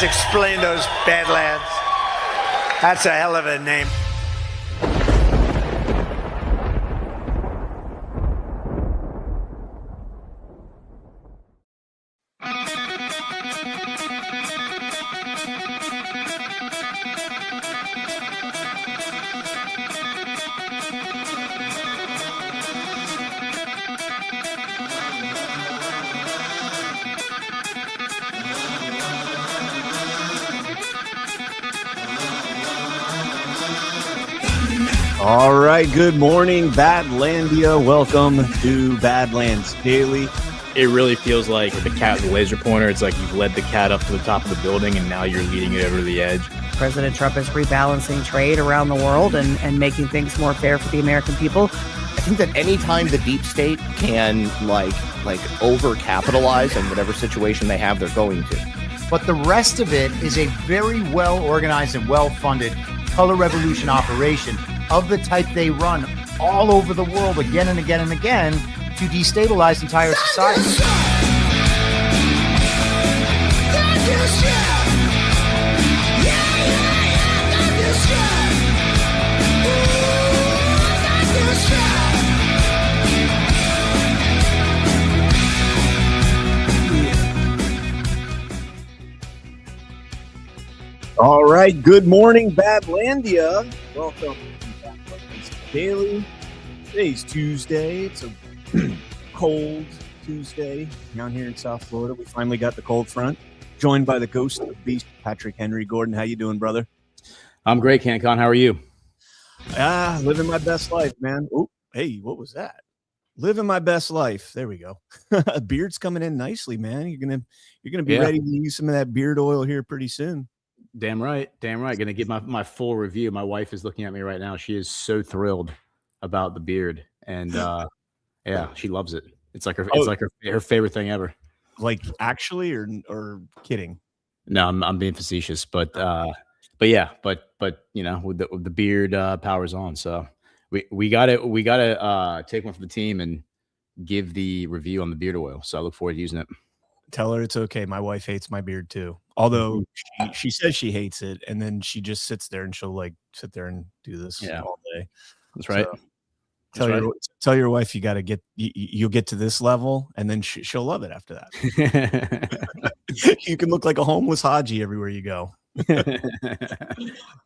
Badlands. Explain those Badlands. That's a hell of a name. All right, good morning, Badlandia. Welcome to Badlands Daily. It really feels like the cat with the laser pointer. It's like you've led the cat up to the top of the building, and now you're leading it over to the edge. President Trump is rebalancing trade around the world and making things more fair for the American people. I think that anytime the deep state can like overcapitalize in whatever situation they have, they're going to. But the rest of it is a very well organized and well funded color revolution operation of the type they run all over the world again and again and again to destabilize entire society. All right, good morning, Badlandia. Welcome to Badlands Daily. Today's Tuesday. It's a cold Tuesday down here in South Florida. We finally got the cold front. Joined by the ghost of the beast, Patrick Henry Gordon. How you doing, brother? I'm great, CannCon. How are you? Living my best life, man. Oh, hey, what was that? Living my best life. There we go. Beard's coming in nicely, man. You're gonna be ready to use some of that beard oil here pretty soon. Damn right. Gonna get my full review. My wife is looking at me right now. She is so thrilled about the beard, and yeah, she loves it. It's like her favorite thing ever. Like actually, or kidding? No, I'm being facetious, but yeah, but you know, with the beard powers on. So we gotta take one for the team and give the review on the beard oil. So I look forward to using it. Tell her it's okay. My wife hates my beard too. Although she says she hates it, and then she just sits there and she'll like sit there and do this all day. That's right. So tell your wife you'll get to this level, and then she'll love it after that. You can look like a homeless Haji everywhere you go.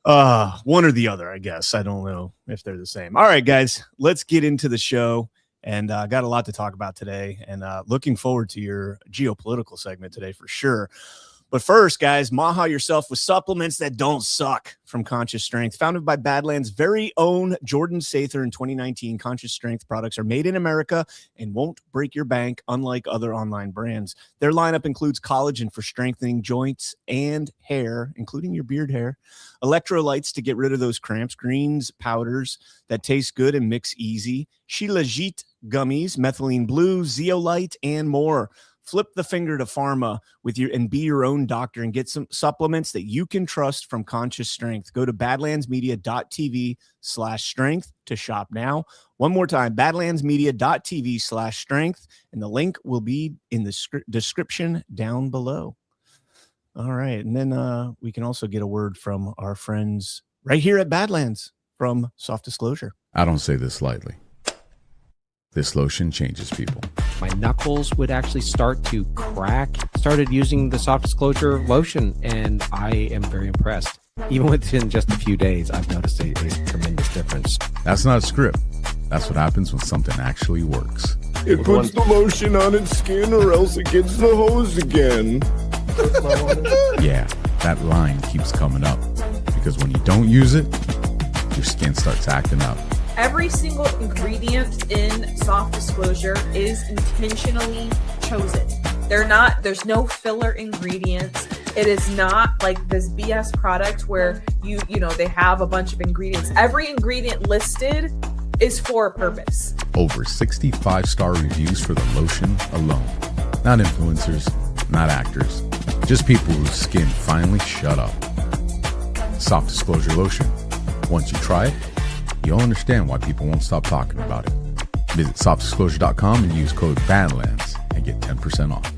One or the other, I guess. I don't know if they're the same. All right, guys, let's get into the show. And got a lot to talk about today, and looking forward to your geopolitical segment today for sure. But first, guys, Maha yourself with supplements that don't suck from Conscious Strength. Founded by Badlands' very own Jordan Sather in 2019, Conscious Strength products are made in America and won't break your bank, unlike other online brands. Their lineup includes collagen for strengthening joints and hair, including your beard hair, electrolytes to get rid of those cramps, greens powders that taste good and mix easy, Shilajit gummies, methylene blue, zeolite, and more. Flip the finger to pharma and be your own doctor and get some supplements that you can trust from Conscious Strength. Go to badlandsmedia.tv/strength to shop now. One more time, badlandsmedia.tv/strength, and the link will be in the description down below. All right. And then we can also get a word from our friends right here at Badlands from Soft Disclosure. I don't say this lightly. This lotion changes people. My knuckles would actually start to crack. Started using the Soft Disclosure lotion, and I am very impressed. Even within just a few days, I've noticed a tremendous difference. That's not a script. That's what happens when something actually works. It puts the lotion on its skin, or else it gets the hose again. Yeah, that line keeps coming up. Because when you don't use it, your skin starts acting up. Every single ingredient in Soft Disclosure is intentionally chosen. There's no filler ingredients. It is not like this BS product where they have a bunch of ingredients. Every ingredient listed is for a purpose. Over 65-star reviews for the lotion alone. Not influencers, not actors, just people whose skin finally shut up. Soft Disclosure lotion. Once you try it, you'll understand why people won't stop talking about it. Visit softdisclosure.com and use code BADLANDS and get 10% off.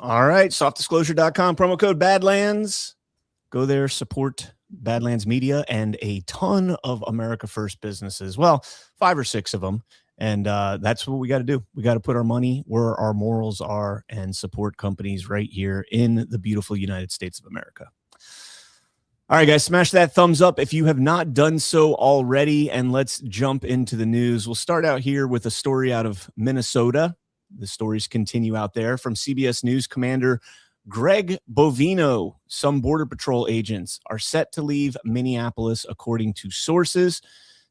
All right, softdisclosure.com, promo code Badlands. Go there, support Badlands Media and a ton of America First businesses. Well, 5 or 6 of them. And that's what we got to do. We got to put our money where our morals are and support companies right here in the beautiful United States of America. All right, guys, smash that thumbs up if you have not done so already. And let's jump into the news. We'll start out here with a story out of Minnesota. The stories continue out there from CBS News. Commander Greg Bovino. Some Border Patrol agents are set to leave Minneapolis, according to sources.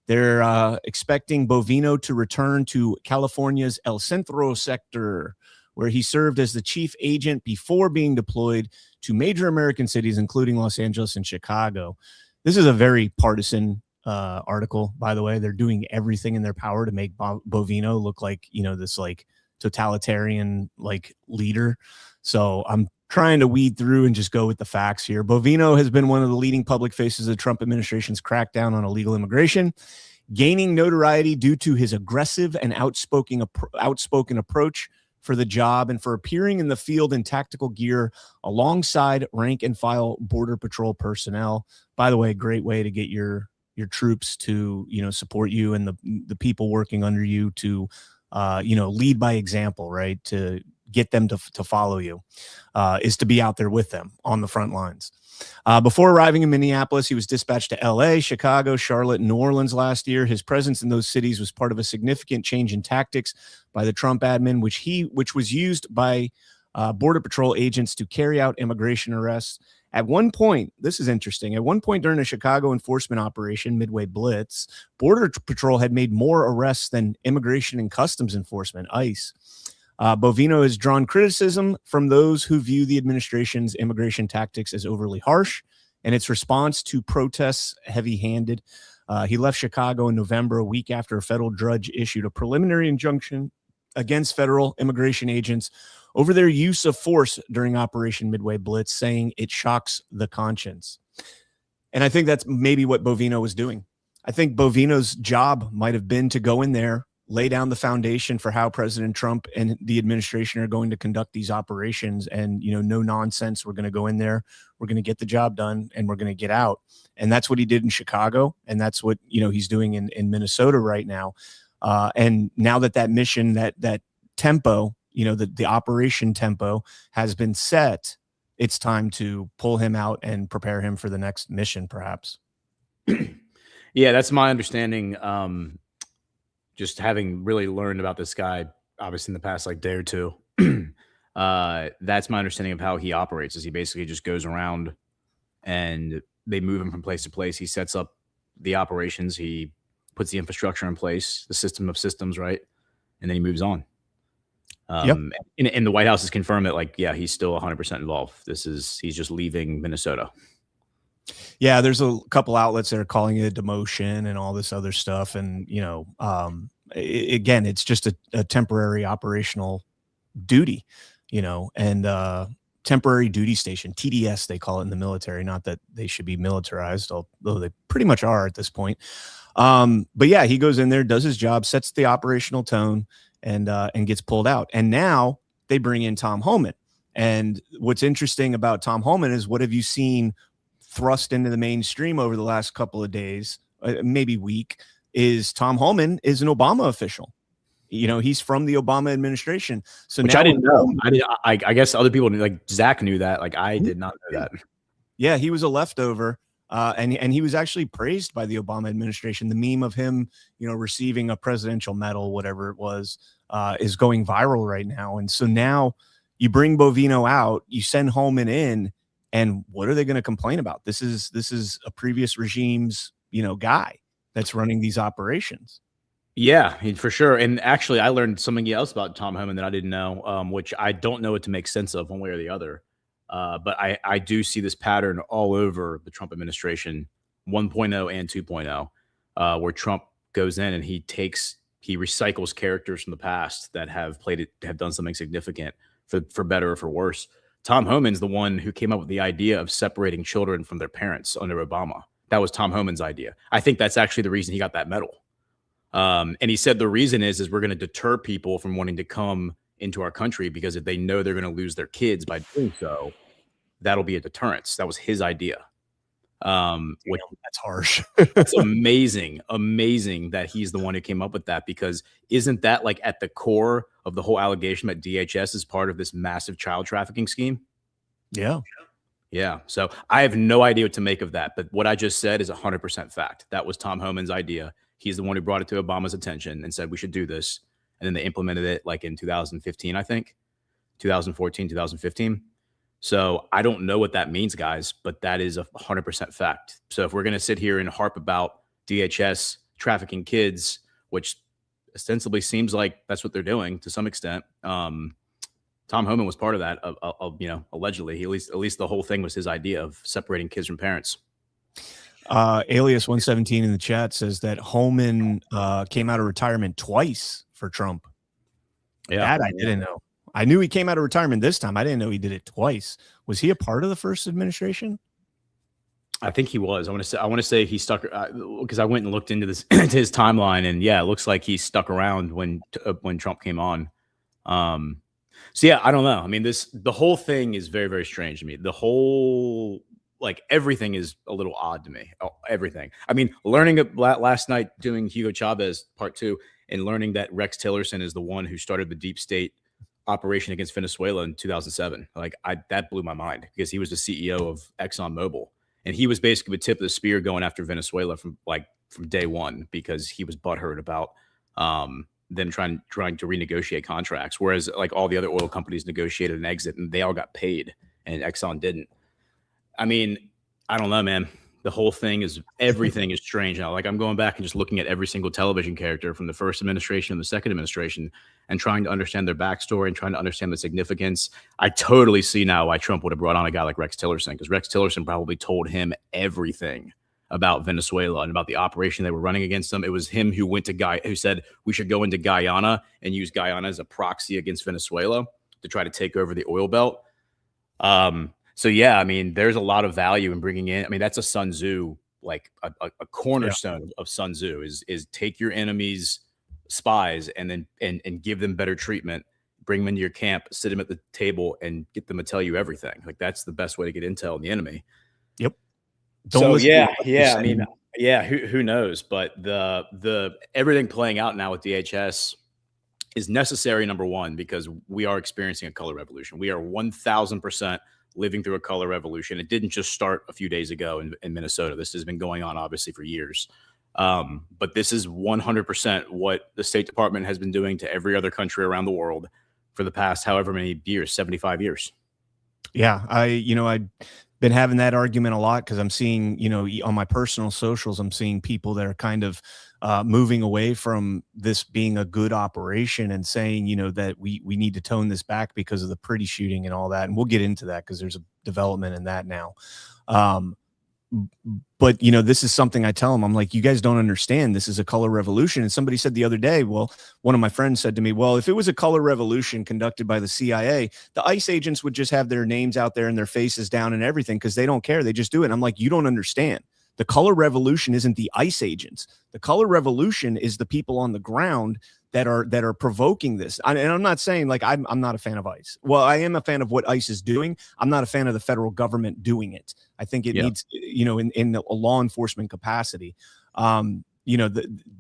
They're expecting Bovino to return to California's El Centro sector, where he served as the chief agent before being deployed to major American cities, including Los Angeles and Chicago. This is a very partisan article, by the way. They're doing everything in their power to make Bovino look like, this like totalitarian like leader. So I'm trying to weed through and just go with the facts here. Bovino has been one of the leading public faces of the Trump administration's crackdown on illegal immigration, gaining notoriety due to his aggressive and outspoken approach for the job and for appearing in the field in tactical gear alongside rank and file Border Patrol personnel. By the way, great way to get your troops to, support you and the people working under you to, lead by example, right? To get them to follow you, is to be out there with them on the front lines. Before arriving in Minneapolis, he was dispatched to LA, Chicago, Charlotte, and New Orleans last year. His presence in those cities was part of a significant change in tactics by the Trump admin, which was used by Border Patrol agents to carry out immigration arrests. At one point, this is interesting, at one point during a Chicago enforcement operation, Midway Blitz, Border Patrol had made more arrests than Immigration and Customs Enforcement, ICE. Bovino has drawn criticism from those who view the administration's immigration tactics as overly harsh and its response to protests heavy-handed. He left Chicago in November, a week after a federal judge issued a preliminary injunction against federal immigration agents over their use of force during Operation Midway Blitz, saying it shocks the conscience. And I think that's maybe what Bovino was doing. I think Bovino's job might have been to go in there, lay down the foundation for how President Trump and the administration are going to conduct these operations. And, no nonsense. We're going to go in there, we're going to get the job done, and we're going to get out. And that's what he did in Chicago. And that's what, he's doing in Minnesota right now. And now that mission, that tempo, the operation tempo has been set, it's time to pull him out and prepare him for the next mission, perhaps. Yeah, that's my understanding. Just having really learned about this guy, obviously in the past day or two, that's my understanding of how he operates. Is he basically just goes around and they move him from place to place. He sets up the operations. He puts the infrastructure in place, the system of systems, right? And then he moves on. Yep. And the White House has confirmed that, he's still 100% involved. He's just leaving Minnesota. Yeah, there's a couple outlets that are calling it a demotion and all this other stuff. And, again, it's just a temporary operational duty, and temporary duty station, TDS, they call it in the military. Not that they should be militarized, although they pretty much are at this point. But yeah, he goes in there, does his job, sets the operational tone, and gets pulled out. And now they bring in Tom Homan. And what's interesting about Tom Homan is, what have you seen thrust into the mainstream over the last couple of days, maybe week, is Tom Homan is an Obama official. He's from the Obama administration. So which now I didn't know. I guess other people knew, like Zach knew that. Like I did not know that. Yeah, he was a leftover. And he was actually praised by the Obama administration. The meme of him, receiving a presidential medal, whatever it was, is going viral right now. And so now you bring Bovino out, you send Holman in, and what are they going to complain about? This is a previous regime's, guy that's running these operations. Yeah, for sure. And actually, I learned something else about Tom Homan that I didn't know, which I don't know what to make sense of one way or the other. But I do see this pattern all over the Trump administration, 1.0 and 2.0, where Trump goes in and he recycles characters from the past that have done something significant for better or for worse. Tom Homan's the one who came up with the idea of separating children from their parents under Obama. That was Tom Homan's idea. I think that's actually the reason he got that medal. And he said the reason is we're going to deter people from wanting to come into our country, because if they know they're going to lose their kids by doing so, that'll be a deterrence. That was his idea. Which, that's harsh. It's amazing that he's the one who came up with that, because isn't that like at the core of the whole allegation that DHS is part of this massive child trafficking scheme? Yeah. Yeah. So I have no idea what to make of that, but what I just said is 100% fact. That was Tom Homan's idea. He's the one who brought it to Obama's attention and said we should do this. And then they implemented it like in 2015, I think, 2014, 2015. So I don't know what that means, guys, but that is 100% fact. So if we're going to sit here and harp about DHS trafficking kids, which ostensibly seems like that's what they're doing to some extent, Tom Homan was part of that, allegedly. At least the whole thing was his idea of separating kids from parents. Alias 117 in the chat says that Homan came out of retirement twice for Trump. Yeah, that I didn't know. I knew he came out of retirement this time. I didn't know he did it twice. Was he a part of the first administration? I think he was. I want to say he stuck, because I went and looked into this into his timeline, and yeah, it looks like he stuck around when Trump came on. So yeah, I don't know. I mean, the whole thing is very, very strange to me. The whole, like, everything is a little odd to me. Everything. I mean, learning last night doing Hugo Chavez Part 2 and learning that Rex Tillerson is the one who started the deep state operation against Venezuela in 2007. Like, that blew my mind, because he was the CEO of ExxonMobil, and he was basically the tip of the spear going after Venezuela from day one, because he was butthurt about them trying to renegotiate contracts, whereas like all the other oil companies negotiated an exit and they all got paid and Exxon didn't. I mean, I don't know, man. The whole thing is, everything is strange now. Like, I'm going back and just looking at every single television character from the first administration and the second administration and trying to understand their backstory and trying to understand the significance. I totally see now why Trump would have brought on a guy like Rex Tillerson, because Rex Tillerson probably told him everything about Venezuela and about the operation they were running against them. It was him who who said we should go into Guyana and use Guyana as a proxy against Venezuela to try to take over the oil belt. So yeah, I mean, there's a lot of value in bringing in. I mean, that's a Sun Tzu, like a cornerstone of Sun Tzu is take your enemy's spies and then and give them better treatment, bring them into your camp, sit them at the table, and get them to tell you everything. Like, that's the best way to get intel on the enemy. Yep. So yeah. I mean, yeah. Who knows? But the everything playing out now with DHS is necessary. Number one, because we are experiencing a color revolution. We are 1000% living through a color revolution. It didn't just start a few days ago in Minnesota. This has been going on obviously for years. But this is 100% what the State Department has been doing to every other country around the world for the past however many years, 75 years. Yeah, I've been having that argument a lot, because I'm seeing, on my personal socials, I'm seeing people that are kind of moving away from this being a good operation and saying, that we need to tone this back because of the pretty shooting and all that. And we'll get into that because there's a development in that now. But, this is something I tell them. I'm like, you guys don't understand. This is a color revolution. And somebody said the other day, well, one of my friends said to me, well, if it was a color revolution conducted by the CIA, the ICE agents would just have their names out there and their faces down and everything, because they don't care. They just do it. And I'm like, you don't understand. The color revolution isn't the ICE agents. The color revolution is the people on the ground that are provoking this. And I'm not saying, like, I'm not a fan of ICE. Well, I am a fan of what ICE is doing. I'm not a fan of the federal government doing it. I think it needs, in a law enforcement capacity. The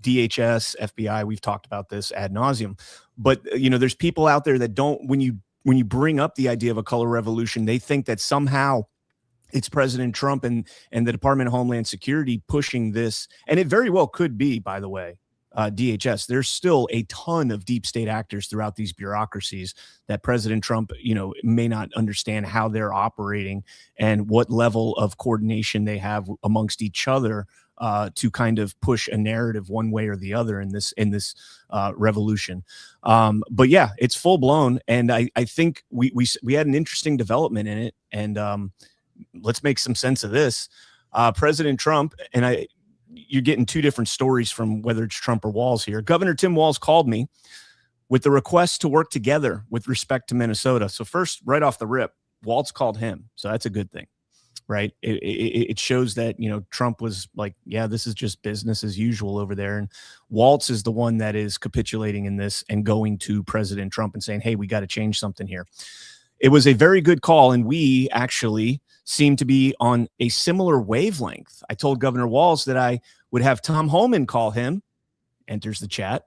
DHS, FBI, we've talked about this ad nauseum. But, there's people out there that don't, when you bring up the idea of a color revolution, they think that somehow it's President Trump and the Department of Homeland Security pushing this. And it very well could be, by the way, DHS. There's still a ton of deep state actors throughout these bureaucracies that President Trump, may not understand how they're operating and what level of coordination they have amongst each other to kind of push a narrative one way or the other in this revolution. But yeah, it's full blown. And I think we had an interesting development in it. And let's make some sense of this. President Trump, and you're getting two different stories from whether it's Trump or Walz here. Governor Tim Walz called me with the request to work together with respect to Minnesota. So first, right off the rip, Walz called him. So that's a good thing. right? It shows that, you know, Trump was like, yeah, this is just business as usual over there. And Waltz is the one that is capitulating in this and going to President Trump and saying, hey, we got to change something here. It was a very good call. And we actually seem to be on a similar wavelength. I told Governor Walz that I would have Tom Homan call him, enters the chat.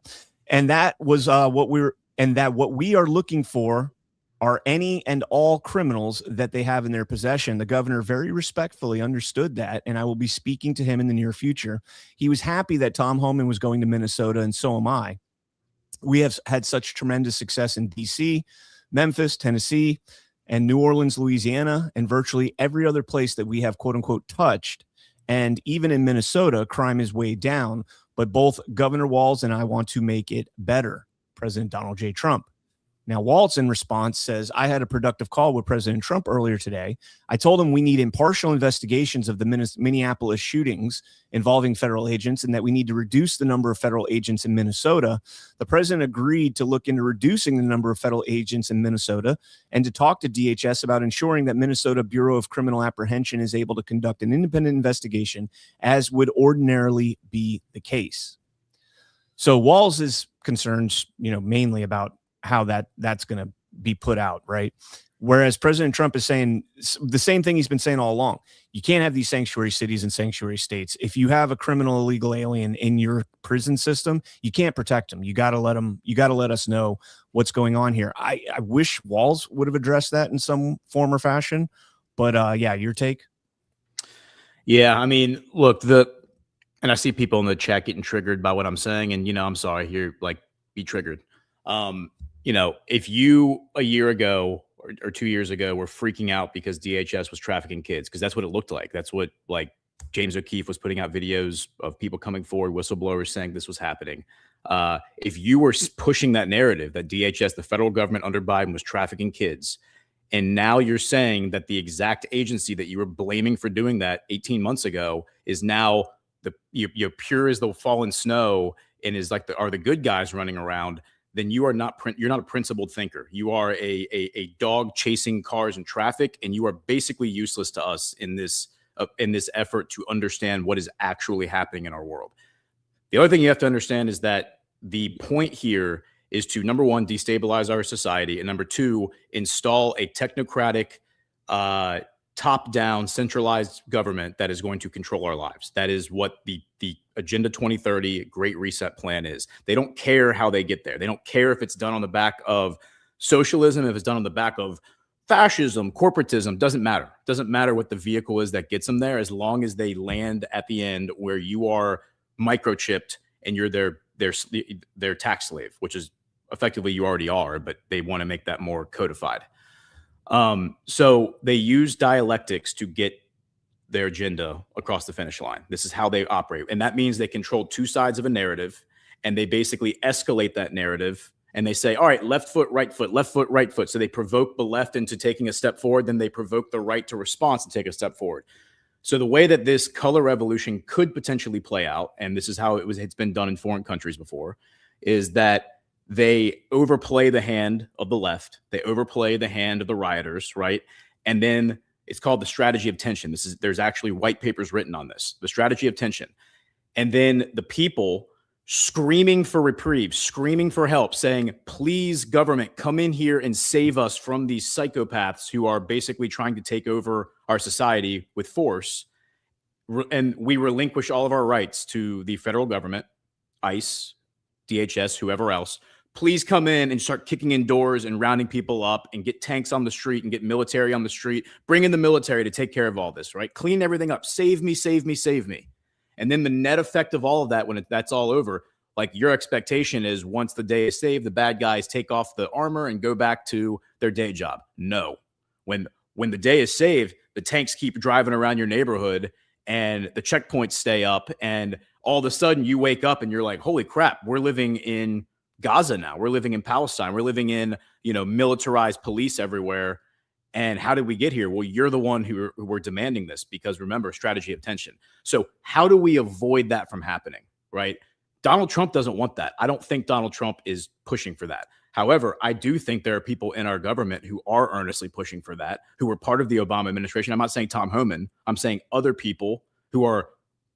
And that was what we are looking for are any and all criminals that they have in their possession. The governor very respectfully understood that, and I will be speaking to him in the near future. He was happy that Tom Homan was going to Minnesota, and so am I. We have had such tremendous success in D.C., Memphis, Tennessee, and New Orleans, Louisiana, and virtually every other place that we have, quote unquote, touched. And even in Minnesota, crime is way down, but both Governor Walz and I want to make it better. President Donald J. Trump. Now, Waltz, in response, says, I had a productive call with President Trump earlier today. I told him we need impartial investigations of the Minneapolis shootings involving federal agents and that we need to reduce the number of federal agents in Minnesota. The president agreed to look into reducing the number of federal agents in Minnesota and to talk to DHS about ensuring that Minnesota Bureau of Criminal Apprehension is able to conduct an independent investigation as would ordinarily be the case. So Walz is concerned, you know, mainly about how that's going to be put out, right? Whereas President Trump is saying the same thing he's been saying all along. You can't have these sanctuary cities and sanctuary states. If you have a criminal illegal alien in your prison system, you can't protect them. You got to let them. You got to let us know what's going on here. I wish Walz would have addressed that in some form or fashion, but yeah, your take. Yeah, I mean, look, and I see people in the chat getting triggered by what I'm saying, and you know, I'm sorry, you're like, be triggered. You know, if you a year ago or 2 years ago were freaking out because DHS was trafficking kids, because that's what it looked like. That's what, like, James O'Keefe was putting out videos of people coming forward, whistleblowers saying this was happening. If you were pushing that narrative that DHS, the federal government under Biden, was trafficking kids, and now you're saying that the exact agency that you were blaming for doing that 18 months ago is now you're pure as the fallen snow and is like are the good guys running around, then you're not a principled thinker. You are a dog chasing cars in traffic, and you are basically useless to us in this effort to understand what is actually happening in our world. The other thing you have to understand is that the point here is to, number one, destabilize our society, and number two, install a technocratic, top-down, centralized government that is going to control our lives. That is what the Agenda 2030 Great Reset plan is. They don't care how they get there. They don't care if it's done on the back of socialism, if it's done on the back of fascism, corporatism, doesn't matter. Doesn't matter what the vehicle is that gets them there, as long as they land at the end where you are microchipped and you're their tax slave, which is effectively you already are, but they want to make that more codified. So they use dialectics to get their agenda across the finish line. This is how they operate. And that means they control two sides of a narrative, and they basically escalate that narrative, and they say, all right, left foot, right foot, left foot, right foot. So they provoke the left into taking a step forward, then they provoke the right to respond and take a step forward. So the way that this color revolution could potentially play out, and this is how it's been done in foreign countries before, is that they overplay the hand of the left. They overplay the hand of the rioters, right? And then it's called the strategy of tension. There's actually white papers written on this, the strategy of tension. And then the people screaming for reprieve, screaming for help, saying, please, government, come in here and save us from these psychopaths who are basically trying to take over our society with force. And we relinquish all of our rights to the federal government, ICE, DHS, whoever else. Please come in and start kicking in doors and rounding people up and get tanks on the street and get military on the street. Bring in the military to take care of all this, right? Clean everything up. Save me, save me, save me. And then the net effect of all of that, when that's all over, like your expectation is once the day is saved, the bad guys take off the armor and go back to their day job. No. When the day is saved, the tanks keep driving around your neighborhood and the checkpoints stay up. And all of a sudden you wake up and you're like, holy crap, we're living in Gaza now. We're living in Palestine. We're living in, militarized police everywhere. And how did we get here? Well, you're the one who were demanding this, because remember, strategy of tension. So how do we avoid that from happening, right? Donald Trump doesn't want that. I don't think Donald Trump is pushing for that. However, I do think there are people in our government who are earnestly pushing for that, who were part of the Obama administration. I'm not saying Tom Homan. I'm saying other people who are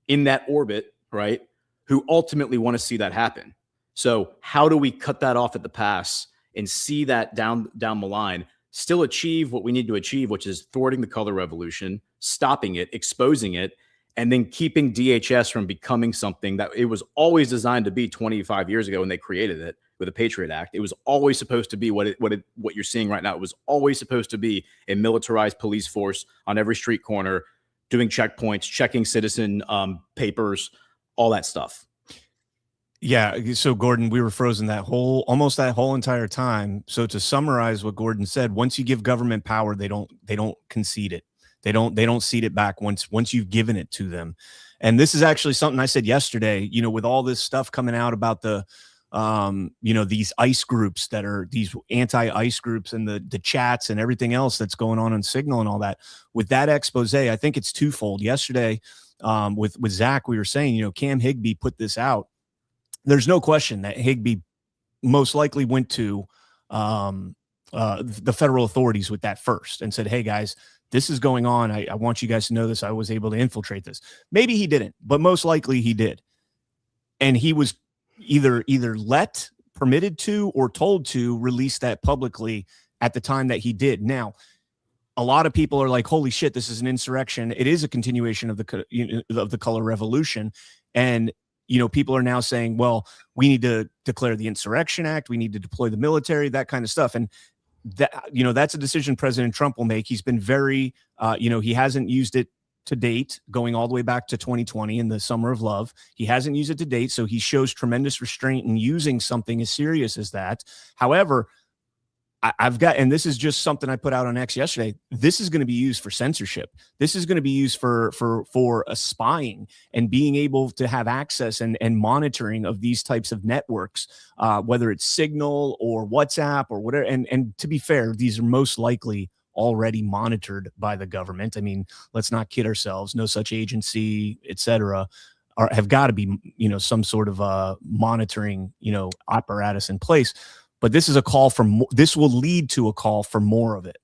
in that orbit, right, who ultimately want to see that happen. So how do we cut that off at the pass and see that down the line, still achieve what we need to achieve, which is thwarting the color revolution, stopping it, exposing it, and then keeping DHS from becoming something that it was always designed to be 25 years ago when they created it with the Patriot Act. It was always supposed to be what you're seeing right now. It was always supposed to be a militarized police force on every street corner, doing checkpoints, checking citizen papers, all that stuff. Yeah. So Gordon, we were frozen almost that whole entire time. So to summarize what Gordon said, once you give government power, they don't concede it. They don't cede it back once you've given it to them. And this is actually something I said yesterday, with all this stuff coming out about the, these ICE groups that are these anti-ICE groups and the chats and everything else that's going on Signal and all that. With that expose, I think it's twofold. Yesterday, with Zach, we were saying, Cam Higbee put this out. There's no question that Higbee most likely went to the federal authorities with that first and said, hey, guys, this is going on. I want you guys to know this. I was able to infiltrate this. Maybe he didn't, but most likely he did. And he was either permitted to or told to release that publicly at the time that he did. Now, a lot of people are like, holy shit, this is an insurrection. It is a continuation of the color revolution. And people are now saying, well, we need to declare the Insurrection Act. We need to deploy the military, that kind of stuff. And that's a decision President Trump will make. He's been very, he hasn't used it to date, going all the way back to 2020 in the Summer of Love. He hasn't used it to date. So he shows tremendous restraint in using something as serious as that. However, and this is just something I put out on X yesterday. This is going to be used for censorship. This is going to be used for spying and being able to have access and monitoring of these types of networks, whether it's Signal or WhatsApp or whatever. And to be fair, these are most likely already monitored by the government. I mean, let's not kid ourselves. No such agency, et cetera, have got to be, some sort of monitoring, apparatus in place. But this is a call for this will lead to a call for more of it.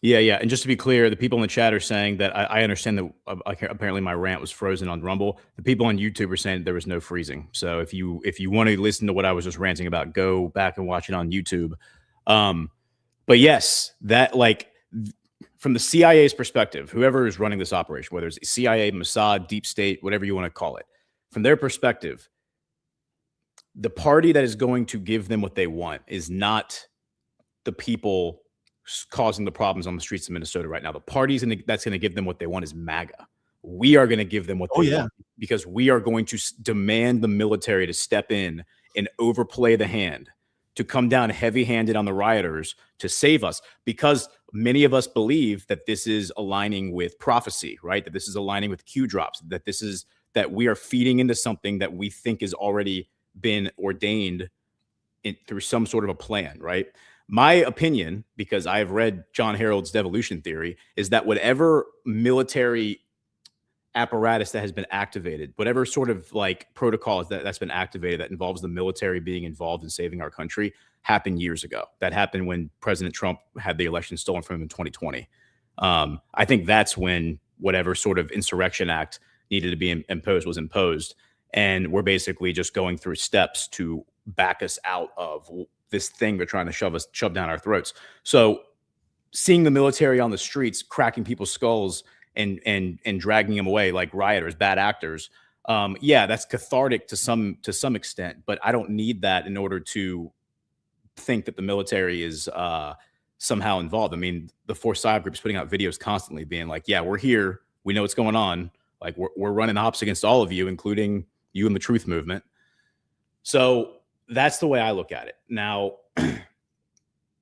Yeah. And just to be clear, the people in the chat are saying that I understand that apparently my rant was frozen on Rumble. The people on YouTube are saying there was no freezing. So if you want to listen to what I was just ranting about, go back and watch it on YouTube. But yes, that from the CIA's perspective, whoever is running this operation, whether it's CIA, Mossad, Deep State, whatever you want to call it, from their perspective, the party that is going to give them what they want is not the people causing the problems on the streets of Minnesota right now. The party that's going to give them what they want is MAGA. We are going to give them what they want because we are going to demand the military to step in and overplay the hand, to come down heavy-handed on the rioters to save us, because many of us believe that this is aligning with prophecy, right? That this is aligning with Q drops, that we are feeding into something that we think is already been ordained through some sort of a plan, right? My opinion, because I've read John Harold's devolution theory, is that whatever military apparatus that has been activated, whatever sort of protocol that's been activated that involves the military being involved in saving our country, happened years ago. That happened when President Trump had the election stolen from him in 2020. I think that's when whatever sort of insurrection act needed to be imposed was imposed. And we're basically just going through steps to back us out of this thing they're trying to shove down our throats. So seeing the military on the streets, cracking people's skulls and dragging them away like rioters, bad actors. That's cathartic to some extent, but I don't need that in order to think that the military is somehow involved. I mean, the Force Cyber Group is putting out videos constantly being like, yeah, we're here. We know what's going on. Like we're running ops against all of you, including you and the Truth Movement. So that's the way I look at it. Now,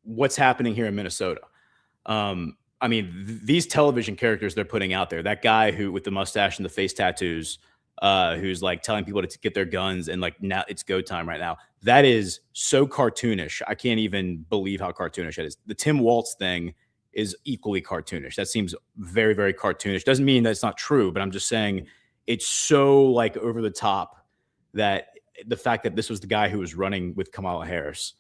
what's happening here in Minnesota? I mean, these television characters they're putting out there, that guy who with the mustache and the face tattoos, who's telling people to get their guns and now it's go time right now. That is so cartoonish. I can't even believe how cartoonish it is. The Tim Waltz thing is equally cartoonish. That seems very, very cartoonish. Doesn't mean that it's not true, but I'm just saying it's so over the top that the fact that this was the guy who was running with Kamala Harris.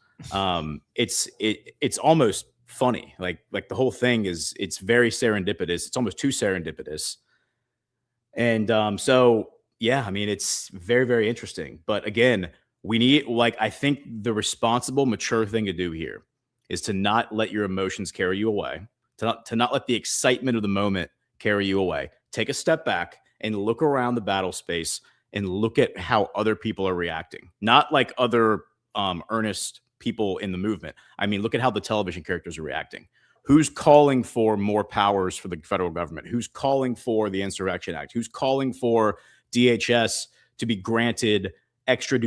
It's almost funny. Like the whole thing it's very serendipitous. It's almost too serendipitous. And so yeah, I mean, it's very, very interesting. But again, we need, like, I think the responsible, mature thing to do here is to not let your emotions carry you away, to not let the excitement of the moment carry you away. Take a step back and look around the battle space and look at how other people are reacting. Not like other earnest people in the movement. I mean, look at how the television characters are reacting. Who's calling for more powers for the federal government? Who's calling for the Insurrection Act? Who's calling for DHS to be granted extra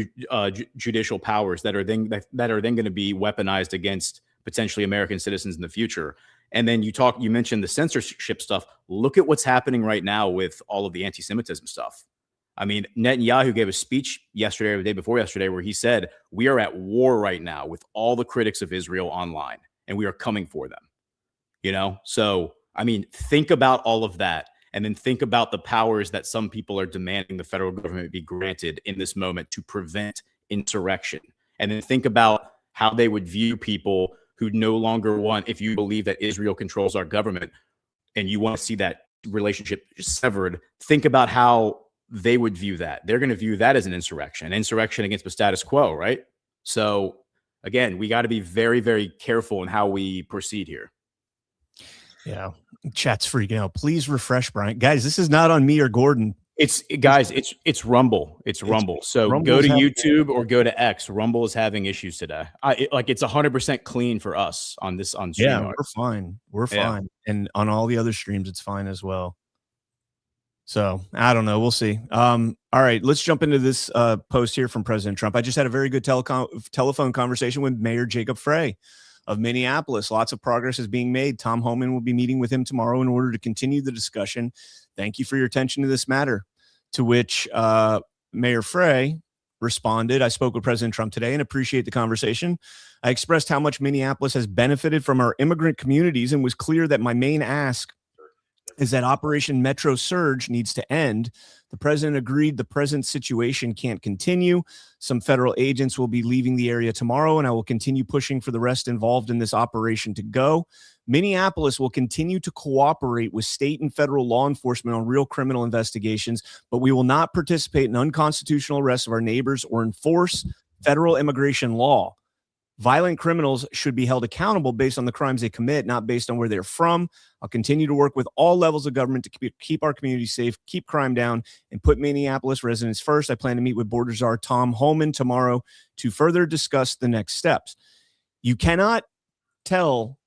judicial powers that are then going to be weaponized against potentially American citizens in the future? And then you mentioned the censorship stuff. Look at what's happening right now with all of the anti-Semitism stuff. I mean, Netanyahu gave a speech yesterday or the day before yesterday where he said, we are at war right now with all the critics of Israel online, and we are coming for them. So, I mean, think about all of that, and then think about the powers that some people are demanding the federal government be granted in this moment to prevent insurrection. And then think about how they would view people who no longer want, if you believe that Israel controls our government and you want to see that relationship severed, think about how they would view that. They're going to view that as an insurrection against the status quo, right? So again, we got to be very, very careful in how we proceed here. Yeah. Chat's freaking out. Please refresh, Brian. Guys, this is not on me or Gordon. It's Rumble. It's Rumble. So Rumble's go to YouTube or go to X. Rumble is having issues today. It's 100% clean for us on StreamYard. Yeah, we're fine. We're fine. And on all the other streams, it's fine as well. So I don't know. We'll see. All right, let's jump into this post here from President Trump. I just had a very good telephone conversation with Mayor Jacob Frey of Minneapolis. Lots of progress is being made. Tom Homan will be meeting with him tomorrow in order to continue the discussion. Thank you for your attention to this matter. To which Mayor Frey responded, I spoke with President Trump today and appreciate the conversation. I expressed how much Minneapolis has benefited from our immigrant communities and was clear that my main ask is that Operation Metro Surge needs to end. The president agreed the present situation can't continue. Some federal agents will be leaving the area tomorrow, and I will continue pushing for the rest involved in this operation to go. Minneapolis will continue to cooperate with state and federal law enforcement on real criminal investigations, but we will not participate in unconstitutional arrests of our neighbors or enforce federal immigration law. Violent criminals should be held accountable based on the crimes they commit, not based on where they're from. I'll continue to work with all levels of government to keep our community safe, keep crime down, and put Minneapolis residents first. I plan to meet with Border Czar Tom Homan tomorrow to further discuss the next steps. You cannot tell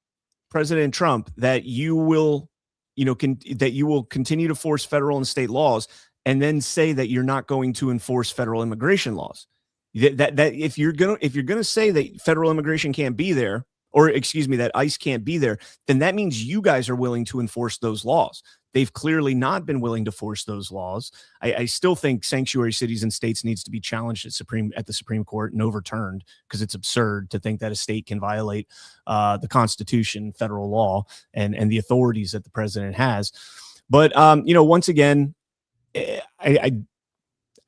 President Trump that you will, that you will continue to force federal and state laws and then say that you're not going to enforce federal immigration laws. That if you're gonna say that federal immigration can't be there, or excuse me, that ICE can't be there, then that means you guys are willing to enforce those laws. They've clearly not been willing to force those laws. I still think sanctuary cities and states needs to be challenged at the Supreme Court and overturned, because it's absurd to think that a state can violate the Constitution, federal law, and the authorities that the president has. But once again,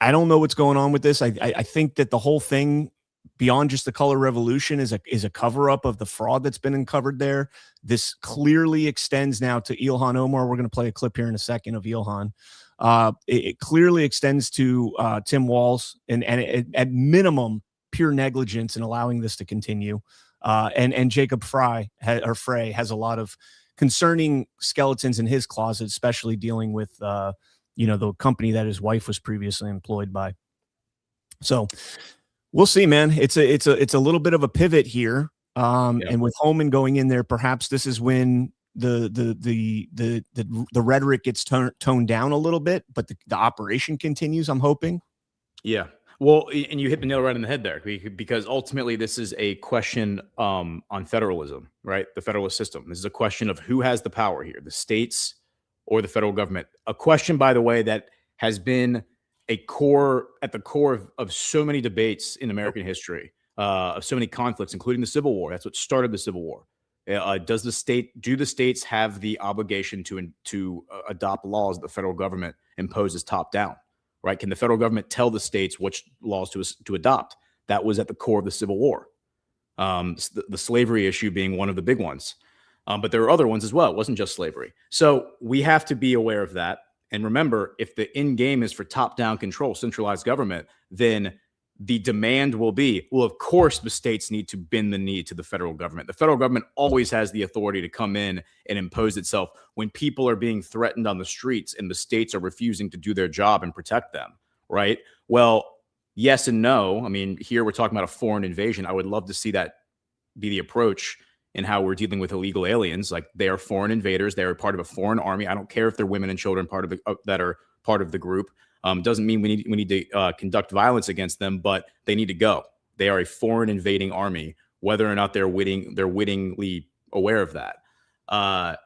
I don't know what's going on with this. I think that the whole thing, beyond just the color revolution, is a cover up of the fraud that's been uncovered there. This clearly extends now to Ilhan Omar. We're going to play a clip here in a second of Ilhan. It clearly extends to Tim Walz and at minimum pure negligence in allowing this to continue. And Jacob Frey has a lot of concerning skeletons in his closet, especially dealing with the company that his wife was previously employed by. So we'll see, man. It's a little bit of a pivot here. And with Homan going in there, perhaps this is when the rhetoric gets toned down a little bit, but the operation continues, I'm hoping. Yeah. Well, and you hit the nail right on the head there, because ultimately this is a question on federalism, right? The federalist system. This is a question of who has the power here, the states or the federal government. A question, by the way, that has been at the core of so many debates in American history, of so many conflicts, including the Civil War. That's what started the Civil War. Do the states have the obligation to adopt laws that the federal government imposes top down? Right? Can the federal government tell the states which laws to adopt? That was at the core of the Civil War. The slavery issue being one of the big ones. But there are other ones as well. It wasn't just slavery. So we have to be aware of that. And remember, if the end game is for top-down control, centralized government, then the demand will be, well, of course, the states need to bend the knee to the federal government. The federal government always has the authority to come in and impose itself when people are being threatened on the streets and the states are refusing to do their job and protect them, right? Well, yes and no. I mean, here we're talking about a foreign invasion. I would love to see that be the approach in how we're dealing with illegal aliens. Like, they are foreign invaders. They are part of a foreign army. I don't care if they're women and children that are part of the group. Doesn't mean we need to conduct violence against them, but they need to go. They are a foreign invading army, whether or not they're wittingly aware of that. I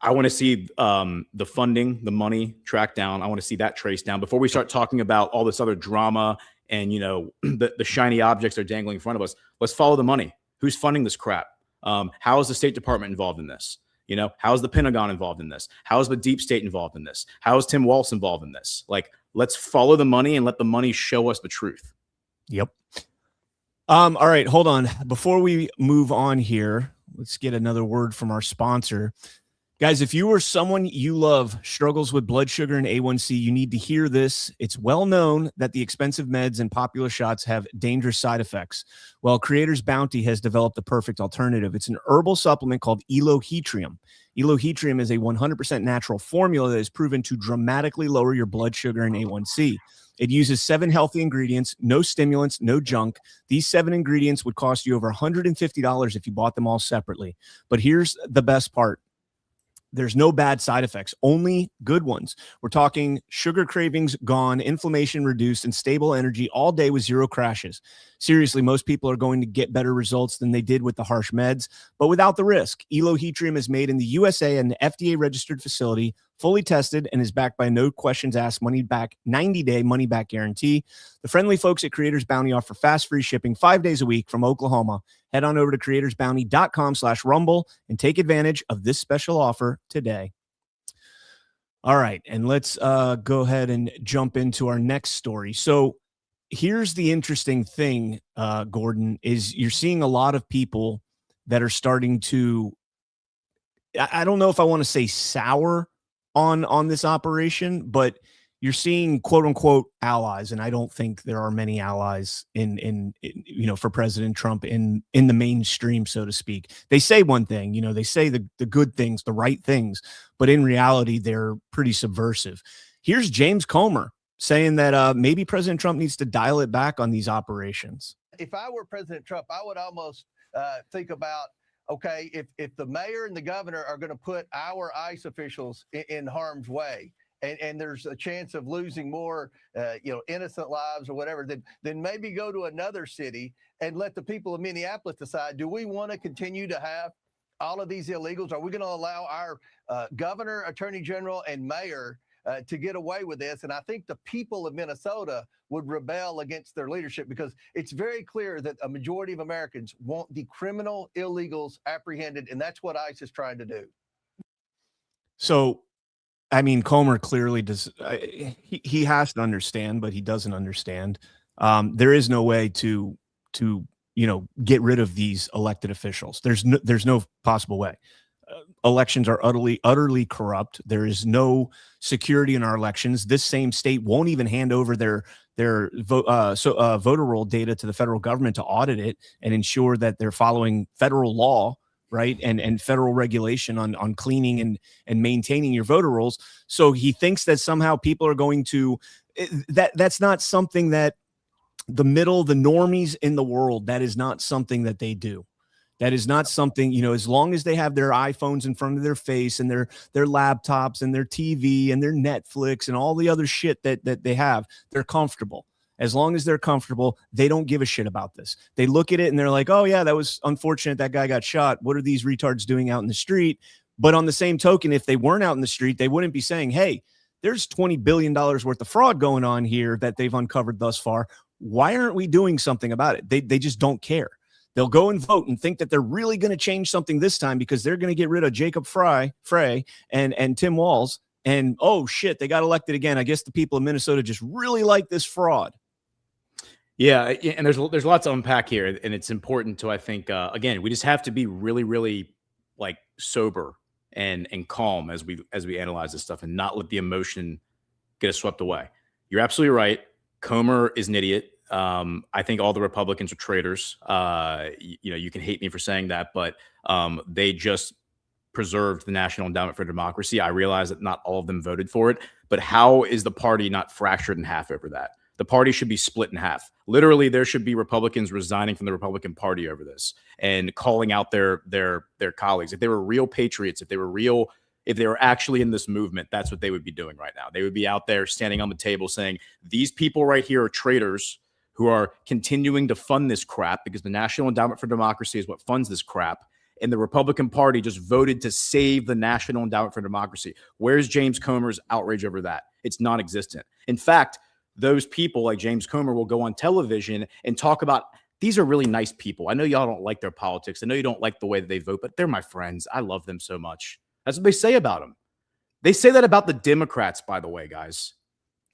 want to see the funding, the money tracked down. I want to see that traced down before we start talking about all this other drama and, you know, the shiny objects are dangling in front of us. Let's follow the money. Who's funding this crap? How is the State Department involved in this? You know, how is the Pentagon involved in this? How is the deep state involved in this? How is Tim Walz involved in this? Like, let's follow the money and let the money show us the truth. Yep. All right, hold on. Before we move on here, let's get another word from our sponsor. Guys, if you or someone you love struggles with blood sugar and A1C, you need to hear this. It's well known that the expensive meds and popular shots have dangerous side effects. Well, Creator's Bounty has developed the perfect alternative. It's an herbal supplement called Elohetrium. Elohetrium is a 100% natural formula that is proven to dramatically lower your blood sugar and A1C. It uses 7 healthy ingredients, no stimulants, no junk. These 7 ingredients would cost you over $150 if you bought them all separately. But here's the best part. There's no bad side effects, only good ones. We're talking sugar cravings gone, inflammation reduced, and stable energy all day with 0 crashes. Seriously, most people are going to get better results than they did with the harsh meds, but without the risk. Elohetrium is made in the USA and an FDA-registered facility, fully tested, and is backed by no questions asked, money back, 90-day money-back guarantee. The friendly folks at Creators Bounty offer fast, free shipping 5 days a week from Oklahoma. Head on over to creatorsbounty.com/rumble and take advantage of this special offer today. All right, and let's go ahead and jump into our next story. So here's the interesting thing, Gordon, is you're seeing a lot of people that are starting to, I don't know if I want to say sour on this operation, but you're seeing quote unquote allies, and I don't think there are many allies in you know, for President Trump in the mainstream, so to speak. They say one thing, you know, they say the good things, the right things, but in reality, they're pretty subversive. Here's James Comer saying that maybe President Trump needs to dial it back on these operations. If I were President Trump, I would almost think about, okay, if the mayor and the governor are going to put our ICE officials in harm's way, and there's a chance of losing more, you know, innocent lives or whatever, then maybe go to another city and let the people of Minneapolis decide, do we want to continue to have all of these illegals? Are we going to allow our governor, attorney general, and mayor to get away with this? And I think the people of Minnesota would rebel against their leadership, because it's very clear that a majority of Americans want the criminal illegals apprehended, and that's what ICE is trying to do. So, I mean, Comer clearly does. He has to understand, but he doesn't understand. There is no way to you know, get rid of these elected officials. There's no possible way. Elections are utterly corrupt. There is no security in our elections. This same state won't even hand over their voter roll data to the federal government to audit it and ensure that they're following federal law, right, and federal regulation on cleaning and maintaining your voter rolls. So he thinks that somehow people are going to that's not something that the normies in the world, that is not something that they do. That is not something, you know, as long as they have their iPhones in front of their face and their laptops and their TV and their Netflix and all the other shit that they have, they're comfortable. As long as they're comfortable, they don't give a shit about this. They look at it and they're like, oh yeah, that was unfortunate. That guy got shot. What are these retards doing out in the street? But on the same token, if they weren't out in the street, they wouldn't be saying, hey, there's $20 billion worth of fraud going on here that they've uncovered thus far. Why aren't we doing something about it? They just don't care. They'll go and vote and think that they're really going to change something this time because they're going to get rid of Jacob Frey and Tim Walz. And, oh, shit, they got elected again. I guess the people of Minnesota just really like this fraud. Yeah, and there's lots to unpack here, and it's important to, I think, again, we just have to be really, really like sober and calm as we analyze this stuff, and not let the emotion get us swept away. You're absolutely right. Comer is an idiot. I think all the Republicans are traitors. You can hate me for saying that, but they just preserved the National Endowment for Democracy. I realize that not all of them voted for it, but how is the party not fractured in half over that? The party should be split in half. Literally, there should be Republicans resigning from the Republican Party over this and calling out their colleagues. If they were real patriots, if they were actually in this movement, that's what they would be doing right now. They would be out there standing on the table saying, these people right here are traitors who are continuing to fund this crap because the National Endowment for Democracy is what funds this crap. And the Republican Party just voted to save the National Endowment for Democracy. Where's James Comer's outrage over that? It's non-existent. In fact, those people like James Comer will go on television and talk about, these are really nice people. I know y'all don't like their politics. I know you don't like the way that they vote, but they're my friends. I love them so much. That's what they say about them. They say that about the Democrats, by the way, guys.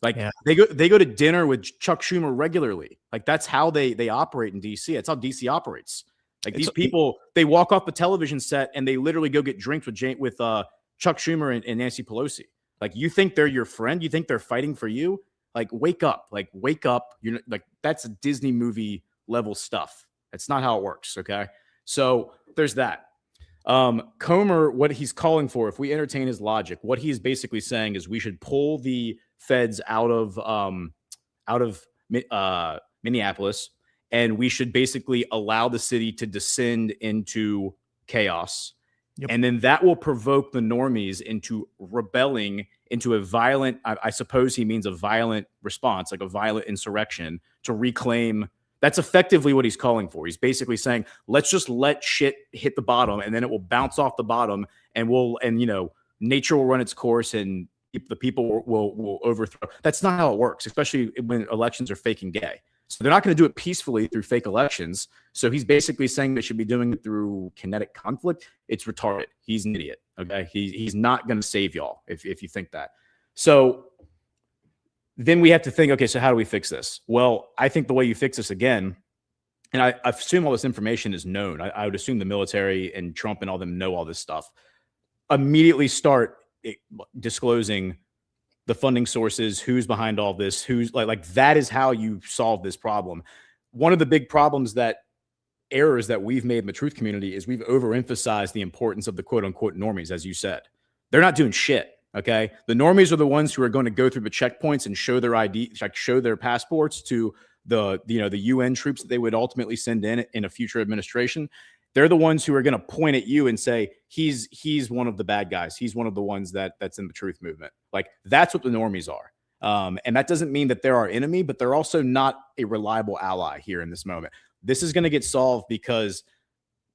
Like they go to dinner with Chuck Schumer regularly. Like that's how they operate in DC. That's how DC operates. Like these people, they walk off the television set and they literally go get drinks with Chuck Schumer and Nancy Pelosi. Like you think they're your friend? You think they're fighting for you? Like wake up! Like wake up! You're like that's a Disney movie level stuff. That's not how it works. Okay, so there's that. Comer, what he's calling for, if we entertain his logic, what he's basically saying is we should pull the feds out of Minneapolis, and we should basically allow the city to descend into chaos. Yep. And then that will provoke the normies into rebelling into a violent, I suppose he means a violent response, like a violent insurrection to reclaim. That's effectively what he's calling for. He's basically saying, let's just let shit hit the bottom and then it will bounce off the bottom and nature will run its course and the people will overthrow. That's not how it works, especially when elections are fake and gay. So they're not going to do it peacefully through fake elections. So he's basically saying they should be doing it through kinetic conflict. It's retarded. He's an idiot. Okay. He's not going to save y'all if you think that. So then we have to think, okay, so how do we fix this? Well, I think the way you fix this again, and I assume all this information is known. I would assume the military and Trump and all them know all this stuff. Immediately start disclosing the funding sources, who's behind all this, who's like that is how you solve this problem. One of the big errors that we've made in the truth community is we've overemphasized the importance of the quote unquote normies, as you said. They're not doing shit. Okay. The normies are the ones who are going to go through the checkpoints and show their ID, like show their passports to the UN troops that they would ultimately send in a future administration. They're the ones who are going to point at you and say, he's one of the bad guys. He's one of the ones that's in the truth movement. Like that's what the normies are. And that doesn't mean that they're our enemy, but they're also not a reliable ally here in this moment. This is going to get solved because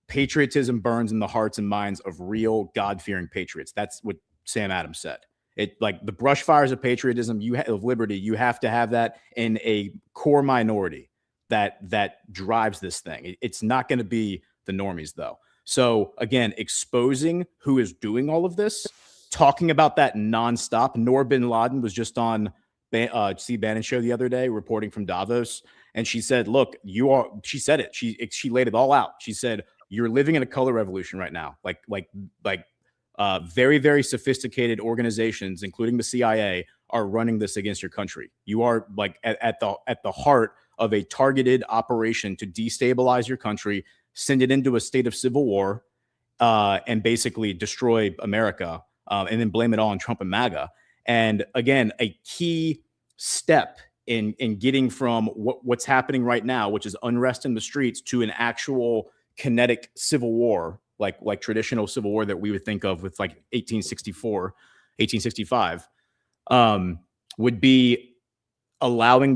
patriotism burns in the hearts and minds of real God-fearing patriots. That's what Sam Adams said. It like the brush fires of patriotism, of liberty, you have to have that in a core minority that drives this thing. It's not going to be the normies though. So again, exposing who is doing all of this, talking about that nonstop. Noor bin Laden was just on Steve Bannon's show the other day, reporting from Davos. And she said, look, she said it. She laid it all out. She said, you're living in a color revolution right now. Like very, very sophisticated organizations, including the CIA, are running this against your country. You are like at the heart of a targeted operation to destabilize your country, send it into a state of civil war, and basically destroy America, and then blame it all on Trump and MAGA. And again, a key step in getting from what's happening right now, which is unrest in the streets, to an actual kinetic civil war, like traditional civil war that we would think of with like 1864, 1865, would be allowing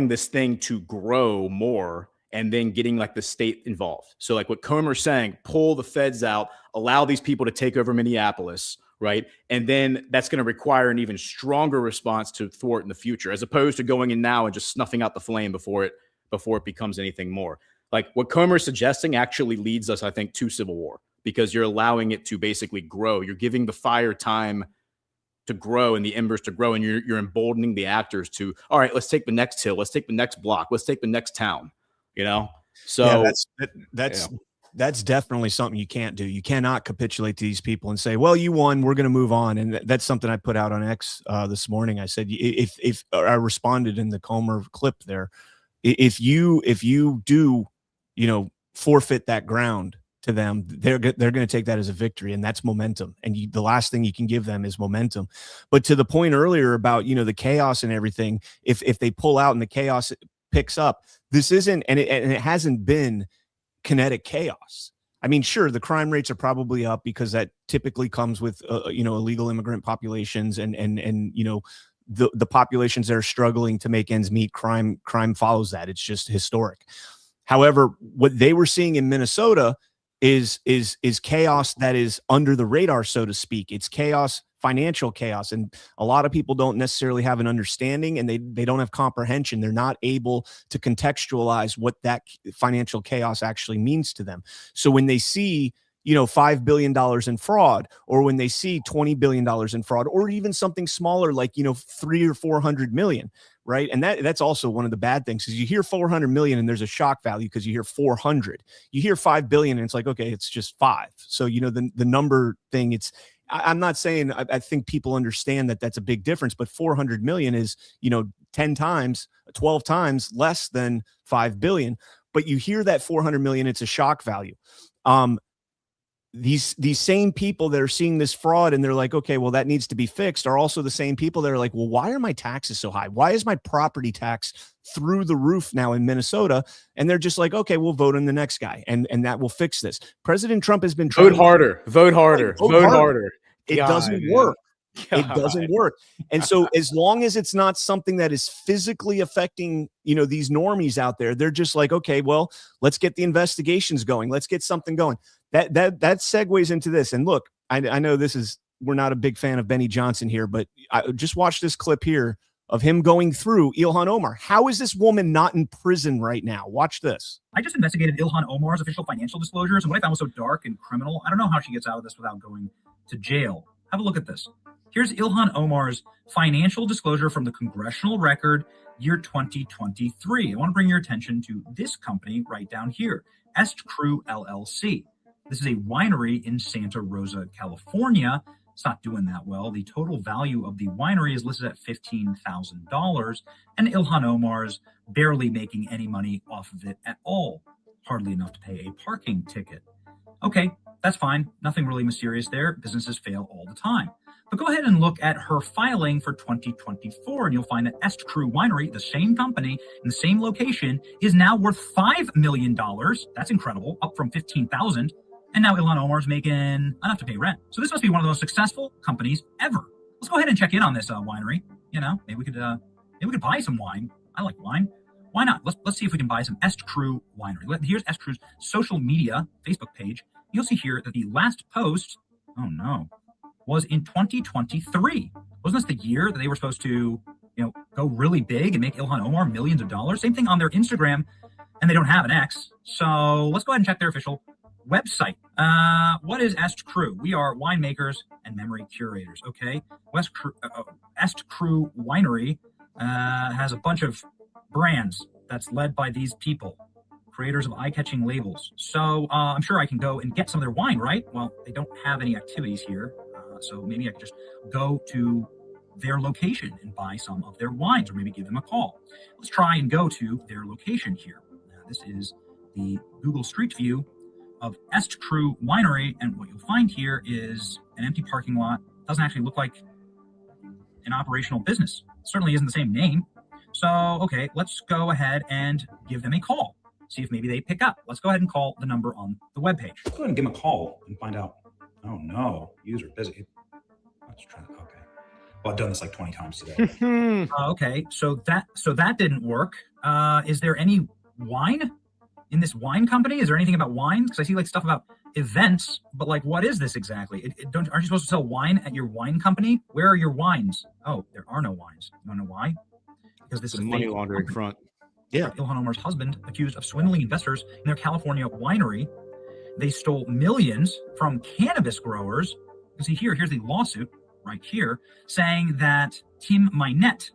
this thing to grow more and then getting like the state involved. So like what Comer's saying, pull the feds out, allow these people to take over Minneapolis, right? And then that's going to require an even stronger response to thwart in the future, as opposed to going in now and just snuffing out the flame before it becomes anything more. Like what Comer's suggesting actually leads us, I think, to civil war, because you're allowing it to basically grow. You're giving the fire time to grow and the embers to grow, and you're emboldening the actors to, all right, let's take the next hill, let's take the next block, let's take the next town, you know. So that's definitely something you can't do. You cannot capitulate to these people and say, well, you won, we're going to move on. And that's something I put out on X this morning. I said, if I responded in the Comer clip there, if you do, you know, forfeit that ground to them, they're going to take that as a victory, and that's momentum. And the last thing you can give them is momentum. But to the point earlier about, you know, the chaos and everything, if they pull out and the chaos picks up, this isn't, and it hasn't been kinetic chaos. I mean, sure, the crime rates are probably up because that typically comes with you know, illegal immigrant populations and you know, the populations that are struggling to make ends meet. Crime follows that. It's just historic. However, what they were seeing in Minnesota is chaos that is under the radar, so to speak. It's chaos, financial chaos, and a lot of people don't necessarily have an understanding, and they don't have comprehension. They're not able to contextualize what that financial chaos actually means to them. So when they see, you know, $5 billion in fraud, or when they see $20 billion in fraud, or even something smaller like, you know, 300 or 400 million, right? And that's also one of the bad things, is you hear 400 million and there's a shock value because you hear 400. You hear 5 billion and it's like, okay, it's just 5. So, you know, the number thing, I'm not saying, I think people understand that that's a big difference, but 400 million is, you know, 10 times, 12 times less than 5 billion. But you hear that 400 million, it's a shock value. These same people that are seeing this fraud and they're like, okay, well, that needs to be fixed, are also the same people that are like, well, why are my taxes so high? Why is my property tax through the roof now in Minnesota? And they're just like, okay, we'll vote in the next guy, and that will fix this. President Trump has been trying vote harder. It doesn't work. It doesn't work. And so as long as it's not something that is physically affecting, you know, these normies out there, they're just like, okay, well, let's get the investigations going. Let's get something going. That segues into this. And look, I know we're not a big fan of Benny Johnson here, but I just watched this clip here of him going through Ilhan Omar. How is this woman not in prison right now? Watch this. I just investigated Ilhan Omar's official financial disclosures, and what I found was so dark and criminal. I don't know how she gets out of this without going to jail. Have a look at this. Here's Ilhan Omar's financial disclosure from the Congressional Record, year 2023. I want to bring your attention to this company right down here, Est Crew LLC. This is a winery in Santa Rosa, California. It's not doing that well. The total value of the winery is listed at $15,000, and Ilhan Omar's barely making any money off of it at all. Hardly enough to pay a parking ticket. Okay, that's fine. Nothing really mysterious there. Businesses fail all the time. But go ahead and look at her filing for 2024, and you'll find that Est Crew Winery, the same company in the same location, is now worth $5 million. That's incredible, up from $15,000. And now Ilhan Omar's making enough to pay rent. So this must be one of the most successful companies ever. Let's go ahead and check in on this winery. You know, maybe we could buy some wine. I like wine. Why not? Let's see if we can buy some Est Crew Winery. Here's Est Crew's social media Facebook page. You'll see here that the last post, oh no, was in 2023. Wasn't this the year that they were supposed to, you know, go really big and make Ilhan Omar millions of dollars? Same thing on their Instagram, and they don't have an X. So let's go ahead and check their official website. What is Est Crew? We are winemakers and memory curators. Okay, Est Crew Winery has a bunch of brands that's led by these people, creators of eye-catching labels. So I'm sure I can go and get some of their wine, right? Well, they don't have any activities here, so maybe I could just go to their location and buy some of their wines, or maybe give them a call. Let's try and go to their location here. This is the Google Street View of Est Crew Winery, and what you'll find here is an empty parking lot. Doesn't actually look like an operational business. Certainly isn't the same name. So, okay, let's go ahead and give them a call. See if maybe they pick up. Let's go ahead and call the number on the webpage. Let's go ahead and give them a call and find out. Oh no, user busy. Let's try. Okay. Well, I've done this like 20 times today. Okay, so that didn't work. Is there any wine in this wine company? Is there anything about wine? Because I see like stuff about events, but like, what is this exactly? Aren't you supposed to sell wine at your wine company? Where are your wines? Oh, there are no wines. You want to know why? Because this is a money laundering front. Yeah. Ilhan Omar's husband accused of swindling investors in their California winery. They stole millions from cannabis growers. You see here's the lawsuit right here, saying that Tim Minette,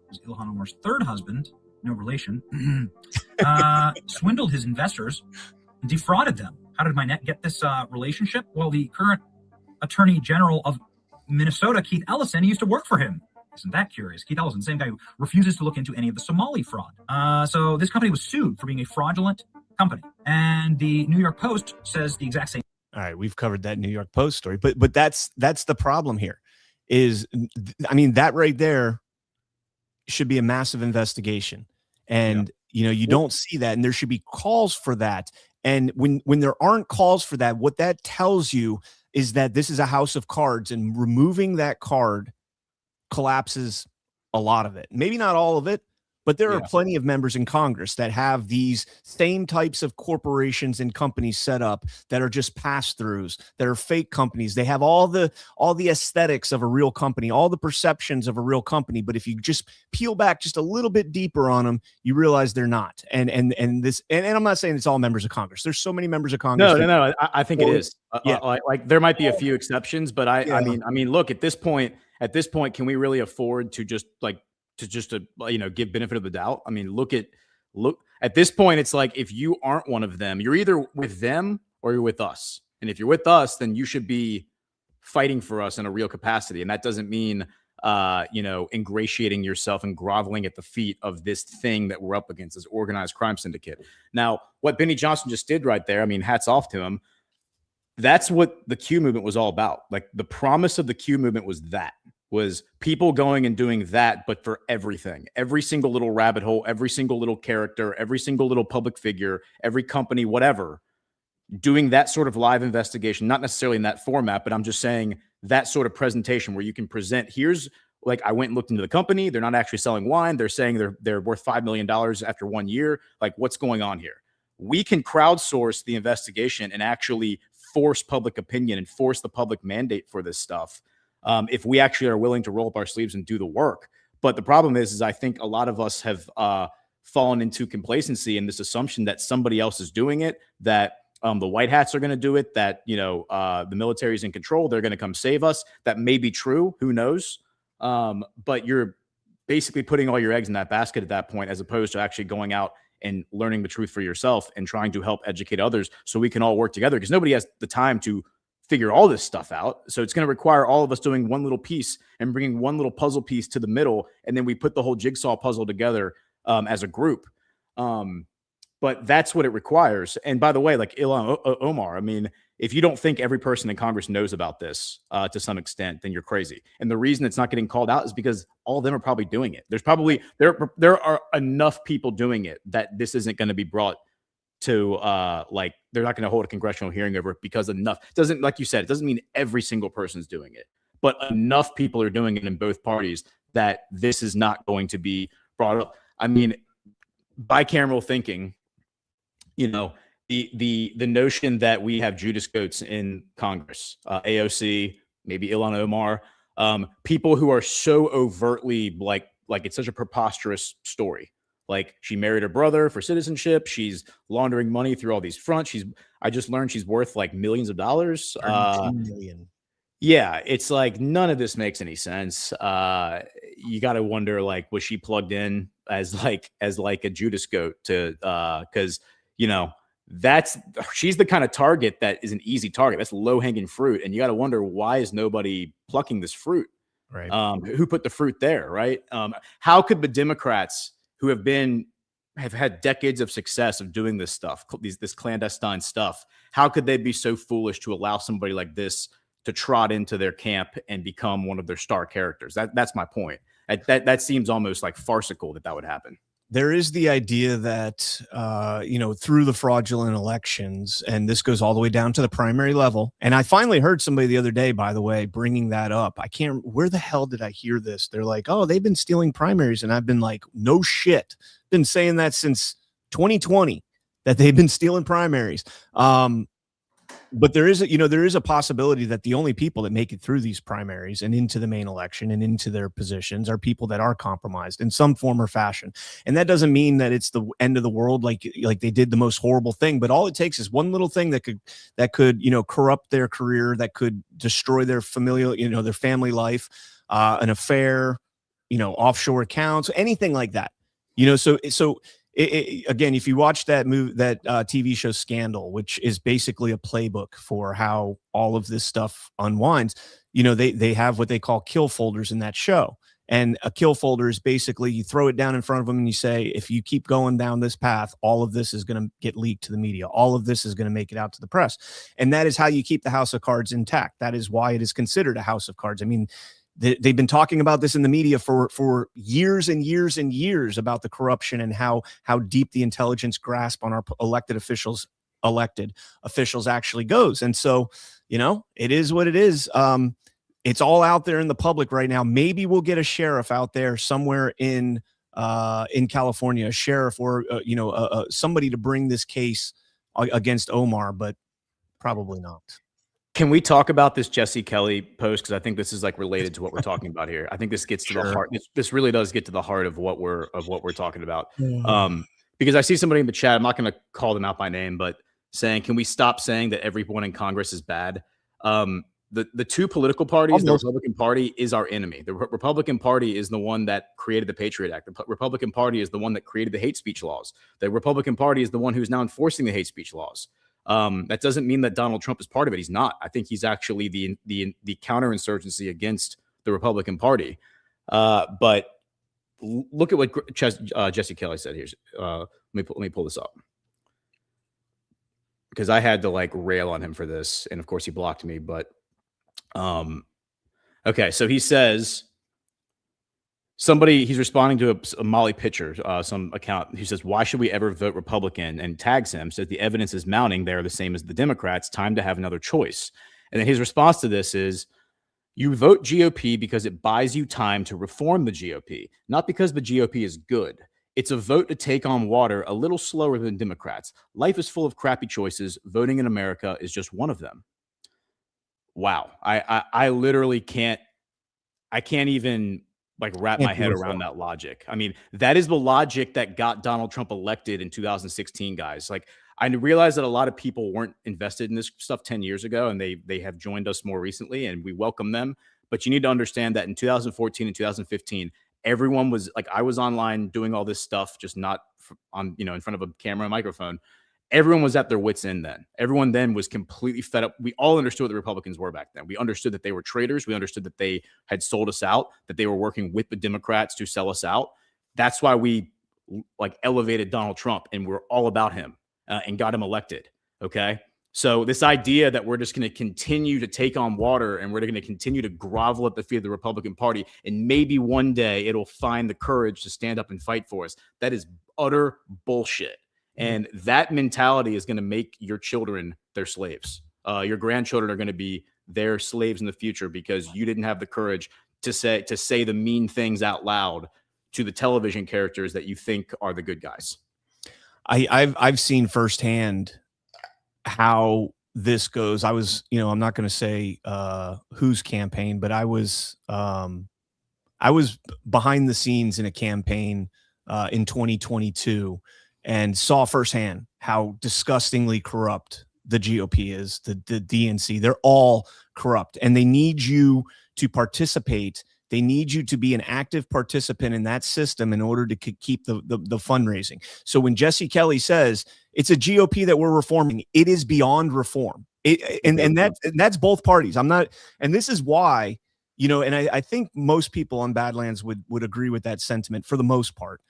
who's Ilhan Omar's third husband, no relation, swindled his investors and defrauded them. How did Minette get this relationship? Well, the current Attorney General of Minnesota, Keith Ellison, he used to work for him. Isn't that curious? Keith Ellison, same guy who refuses to look into any of the Somali fraud. So this company was sued for being a fraudulent company. And the New York Post says the exact same. All right, we've covered that New York Post story, but that's the problem here is, I mean, that right there should be a massive investigation. And, you know, you don't see that, and there should be calls for that. And when there aren't calls for that, what that tells you is that this is a house of cards, and removing that card collapses a lot of it. Maybe not all of it, but there are plenty of members in Congress that have these same types of corporations and companies set up that are just pass-throughs, that are fake companies. They have all the aesthetics of a real company, all the perceptions of a real company. But if you just peel back just a little bit deeper on them, you realize they're not. And I'm not saying it's all members of Congress. There's so many members of Congress. No. I think it is. Like there might be a few exceptions, but I mean, look, at this point, can we really afford to just give benefit of the doubt? I mean, look at this point, it's like, if you aren't one of them, you're either with them or you're with us. And if you're with us, then you should be fighting for us in a real capacity. And that doesn't mean, ingratiating yourself and groveling at the feet of this thing that we're up against, this organized crime syndicate. Now, what Benny Johnson just did right there, I mean, hats off to him. That's what the Q movement was all about. Like, the promise of the Q movement was people going and doing that, but for everything, every single little rabbit hole, every single little character, every single little public figure, every company, whatever, doing that sort of live investigation, not necessarily in that format, but I'm just saying that sort of presentation where you can present, here's, like, I went and looked into the company. They're not actually selling wine. They're saying they're worth $5 million after 1 year. Like, what's going on here? We can crowdsource the investigation and actually force public opinion and force the public mandate for this stuff. If we actually are willing to roll up our sleeves and do the work. But the problem is I think a lot of us have fallen into complacency and this assumption that somebody else is doing it, that the white hats are going to do it, that, the military is in control. They're going to come save us. That may be true. Who knows? But you're basically putting all your eggs in that basket at that point, as opposed to actually going out and learning the truth for yourself and trying to help educate others so we can all work together, because nobody has the time to figure all this stuff out. So it's going to require all of us doing one little piece and bringing one little puzzle piece to the middle. And then we put the whole jigsaw puzzle together as a group. But that's what it requires. And by the way, like Ilhan Omar, I mean, if you don't think every person in Congress knows about this to some extent, then you're crazy. And the reason it's not getting called out is because all of them are probably doing it. There's probably, there are enough people doing it that this isn't going to be brought to they're not going to hold a congressional hearing over it, because enough doesn't, like you said, it doesn't mean every single person's doing it, but enough people are doing it in both parties that this is not going to be brought up. I mean, bicameral thinking, the notion that we have Judas goats in Congress, AOC, maybe Ilhan Omar, people who are so overtly like it's such a preposterous story. Like, she married her brother for citizenship. She's laundering money through all these fronts. I just learned she's worth like millions of dollars. 13 million. Yeah, it's like none of this makes any sense. You got to wonder, like, was she plugged in as a Judas goat to because she's the kind of target that is an easy target. That's low hanging fruit, and you got to wonder, why is nobody plucking this fruit? Right. Who put the fruit there? Right. How could the Democrats, who have had decades of success of doing this stuff, this clandestine stuff, how could they be so foolish to allow somebody like this to trot into their camp and become one of their star characters? That's my point. That seems almost like farcical that would happen. There is the idea that, through the fraudulent elections, and this goes all the way down to the primary level. And I finally heard somebody the other day, by the way, bringing that up. Where the hell did I hear this? They're like, oh, they've been stealing primaries. And I've been like, no shit. Been saying that since 2020, that they've been stealing primaries. But there is a possibility that the only people that make it through these primaries and into the main election and into their positions are people that are compromised in some form or fashion. And that doesn't mean that it's the end of the world, like they did the most horrible thing, but all it takes is one little thing that could corrupt their career, that could destroy their familial, their family life, an affair, offshore accounts, anything like that. Again, if you watch that TV show Scandal, which is basically a playbook for how all of this stuff unwinds, they have what they call kill folders in that show. And a kill folder is basically you throw it down in front of them and you say, if you keep going down this path, all of this is going to get leaked to the media. All of this is going to make it out to the press. And that is how you keep the house of cards intact. That is why it is considered a house of cards. I mean, they've been talking about this in the media for years and years and years about the corruption and how deep the intelligence grasp on our elected officials actually goes. And so, it is what it is. It's all out there in the public right now. Maybe we'll get a sheriff out there somewhere in California, a sheriff or somebody to bring this case against Omar, but probably not. Can we talk about this Jesse Kelly post? Because I think this is related to what we're talking about here. I think this gets to the heart. This really does get to the heart of what we're talking about. Because I see somebody in the chat, I'm not going to call them out by name, but saying, can we stop saying that everyone in Congress is bad? The two political parties, the Republican Party is our enemy. The Republican Party is the one that created the Patriot Act. The Republican Party is the one that created the hate speech laws. The Republican Party is the one who's now enforcing the hate speech laws. That doesn't mean that Donald Trump is part of it. He's not. I think he's actually the counterinsurgency against the Republican Party. But look at what Jesse Kelly said here. Let me pull this up, because I had to rail on him for this, and of course he blocked me. But okay, so he says. He's responding to a Molly Pitcher, some account. He says, why should we ever vote Republican? And tags him, says the evidence is mounting. They're the same as the Democrats. Time to have another choice. And then his response to this is, you vote GOP because it buys you time to reform the GOP, not because the GOP is good. It's a vote to take on water a little slower than Democrats. Life is full of crappy choices. Voting in America is just one of them. Wow. I literally can't even wrap my head around that logic. I mean, that is the logic that got Donald Trump elected in 2016, guys. I realized that a lot of people weren't invested in this stuff 10 years ago, and they have joined us more recently, and we welcome them. But you need to understand that in 2014 and 2015, everyone was I was online doing all this stuff, just not on, in front of a camera and microphone. Everyone was at their wits' end then. Everyone then was completely fed up. We all understood what the Republicans were back then. We understood that they were traitors. We understood that they had sold us out, that they were working with the Democrats to sell us out. That's why we elevated Donald Trump, and we're all about him and got him elected. Okay. So this idea that we're just going to continue to take on water and we're going to continue to grovel at the feet of the Republican Party, and maybe one day it'll find the courage to stand up and fight for us, that is utter bullshit. And that mentality is going to make your children their slaves. Your grandchildren are going to be their slaves in the future because you didn't have the courage to say the mean things out loud to the television characters that you think are the good guys. I've seen firsthand how this goes. I was, I'm not going to say whose campaign, but I was behind the scenes in a campaign in 2022. And saw firsthand how disgustingly corrupt the GOP is, the DNC. They're all corrupt, and they need you to participate. They need you to be an active participant in that system in order to keep the fundraising. So when Jesse Kelly says it's a GOP that we're reforming, it is beyond reform. And that's both parties. I'm not, and this is why, and I think most people on Badlands would agree with that sentiment for the most part.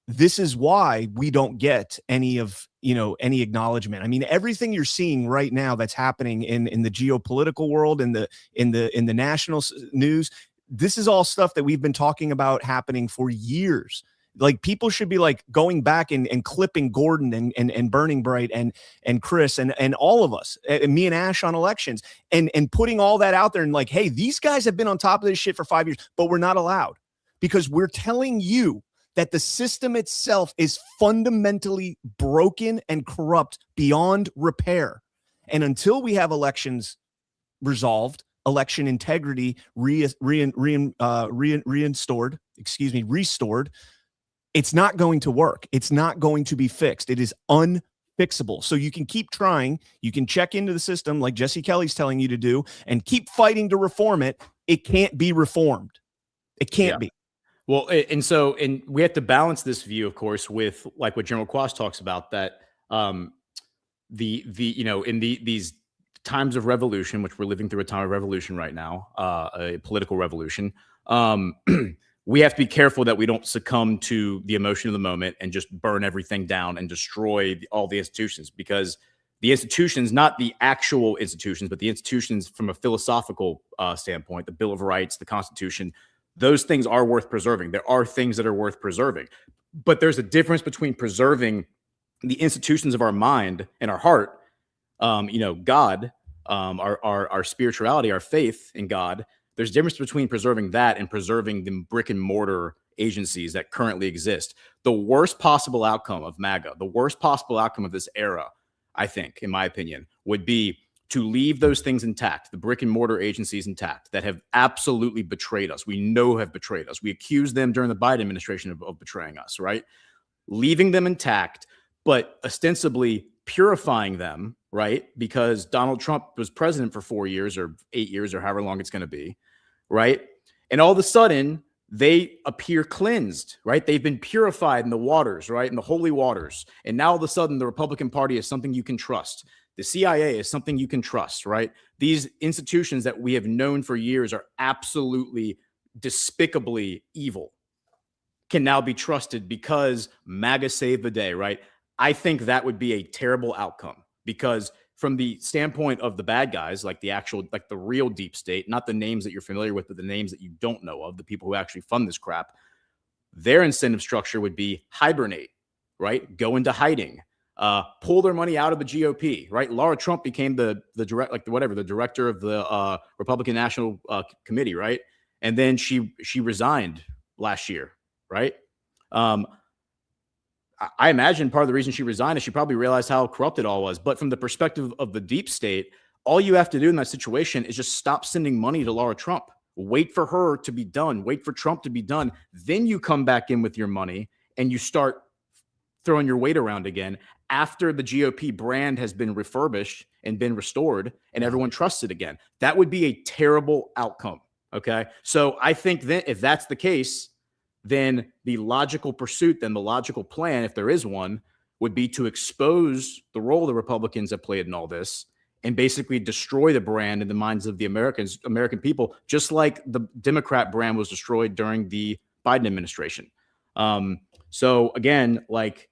This is why we don't get any acknowledgement. I mean, everything you're seeing right now that's happening in the geopolitical world, in the national news, this is all stuff that we've been talking about happening for years. People should be going back and clipping Gordon and Burning Bright and Chris and all of us, and me and Ash on elections, and putting all that out there and hey, these guys have been on top of this shit for 5 years, but we're not allowed because we're telling you that the system itself is fundamentally broken and corrupt beyond repair. And until we have elections resolved, election integrity restored, it's not going to work. It's not going to be fixed. It is unfixable. So you can keep trying. You can check into the system like Jesse Kelly's telling you to do and keep fighting to reform it. It can't be reformed. It can't be. Well, and we have to balance this view, of course, with like what General Quast talks about, that these times of revolution, which we're living through a time of revolution right now, a political revolution, we have to be careful that we don't succumb to the emotion of the moment and just burn everything down and destroy all the institutions, because the institutions, not the actual institutions, but the institutions from a philosophical standpoint, the Bill of Rights, the Constitution, those things are worth preserving. There are things that are worth preserving, but there's a difference between preserving the institutions of our mind and our heart, God, our spirituality, our faith in God. There's a difference between preserving that and preserving the brick and mortar agencies that currently exist. The worst possible outcome of MAGA, the worst possible outcome of this era, I think, in my opinion, would be to leave those things intact, the brick and mortar agencies intact that have absolutely betrayed us. We know have betrayed us. We accused them during the Biden administration of betraying us, right? Leaving them intact, but ostensibly purifying them, right? Because Donald Trump was president for 4 years or 8 years or however long it's going to be, right? And all of a sudden, they appear cleansed, right? They've been purified in the waters, right? In the holy waters. And now all of a sudden, the Republican Party is something you can trust. The CIA is something you can trust, right? These institutions that we have known for years are absolutely despicably evil can now be trusted because MAGA saved the day, right? I think that would be a terrible outcome, because from the standpoint of the bad guys, like the real deep state, not the names that you're familiar with, but the names that you don't know of, the people who actually fund this crap, their incentive structure would be hibernate, right? Go into hiding, pull their money out of the GOP, right? Laura Trump became the director of the Republican National Committee, right? And then she resigned last year, right? I imagine part of the reason she resigned is she probably realized how corrupt it all was. But from the perspective of the deep state, all you have to do in that situation is just stop sending money to Laura Trump. Wait for her to be done. Wait for Trump to be done. Then you come back in with your money and you start throwing your weight around again after the GOP brand has been refurbished and been restored and everyone trusts it again. That would be a terrible outcome. Okay. So I think that if that's the case, then the logical pursuit, then the logical plan, if there is one, would be to expose the role the Republicans have played in all this and basically destroy the brand in the minds of the American people, just like the Democrat brand was destroyed during the Biden administration. So again, like,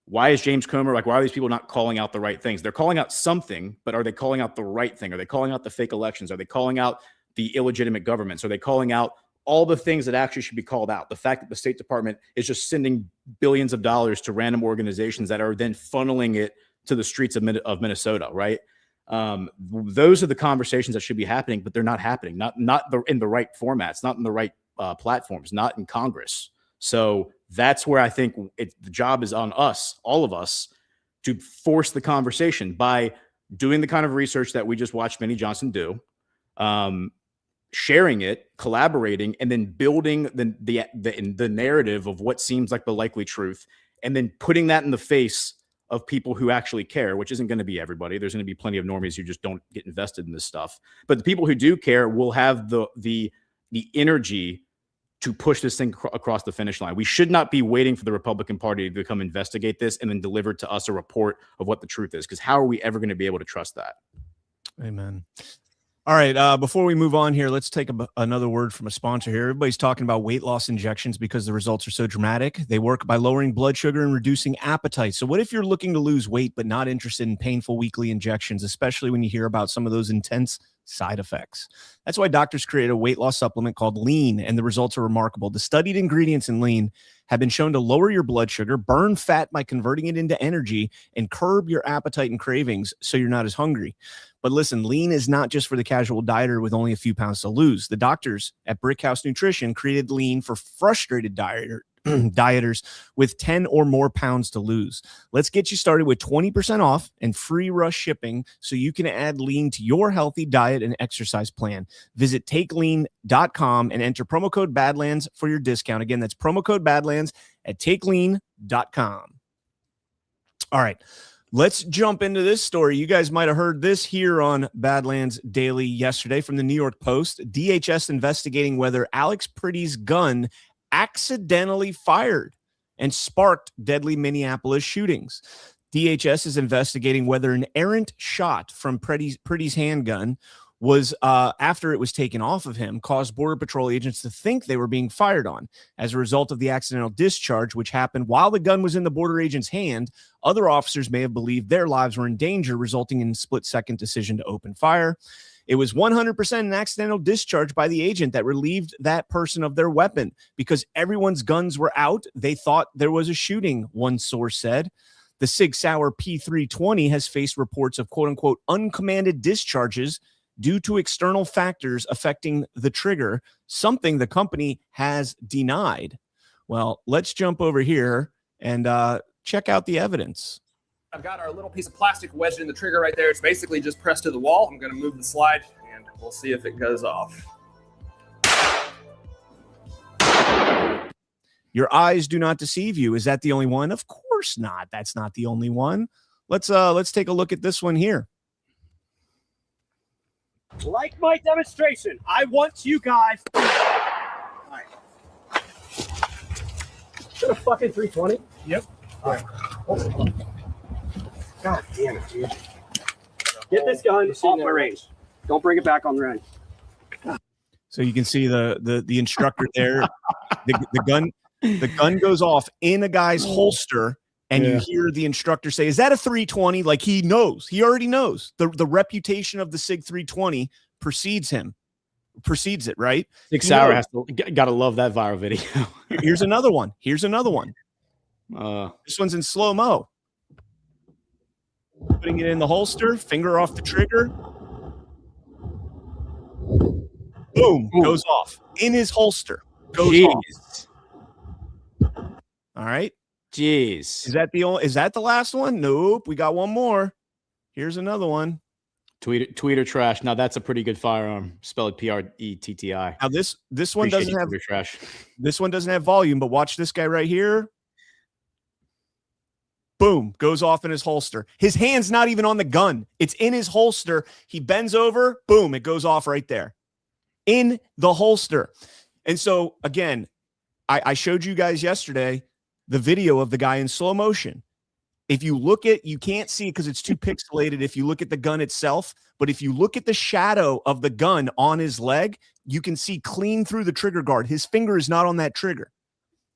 why is James Comer, why are these people not calling out the right things? They're calling out something, but are they calling out the right thing? Are they calling out the fake elections? Are they calling out the illegitimate governments? Are they calling out all the things that actually should be called out? The fact that the State Department is just sending billions of dollars to random organizations that are then funneling it to the streets of Minnesota, right? Those are the conversations that should be happening, but they're not happening. Not in the right formats, not in the right platforms, not in Congress. So that's where I think the job is on us, all of us, to force the conversation by doing the kind of research that we just watched Benny Johnson do, sharing it, collaborating, and then building the narrative of what seems like the likely truth, and then putting that in the face of people who actually care, which isn't going to be everybody. There's going to be plenty of normies who just don't get invested in this stuff. But the people who do care will have the energy to push this thing across the finish line. We should not be waiting for the Republican Party to come investigate this and then deliver to us a report of what the truth is, because how are we ever going to be able to trust that? Amen. All right. Before we move on here, let's take another word from a sponsor here. Everybody's talking about weight loss injections because the results are so dramatic. They work by lowering blood sugar and reducing appetite. So what if you're looking to lose weight but not interested in painful weekly injections, especially when you hear about some of those intense side effects? That's why doctors created a weight loss supplement called Lean, and the results are remarkable. The studied ingredients in Lean have been shown to lower your blood sugar, burn fat by converting it into energy, and curb your appetite and cravings so you're not as hungry. But listen, Lean is not just for the casual dieter with only a few pounds to lose. The doctors at Brickhouse Nutrition created Lean for frustrated dieters with 10 or more pounds to lose. Let's get you started with 20% off and free rush shipping so you can add lean to your healthy diet and exercise plan. Visit takelean.com and enter promo code Badlands for your discount. Again, that's promo code Badlands at takelean.com. All right, let's jump into this story. You guys might have heard this here on Badlands Daily yesterday from the New York Post. DHS investigating whether Alex Pretty's gun accidentally fired and sparked deadly Minneapolis shootings. DHS is investigating whether an errant shot from Pretty's handgun was, after it was taken off of him, caused Border Patrol agents to think they were being fired on. As a result of the accidental discharge, which happened while the gun was in the border agent's hand, other officers may have believed their lives were in danger, resulting in a split-second decision to open fire. It was 100% an accidental discharge by the agent that relieved that person of their weapon because everyone's guns were out. They thought there was a shooting, one source said. The Sig Sauer P320 has faced reports of quote-unquote uncommanded discharges due to external factors affecting the trigger, something the company has denied. Well, let's jump over here and check out the evidence. I've got our little piece of plastic wedged in the trigger right there. It's basically just pressed to the wall. I'm going to move the slide and we'll see if it goes off. Your eyes do not deceive you. Is that the only one? Of course not. That's not the only one. Let's take a look at this one here. Like my demonstration, I want you guys. All right. Is that a fucking 320? Yep. All right. God damn it, dude. Get this gun off my range. Don't bring it back on the range. So you can see the instructor there. The gun goes off in a guy's holster, and you hear the instructor say, "Is that a 320?" Like he knows. He already knows. The reputation of the SIG 320 precedes it, right? Sig Sauer has to gotta love that viral video. Here's another one. This one's in slow-mo. Putting it in the holster, finger off the trigger. Boom, goes off. In his holster. Goes off. All right. Jeez. Is that the last one? Nope. We got one more. Here's another one. Tweeter trash. Now that's a pretty good firearm. Spelled P-R-E-T-T-I. Now this one doesn't have trash. This one doesn't have volume, but watch this guy right here. Boom, goes off in his holster. His hand's not even on the gun. It's in his holster. He bends over, boom, it goes off right there. In the holster. And so, again, I showed you guys yesterday the video of the guy in slow motion. If you look at, you can't see because it's too pixelated if you look at the gun itself, but if you look at the shadow of the gun on his leg, you can see clean through the trigger guard. His finger is not on that trigger.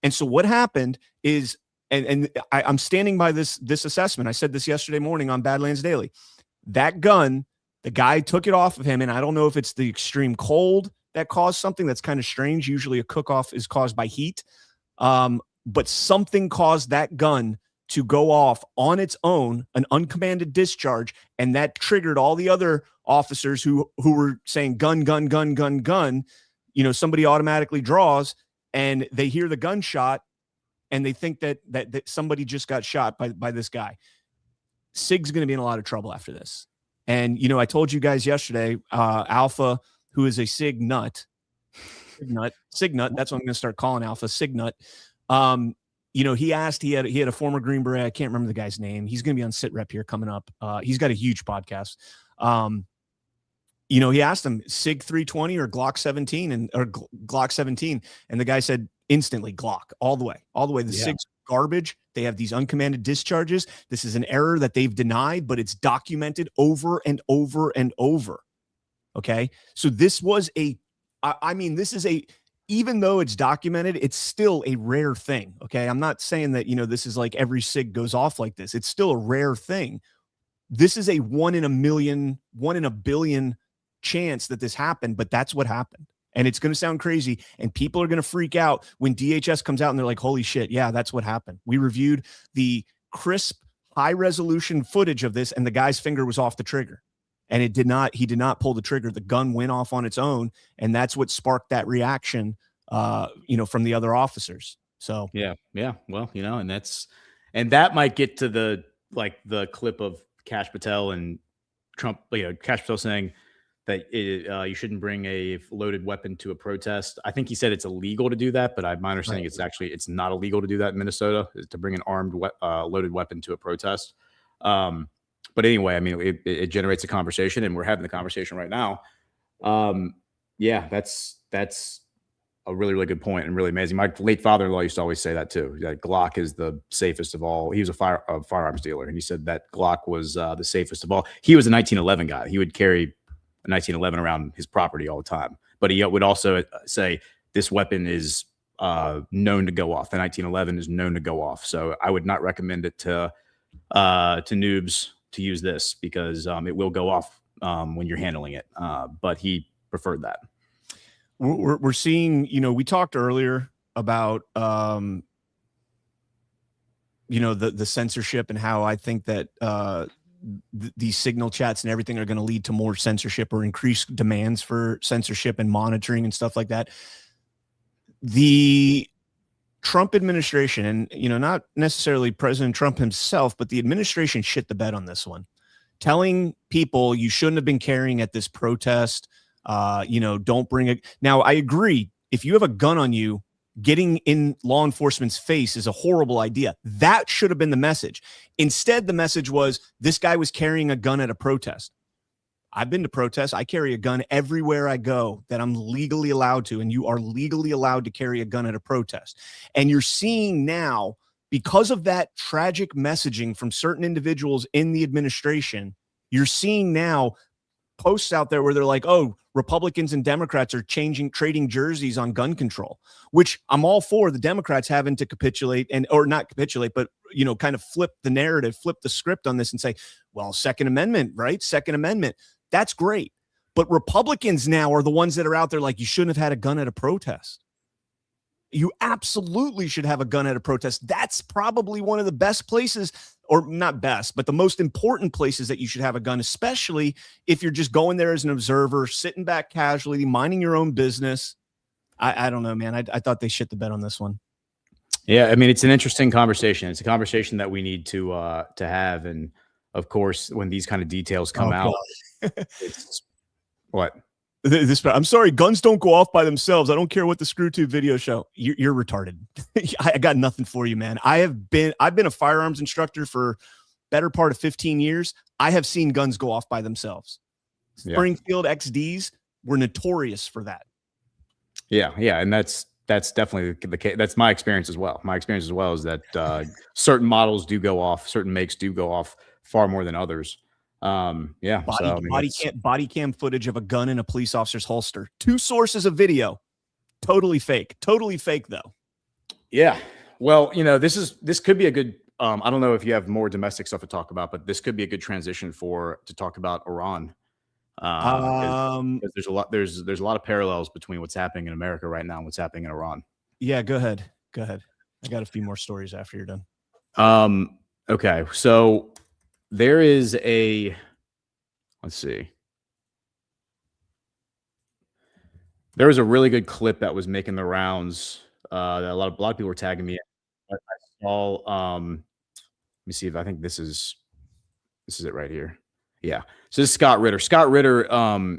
And so what happened is, and I'm standing by this assessment. I said this yesterday morning on Badlands Daily. That gun, the guy took it off of him, and I don't know if it's the extreme cold that caused something. That's kind of strange. Usually a cook-off is caused by heat. But something caused that gun to go off on its own, an uncommanded discharge, and that triggered all the other officers who were saying gun, gun, gun, gun, gun. You know, somebody automatically draws, and they hear the gunshot, and they think that somebody just got shot by this guy. SIG's going to be in a lot of trouble after this. And, you know, I told you guys yesterday, Alpha, who is a SIG nut, that's what I'm going to start calling Alpha, SIG nut. You know, he had a former Green Beret. I can't remember the guy's name. He's going to be on Sit Rep here coming up. He's got a huge podcast. You know, he asked him SIG 320 or Glock 17 or Glock 17. And the guy said instantly Glock all the way. The SIG's garbage. They have these uncommanded discharges. This is an error that they've denied, but it's documented over and over and over. Okay. So this was even though it's documented, it's still a rare thing. Okay. I'm not saying that, you know, this is like every SIG goes off like this. It's still a rare thing. This is a 1 in a billion chance that this happened, but that's what happened. And it's going to sound crazy, and people are going to freak out when DHS comes out and they're like, holy shit, yeah, that's what happened. We reviewed the crisp, high-resolution footage of this, and the guy's finger was off the trigger. And he did not pull the trigger. The gun went off on its own, and that's what sparked that reaction, you know, from the other officers. So yeah. Well, and that might get to the clip of Kash Patel and Trump. Kash Patel saying that you shouldn't bring a loaded weapon to a protest. I think he said it's illegal to do that, but my understanding it's not illegal to do that in Minnesota, is to bring an armed loaded weapon to a protest. But anyway, I mean, it generates a conversation, and we're having the conversation right now. Yeah, that's a really, really good point and really amazing. My late father-in-law used to always say that too. That Glock is the safest of all. He was a firearms dealer, and he said that Glock was the safest of all. He was a 1911 guy. He would carry a 1911 around his property all the time. But he would also say this weapon is known to go off. The 1911 is known to go off. So I would not recommend it to noobs to use this, because it will go off when you're handling it. But he preferred that. We're seeing, we talked earlier about, the censorship and how I think that these signal chats and everything are going to lead to more censorship or increased demands for censorship and monitoring and stuff like that. The Trump administration, and, not necessarily President Trump himself, but the administration shit the bed on this one, telling people you shouldn't have been carrying at this protest. Don't bring it. Now, I agree. If you have a gun on you, getting in law enforcement's face is a horrible idea. That should have been the message. Instead, the message was this guy was carrying a gun at a protest. I've been to protests. I carry a gun everywhere I go that I'm legally allowed to, and you are legally allowed to carry a gun at a protest. And you're seeing now, because of that tragic messaging from certain individuals in the administration, you're seeing now posts out there where they're like, oh, Republicans and Democrats are trading jerseys on gun control, which I'm all for the Democrats having to capitulate or not capitulate, but, kind of flip the narrative, flip the script on this and say, well, Second Amendment, right? Second Amendment. That's great. But Republicans now are the ones that are out there like, you shouldn't have had a gun at a protest. You absolutely should have a gun at a protest. That's probably one of the best places, or not best, but the most important places that you should have a gun, especially if you're just going there as an observer, sitting back casually, minding your own business. I don't know, man. I thought they shit the bed on this one. Yeah, I mean, it's an interesting conversation. It's a conversation that we need to have. And of course, when these kind of details come out, it's what? I'm sorry, guns don't go off by themselves. I don't care what the ScrewTube video show. You're retarded. I got nothing for you, man. I've been a firearms instructor for better part of 15 years. I have seen guns go off by themselves. Springfield XDs were notorious for that. Yeah, and that's definitely the case. That's my experience as well. My experience as well is that certain models do go off, certain makes do go off far more than others. Body cam footage of a gun in a police officer's holster. 2 sources of video. Totally fake though. Yeah. Well, this could be a good, I don't know if you have more domestic stuff to talk about, but this could be a good transition to talk about Iran. Because there's a lot of parallels between what's happening in America right now and what's happening in Iran. Yeah, go ahead. I got a few more stories after you're done. Okay. So there is let's see. There was a really good clip that was making the rounds. That a lot of people were tagging me. I saw. Let me see if I think this is it right here. Yeah. So this is Scott Ritter. Scott Ritter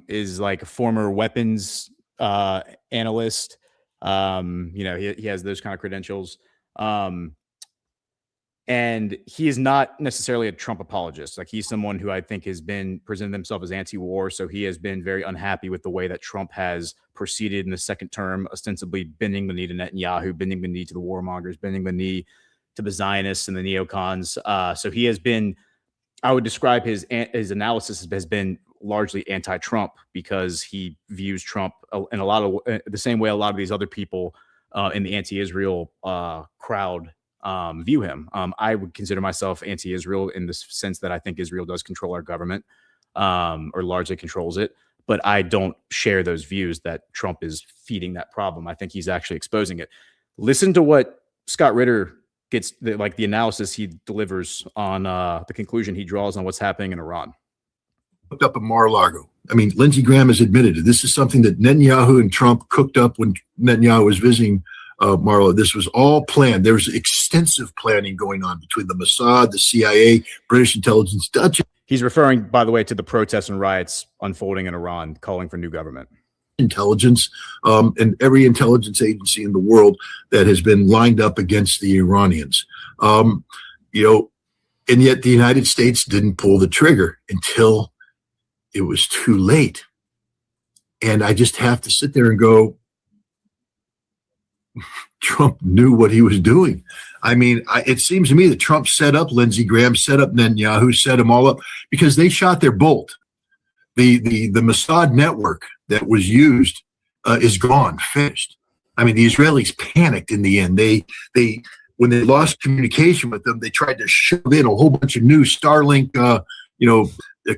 is like a former weapons analyst. He has those kind of credentials. And he is not necessarily a Trump apologist. Like, he's someone who I think has been presented himself as anti-war. So he has been very unhappy with the way that Trump has proceeded in the second term, ostensibly bending the knee to Netanyahu, bending the knee to the warmongers, bending the knee to the Zionists and the neocons. So he has been, I would describe his analysis has been largely anti-Trump, because he views Trump in a lot of the same way a lot of these other people in the anti-Israel crowd view him. I would consider myself anti-Israel in the sense that I think Israel does control our government, or largely controls it. But I don't share those views that Trump is feeding that problem. I think he's actually exposing it. Listen to what Scott Ritter gets, the analysis he delivers on the conclusion he draws on what's happening in Iran. Hooked up at Mar-a-Lago. I mean, Lindsey Graham has admitted it. This is something that Netanyahu and Trump cooked up when Netanyahu was visiting Marla, this was all planned. There was extensive planning going on between the Mossad, the CIA, British intelligence, Dutch. He's referring, by the way, to the protests and riots unfolding in Iran, calling for new government. Intelligence, and every intelligence agency in the world that has been lined up against the Iranians. And yet the United States didn't pull the trigger until it was too late. And I just have to sit there and go, Trump knew what he was doing. I mean, it seems to me that Trump set up Lindsey Graham, set up Netanyahu, set them all up because they shot their bolt. The Mossad network that was used is gone, finished. I mean, the Israelis panicked in the end. They when they lost communication with them, they tried to shove in a whole bunch of new Starlink,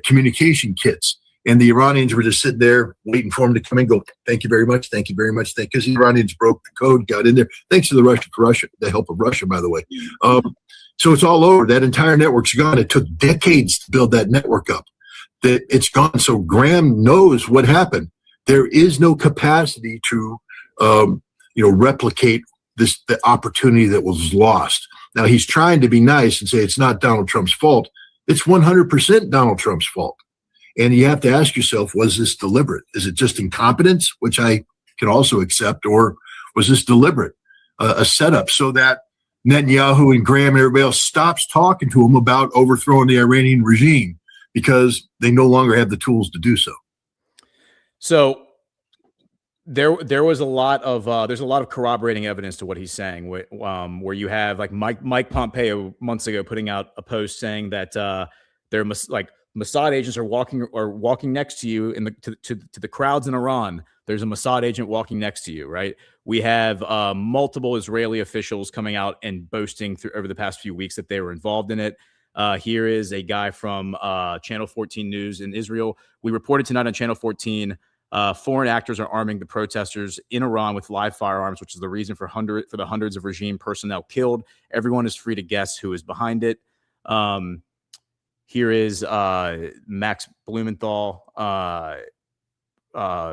communication kits. And the Iranians were just sitting there waiting for them to come in and go, thank you very much, thank you very much. Because the Iranians broke the code, got in there. Thanks to the help of Russia, by the way. So it's all over. That entire network's gone. It took decades to build that network up. That it's gone. So Graham knows what happened. There is no capacity to, replicate the opportunity that was lost. Now he's trying to be nice and say it's not Donald Trump's fault. It's 100% Donald Trump's fault. And you have to ask yourself, was this deliberate? Is it just incompetence, which I can also accept, or was this deliberate, a setup so that Netanyahu and Graham and everybody else stops talking to him about overthrowing the Iranian regime because they no longer have the tools to do so? So there was a lot of there's a lot of corroborating evidence to what he's saying, where you have like Mike Pompeo months ago putting out a post saying that there must Mossad agents are walking next to you to the crowds in Iran. There's a Mossad agent walking next to you, right? We have multiple Israeli officials coming out and boasting over the past few weeks that they were involved in it. Here is a guy from Channel 14 News in Israel. We reported tonight on Channel 14, foreign actors are arming the protesters in Iran with live firearms, which is the reason for the hundreds of regime personnel killed. Everyone is free to guess who is behind it. Here is Max Blumenthal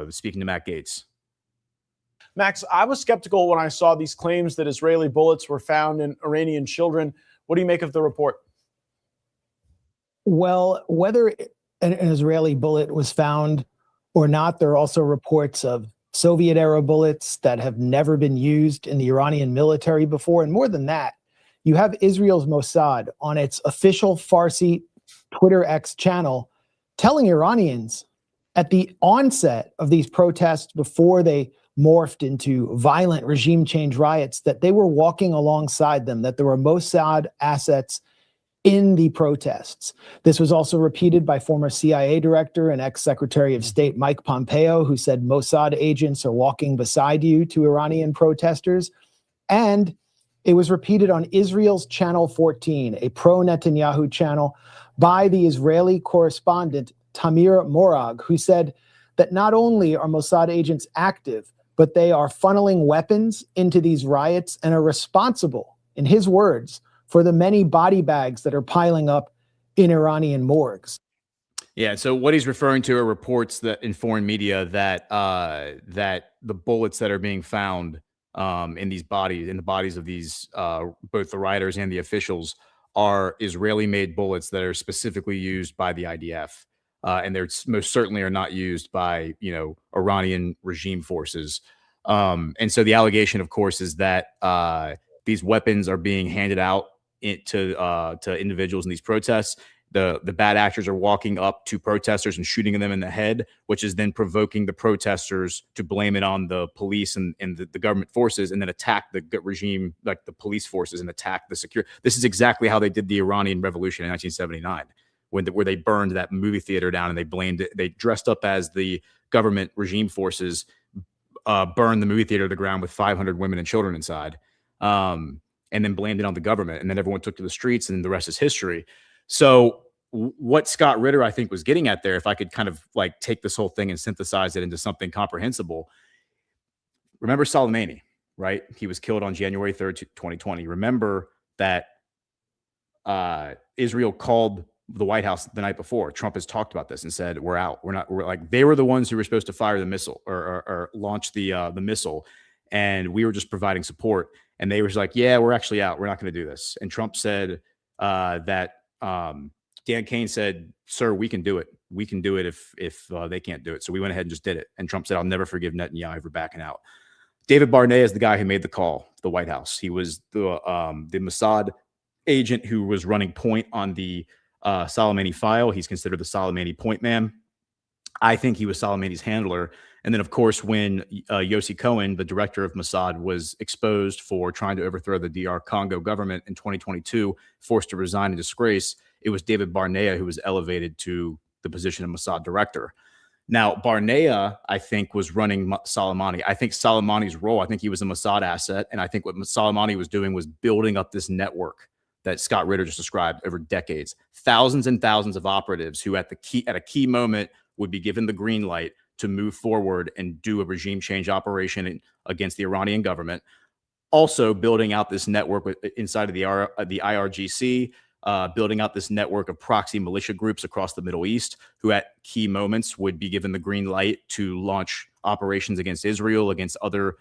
speaking to Matt Gaetz. Max, I was skeptical when I saw these claims that Israeli bullets were found in Iranian children. What do you make of the report? Well, whether an Israeli bullet was found or not, there are also reports of Soviet-era bullets that have never been used in the Iranian military before. And more than that, you have Israel's Mossad on its official Farsi Twitter X channel telling Iranians at the onset of these protests, before they morphed into violent regime change riots, that they were walking alongside them, that there were Mossad assets in the protests. This was also repeated by former CIA director and ex-Secretary of State Mike Pompeo, who said Mossad agents are walking beside you to Iranian protesters. And it was repeated on Israel's Channel 14, a pro-Netanyahu channel, by the Israeli correspondent Tamir Morag, who said that not only are Mossad agents active, but they are funneling weapons into these riots and are responsible, in his words, for the many body bags that are piling up in Iranian morgues. Yeah, so what he's referring to are reports that in foreign media that that the bullets that are being found in the bodies of these both the rioters and the officials are Israeli-made bullets that are specifically used by the IDF, and they're most certainly are not used by Iranian regime forces. And so the allegation, of course, is that these weapons are being handed out to individuals in these protests. The bad actors are walking up to protesters and shooting them in the head, which is then provoking the protesters to blame it on the police and the government forces, and then attack the regime, like the police forces, and attack the security. This is exactly how they did the Iranian Revolution in 1979, where they burned that movie theater down, and they blamed it. They dressed up as the government regime forces, burned the movie theater to the ground with 500 women and children inside, and then blamed it on the government. And then everyone took to the streets, and the rest is history. So what Scott Ritter, I think, was getting at there, if I could kind of like take this whole thing and synthesize it into something comprehensible. Remember Soleimani, right? He was killed on January 3rd, 2020. Remember that Israel called the White House the night before. Trump has talked about this and said, we're out. We're like, they were the ones who were supposed to fire the missile or launch the missile. and we were just providing support. And they were like, yeah, we're actually out. We're not going to do this. And Trump said that Dan Kane said, sir, we can do it. We can do it if they can't do it. So we went ahead and just did it. And Trump said, I'll never forgive Netanyahu for backing out. David Barnea is the guy who made the call to the White House. He was the Mossad agent who was running point on the Soleimani file. He's considered the Soleimani point man. I think he was Soleimani's handler. And then, of course, when Yossi Cohen, the director of Mossad, was exposed for trying to overthrow the DR Congo government in 2022, forced to resign in disgrace, it was David Barnea who was elevated to the position of Mossad director. Now, Barnea, I think, was running Soleimani. I think Soleimani's role, I think he was a Mossad asset. And I think what Soleimani was doing was building up this network that Scott Ritter just described over decades. Thousands and thousands of operatives who at a key moment would be given the green light to move forward and do a regime change operation against the Iranian government. Also building out this network inside of the IRGC, building out this network of proxy militia groups across the Middle East who at key moments would be given the green light to launch operations against Israel, against other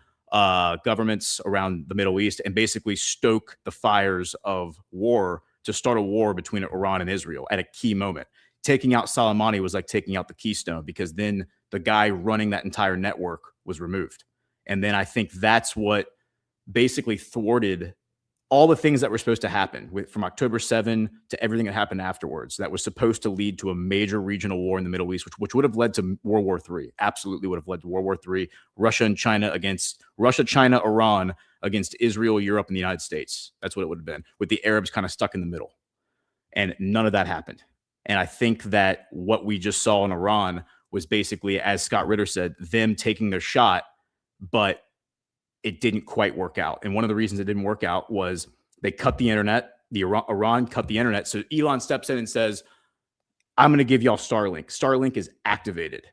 governments around the Middle East, and basically stoke the fires of war to start a war between Iran and Israel at a key moment. Taking out Soleimani was like taking out the keystone, because then the guy running that entire network was removed. And then I think that's what basically thwarted all the things that were supposed to happen from October 7 to everything that happened afterwards. That was supposed to lead to a major regional war in the Middle East, which would have led to World War III. Absolutely would have led to World War III. Russia, China, Iran against Israel, Europe, and the United States. That's what it would have been, with the Arabs kind of stuck in the middle. And none of that happened. And I think that what we just saw in Iran was basically, as Scott Ritter said, them taking their shot, but it didn't quite work out. And one of the reasons it didn't work out was they cut the internet. Iran cut the internet. So Elon steps in and says, I'm going to give y'all Starlink. Starlink is activated.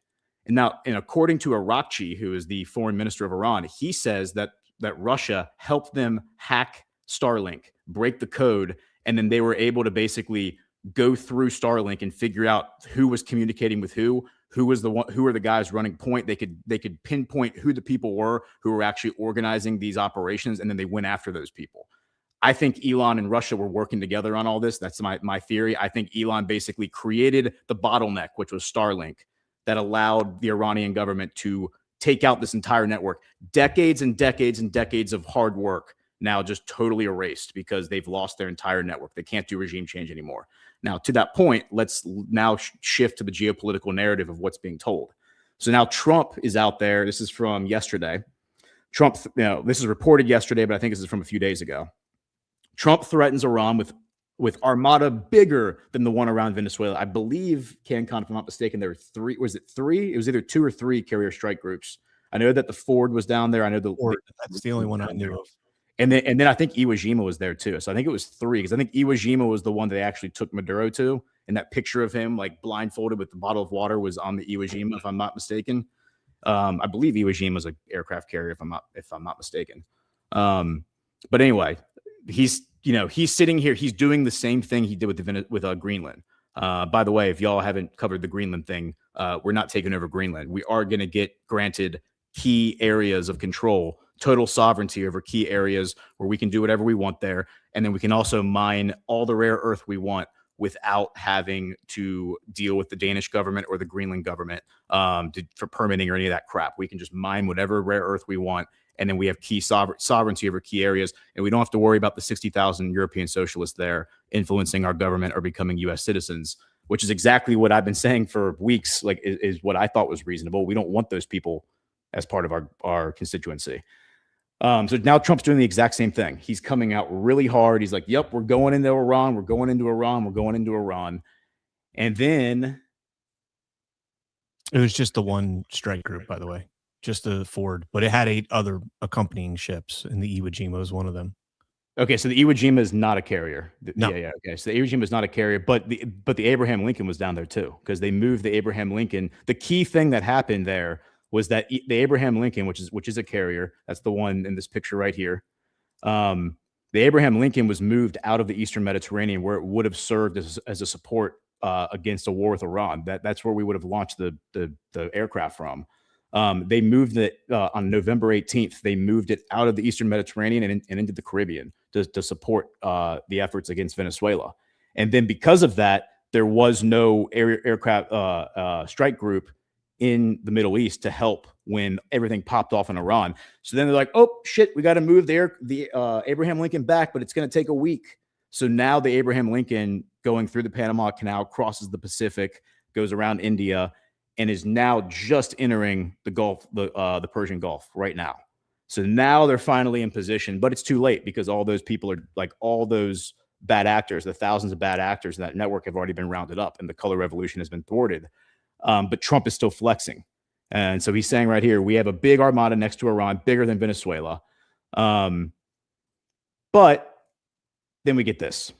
And now, and according to Arakchi, who is the foreign minister of Iran, he says that Russia helped them hack Starlink, break the code, and then they were able to basically go through Starlink and figure out who was communicating with who were the guys running point. They could pinpoint who the people were who were actually organizing these operations, and then they went after those people. I think Elon and Russia were working together on all this. That's my theory. I think Elon basically created the bottleneck, which was Starlink, that allowed the Iranian government to take out this entire network. Decades and decades and decades of hard work now just totally erased because they've lost their entire network. They can't do regime change anymore. Now, to that point, let's now shift to the geopolitical narrative of what's being told. So now Trump is out there. This is from yesterday. Trump, this is reported yesterday, but I think this is from a few days ago. Trump threatens Iran with armada bigger than the one around Venezuela. I believe, CannCon, if I'm not mistaken, there were three. Was it three? It was either 2 or 3 carrier strike groups. I know that the Ford was down there. I know that's the only one I knew of. And then I think Iwo Jima was there too. So I think it was 3, because I think Iwo Jima was the one they actually took Maduro to. And that picture of him like blindfolded with the bottle of water was on the Iwo Jima, if I'm not mistaken. I believe Iwo Jima was an aircraft carrier, if I'm not mistaken. But anyway, he's sitting here. He's doing the same thing he did with Greenland. By the way, if y'all haven't covered the Greenland thing, we're not taking over Greenland. We are going to get granted key areas of control, total sovereignty over key areas where we can do whatever we want there. And then we can also mine all the rare earth we want without having to deal with the Danish government or the Greenland government for permitting or any of that crap. We can just mine whatever rare earth we want. And then we have key sovereignty over key areas. And we don't have to worry about the 60,000 European socialists there influencing our government or becoming U.S. citizens, which is exactly what I've been saying for weeks, like is what I thought was reasonable. We don't want those people as part of our constituency. So now Trump's doing the exact same thing. He's coming out really hard. He's like, yep, we're going into Iran. We're going into Iran. We're going into Iran. And then it was just the one strike group, by the way, just the Ford, but it had 8 other accompanying ships, and the Iwo Jima was one of them. Okay, so the Iwo Jima is not a carrier. No. Yeah. Okay, so the Iwo Jima is not a carrier, but the Abraham Lincoln was down there too, because they moved the Abraham Lincoln. The key thing that happened there was that the Abraham Lincoln, which is a carrier, that's the one in this picture right here. The Abraham Lincoln was moved out of the Eastern Mediterranean, where it would have served as a support against a war with Iran. That's where we would have launched the aircraft from. They moved it on November 18th. They moved it out of the Eastern Mediterranean and into the Caribbean to support the efforts against Venezuela. And then because of that, there was no aircraft strike group in the Middle East to help when everything popped off in Iran. So then they're like, oh shit, we got to move the Abraham Lincoln back, but it's going to take a week. So now the Abraham Lincoln, going through the Panama Canal, crosses the Pacific, goes around India, and is now just entering the Gulf, the Persian Gulf right now. So now they're finally in position, but it's too late because all those people are like, all those bad actors, the thousands of bad actors in that network have already been rounded up, and the color revolution has been thwarted. But Trump is still flexing. And so he's saying right here, we have a big armada next to Iran, bigger than Venezuela. But then we get this.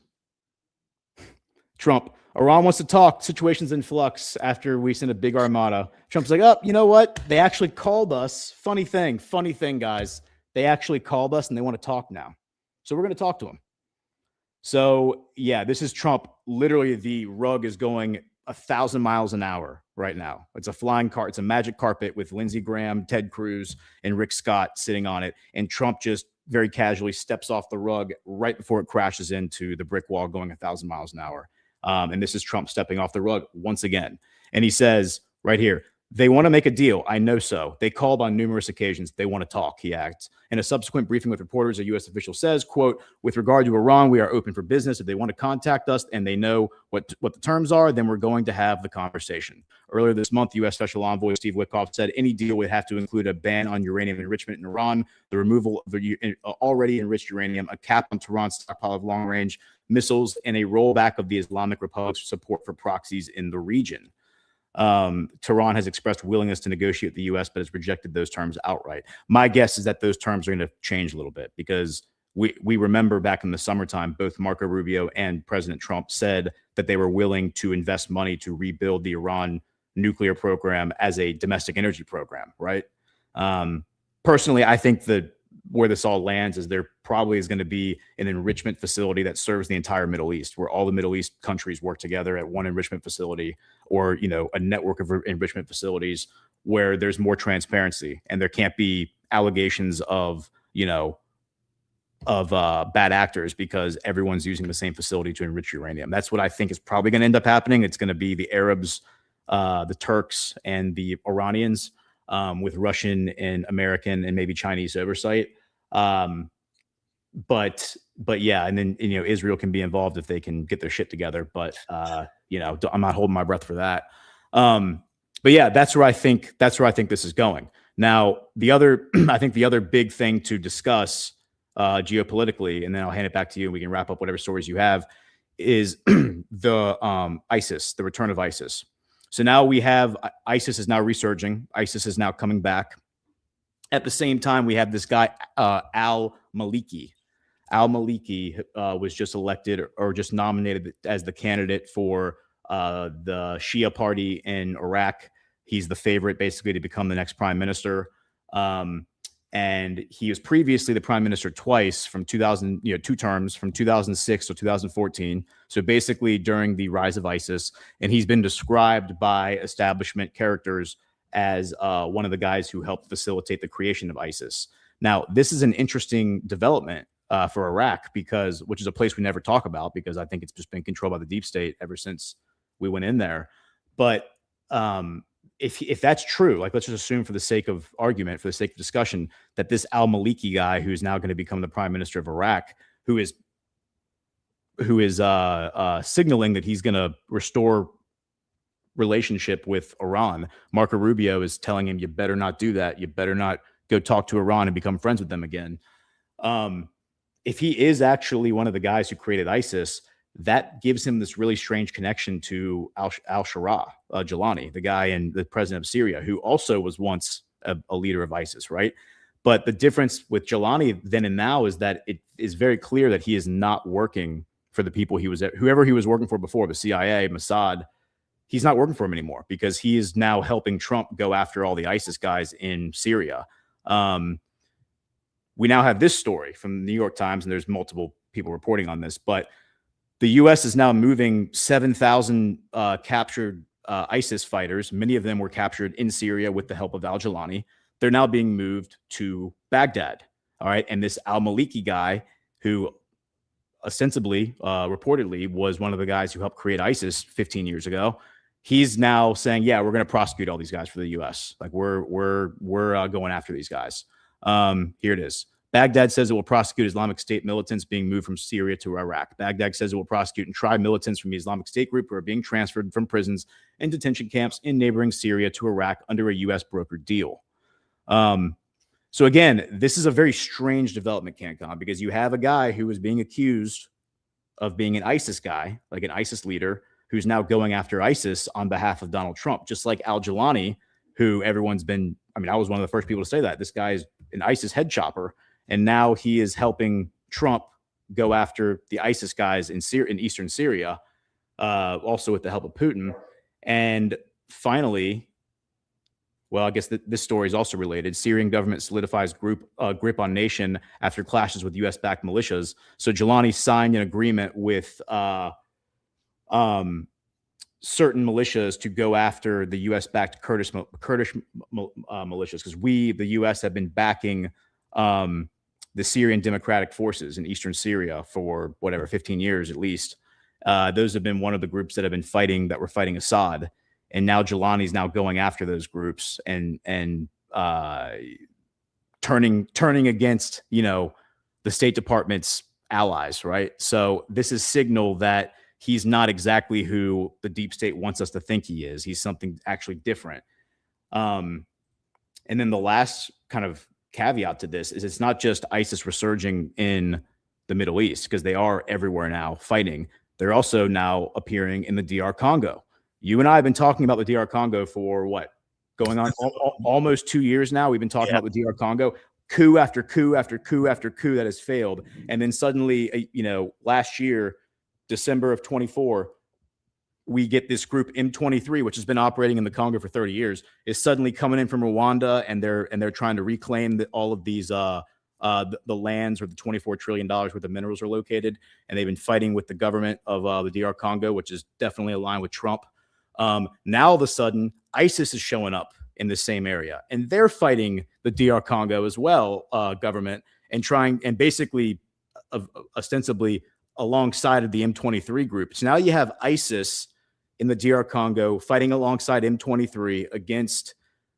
Trump, Iran wants to talk. Situation's in flux after we send a big armada. Trump's like, oh, you know what? They actually called us. Funny thing, guys. They actually called us and they want to talk now. So we're going to talk to them. So yeah, this is Trump. Literally, the rug is going 1,000 miles an hour right now. It's a flying car. It's a magic carpet with Lindsey Graham, Ted Cruz, and Rick Scott sitting on it. And Trump just very casually steps off the rug right before it crashes into the brick wall going 1,000 miles an hour. And this is Trump stepping off the rug once again. And he says right here, they want to make a deal. I know so. They called on numerous occasions. They want to talk, he adds. In a subsequent briefing with reporters, a U.S. official says, quote, with regard to Iran, we are open for business. If they want to contact us and they know what the terms are, then we're going to have the conversation. Earlier this month, U.S. Special Envoy Steve Witkoff said any deal would have to include a ban on uranium enrichment in Iran, the removal of the already enriched uranium, a cap on Tehran's stockpile of long-range missiles, and a rollback of the Islamic Republic's support for proxies in the region. Tehran has expressed willingness to negotiate with the U.S., but has rejected those terms outright. My guess is that those terms are going to change a little bit because we remember back in the summertime, both Marco Rubio and President Trump said that they were willing to invest money to rebuild the Iran nuclear program as a domestic energy program, right? Personally, I think that where this all lands is there probably is going to be an enrichment facility that serves the entire Middle East, where all the Middle East countries work together at one enrichment facility, or, you know, a network of enrichment facilities where there's more transparency and there can't be allegations of, you know, of bad actors because everyone's using the same facility to enrich uranium. That's what I think is probably going to end up happening. It's going to be the Arabs, the Turks, and the Iranians, with Russian and American and maybe Chinese oversight. But yeah, and then, you know, Israel can be involved if they can get their shit together. But you know, I'm not holding my breath for that. But yeah, that's where I think this is going. Now, I think the other big thing to discuss geopolitically, and then I'll hand it back to you and we can wrap up whatever stories you have, is the ISIS, the return of ISIS. So now we have ISIS is now resurging. ISIS is now coming back. At the same time, we have this guy, al-Maliki. Al-Maliki was just elected or just nominated as the candidate for the Shia party in Iraq. He's the favorite, basically, to become the next prime minister. And he was previously the prime minister twice from 2000, you know, 2 terms from 2006 to 2014. So basically during the rise of ISIS, and he's been described by establishment characters as one of the guys who helped facilitate the creation of ISIS. Now, this is an interesting development for Iraq which is a place we never talk about because I think it's just been controlled by the deep state ever since we went in there. But if that's true, like, let's just assume for the sake of argument, for the sake of discussion, that this al-Maliki guy, who's now going to become the prime minister of Iraq, who is signaling that he's going to restore relationship with Iran. Marco Rubio is telling him, you better not do that. You better not go talk to Iran and become friends with them again. If he is actually one of the guys who created ISIS, that gives him this really strange connection to al-Shara, Jilani, the guy and the president of Syria, who also was once a leader of ISIS, right? But the difference with Jilani then and now is that it is very clear that he is not working for the people whoever he was working for before, the CIA, Mossad. He's not working for him anymore because he is now helping Trump go after all the ISIS guys in Syria. We now have this story from the New York Times, and there's multiple people reporting on this, but the U.S. is now moving 7,000 captured ISIS fighters. Many of them were captured in Syria with the help of al-Jilani. They're now being moved to Baghdad. All right. And this al-Maliki guy, who ostensibly, reportedly, was one of the guys who helped create ISIS 15 years ago, he's now saying, yeah, we're going to prosecute all these guys for the U.S. Like we're going after these guys. Here it is. Baghdad says it will prosecute Islamic State militants being moved from Syria to Iraq. Baghdad says it will prosecute and try militants from the Islamic State group who are being transferred from prisons and detention camps in neighboring Syria to Iraq under a U.S. brokered deal. So again, this is a very strange development, CannCon, because you have a guy who is being accused of being an ISIS guy, like an ISIS leader, who's now going after ISIS on behalf of Donald Trump, just like al-Jilani, who everyone's been, I mean, I was one of the first people to say that. This guy is an ISIS head chopper, and now he is helping Trump go after the ISIS guys in eastern Syria, also with the help of Putin. And finally, well, I guess this story is also related. Syrian government solidifies grip on nation after clashes with U.S.-backed militias. So Jilani signed an agreement with certain militias to go after the U.S.-backed Kurdish militias, because the U.S., have been backing the Syrian Democratic Forces in eastern Syria for 15 years at least. Those have been one of the groups that have been fighting Assad. And now Jilani is now going after those groups and turning against, the State Department's allies, right? So this is signal that he's not exactly who the deep state wants us to think he is. He's something actually different. And then the last kind of caveat to this is it's not just ISIS resurging in the Middle East, because they are everywhere now fighting. They're also now appearing in the DR Congo. You and I have been talking about the DR Congo for going on almost 2 years now. We've been talking about the DR Congo, coup after coup after coup after coup that has failed. And then suddenly, last year, December of 24, we get this group M23, which has been operating in the Congo for 30 years, is suddenly coming in from Rwanda, and they're trying to reclaim all of these the lands where the $24 trillion worth of minerals are located. And they've been fighting with the government of the DR Congo, which is definitely aligned with Trump. Now all of a sudden, ISIS is showing up in the same area, and they're fighting the DR Congo as well, government, and basically ostensibly alongside of the M23 group. So now you have ISIS in the DR Congo fighting alongside M23 against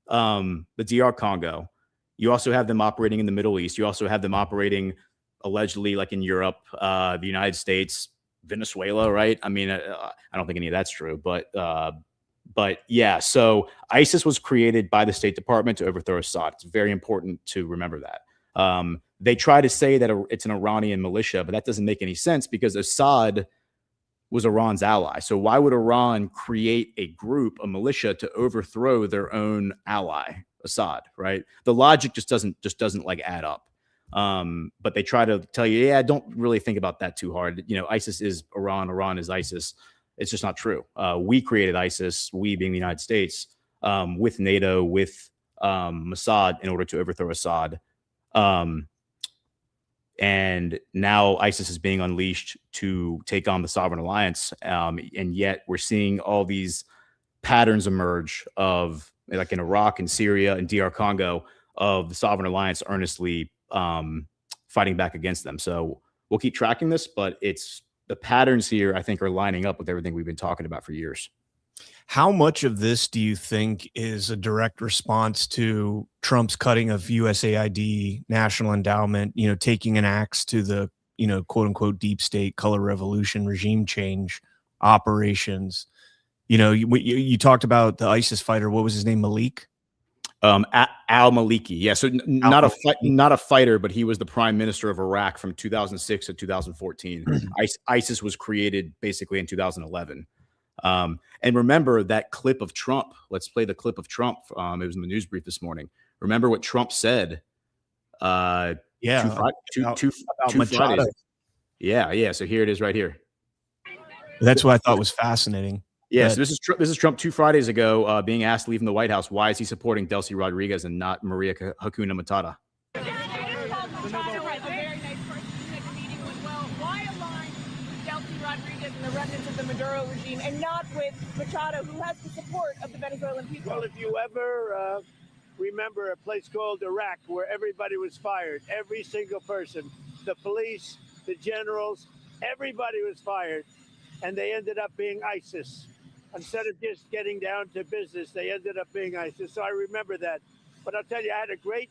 the DR Congo. You also have them operating in the Middle East. You also have them operating allegedly like in Europe, the United States, Venezuela, right? I mean, I don't think any of that's true, but yeah. So ISIS was created by the State Department to overthrow Assad. It's very important to remember that. They try to say that it's an Iranian militia, but that doesn't make any sense because Assad was Iran's ally. So why would Iran create a group, a militia, to overthrow their own ally, Assad? Right? The logic just doesn't like add up. But they try to tell you, yeah, don't really think about that too hard. ISIS is Iran, Iran is ISIS. It's just not true. We created ISIS, we being the United States, with NATO, with Mossad in order to overthrow Assad. And now ISIS is being unleashed to take on the Sovereign Alliance. And yet we're seeing all these patterns emerge of, like in Iraq and Syria and DR Congo, of the Sovereign Alliance earnestly fighting back against them. So we'll keep tracking this, but the patterns here, I think, are lining up with everything we've been talking about for years. How much of this do you think is a direct response to Trump's cutting of USAID, National Endowment, taking an axe to the, quote unquote, deep state color revolution, regime change operations? You talked about the ISIS fighter. What was his name? Malik? Al-Maliki. Yeah. So not a fighter, but he was the prime minister of Iraq from 2006 to 2014. ISIS was created basically in 2011. And remember that clip of Trump. Let's play the clip of Trump. It was in the news brief this morning. Remember what Trump said? Two Fridays. Yeah. So here it is right here. That's what I thought was fascinating. Yeah, so this is Trump 2 Fridays ago being asked to leave the White House. Why is he supporting Delcy Rodriguez and not Maria Hakuna Matata? China, a very nice person you had a meeting with. Well, why align Delcy Rodriguez Rodriguez and the remnants of the Maduro regime, and not with Machado, who has the support of the Venezuelan people. Well, if you ever remember a place called Iraq where everybody was fired, every single person, the police, the generals, everybody was fired, and they ended up being ISIS. Instead of just getting down to business, they ended up being ISIS. So I remember that. But I'll tell you, I had a great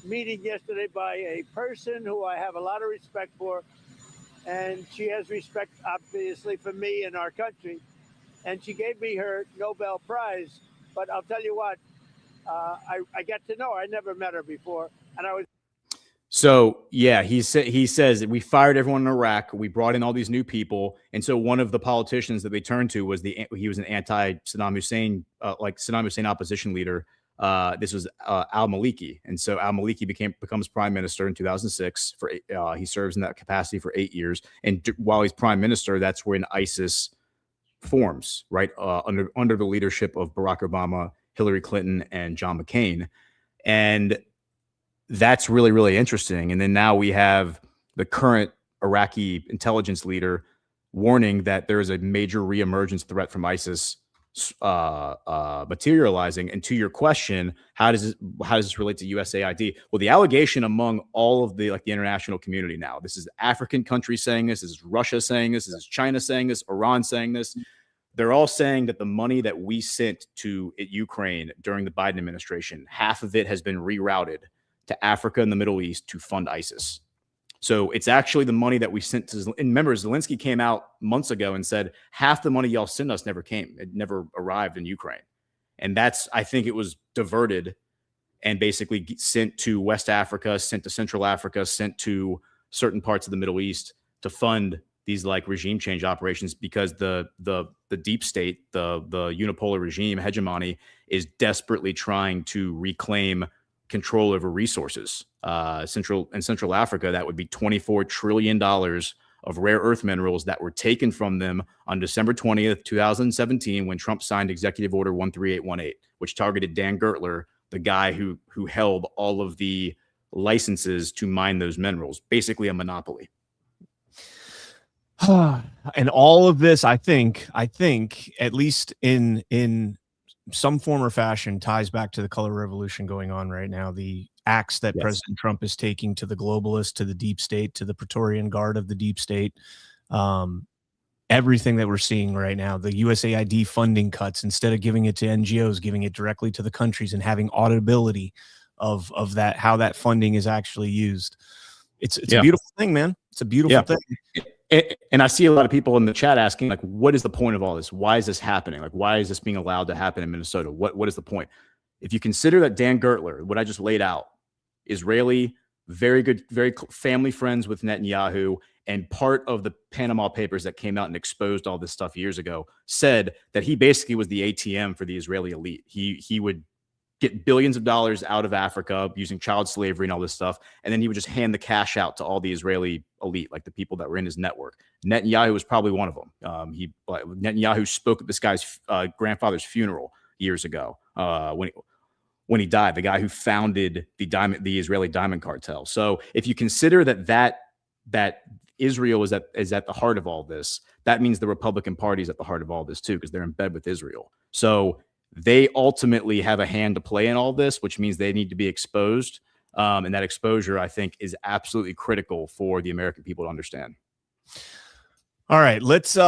meeting yesterday by a person who I have a lot of respect for, and she has respect, obviously, for me and our country. And she gave me her Nobel Prize. But I'll tell you what, I got to know her. I never met her before, and I was. So yeah, he says we fired everyone in Iraq. We brought in all these new people, and so one of the politicians that they turned to was he was an anti-Saddam Hussein, like Saddam Hussein opposition leader. This was al-Maliki, and so al-Maliki becomes prime minister in 2006. He serves in that capacity for 8 years, and while he's prime minister, that's when ISIS forms, right, under the leadership of Barack Obama, Hillary Clinton, and John McCain, and that's really, really interesting. And then now we have the current Iraqi intelligence leader warning that there is a major reemergence threat from ISIS materializing. And to your question, how does this relate to USAID? Well, the allegation among all of the international community now, this is African countries saying this is Russia saying this is China saying this, Iran saying this. They're all saying that the money that we sent to Ukraine during the Biden administration, half of it has been rerouted to Africa and the Middle East to fund ISIS. So it's actually the money that we sent to, and remember, Zelensky came out months ago and said, half the money y'all sent us never came. It never arrived in Ukraine. And I think it was diverted and basically sent to West Africa, sent to Central Africa, sent to certain parts of the Middle East to fund these regime change operations, because the deep state, the unipolar regime hegemony is desperately trying to reclaim control over resources. Central Africa, that would be $24 trillion of rare earth minerals that were taken from them on December 20th, 2017, when Trump signed Executive Order 13818, which targeted Dan Gertler, the guy who held all of the licenses to mine those minerals, basically a monopoly. And all of this, I think, at least in some form or fashion, ties back to the color revolution going on right now. The acts that President Trump is taking to the globalists, to the deep state, to the Praetorian Guard of the deep state, everything that we're seeing right now, the USAID funding cuts, instead of giving it to NGOs, giving it directly to the countries and having auditability of that, how that funding is actually used. It's a beautiful thing, man. It's a beautiful thing. And I see a lot of people in the chat asking, what is the point of all this? Why is this happening? Why is this being allowed to happen in Minnesota? What is the point? If you consider that Dan Gertler, what I just laid out, Israeli, very good, very family friends with Netanyahu, and part of the Panama Papers that came out and exposed all this stuff years ago, said that he basically was the ATM for the Israeli elite. He would get billions of dollars out of Africa using child slavery and all this stuff, and then he would just hand the cash out to all the Israeli elite, the people that were in his network. Netanyahu was probably one of them. Netanyahu spoke at this guy's grandfather's funeral years ago when he died, the guy who founded the Israeli diamond cartel. So if you consider that Israel is at the heart of all this, that means the Republican Party is at the heart of all this too, because they're in bed with Israel. So they ultimately have a hand to play in all this, which means they need to be exposed. And that exposure, I think, is absolutely critical for the American people to understand. All right, let's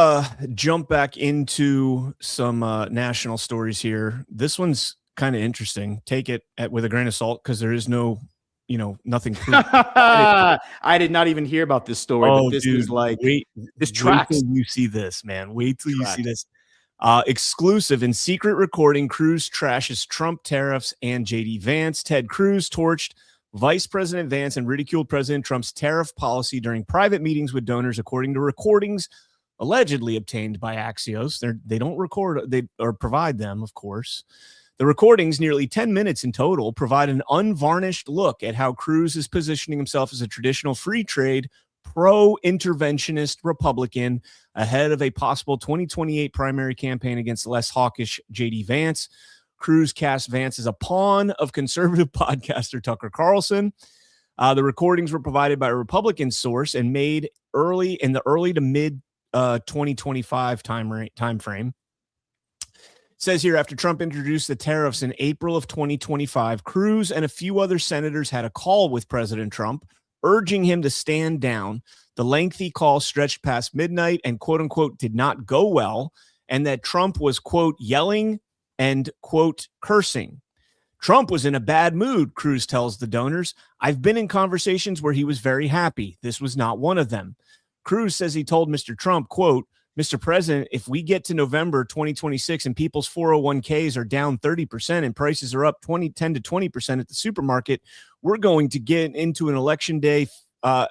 jump back into some national stories here. This one's kind of interesting. Take it with a grain of salt, because there is no, nothing. I did not even hear about this story, but this is this tracks. Wait till you see this, man. Wait till you see this. Exclusive and secret recording. Cruz trashes Trump tariffs and JD Vance. Ted Cruz torched Vice President Vance and ridiculed President Trump's tariff policy during private meetings with donors, according to recordings allegedly obtained by Axios. They don't record, or provide them, of course. The recordings, nearly 10 minutes in total, provide an unvarnished look at how Cruz is positioning himself as a traditional free trade, pro-interventionist Republican ahead of a possible 2028 primary campaign against less hawkish JD Vance. Cruz cast Vance as a pawn of conservative podcaster Tucker Carlson. The recordings were provided by a Republican source and made early to mid 2025 time frame. Says here, after Trump introduced the tariffs in April of 2025, Cruz and a few other senators had a call with President Trump, urging him to stand down. The lengthy call stretched past midnight and, quote unquote, did not go well, and that Trump was, quote, yelling and, quote, cursing. Trump was in a bad mood, Cruz tells the donors. I've been in conversations where he was very happy. This was not one of them. Cruz says he told Mr. Trump, quote, Mr. President, if we get to November 2026 and people's 401ks are down 30% and prices are up 10 to 20% at the supermarket, we're going to get into an election day,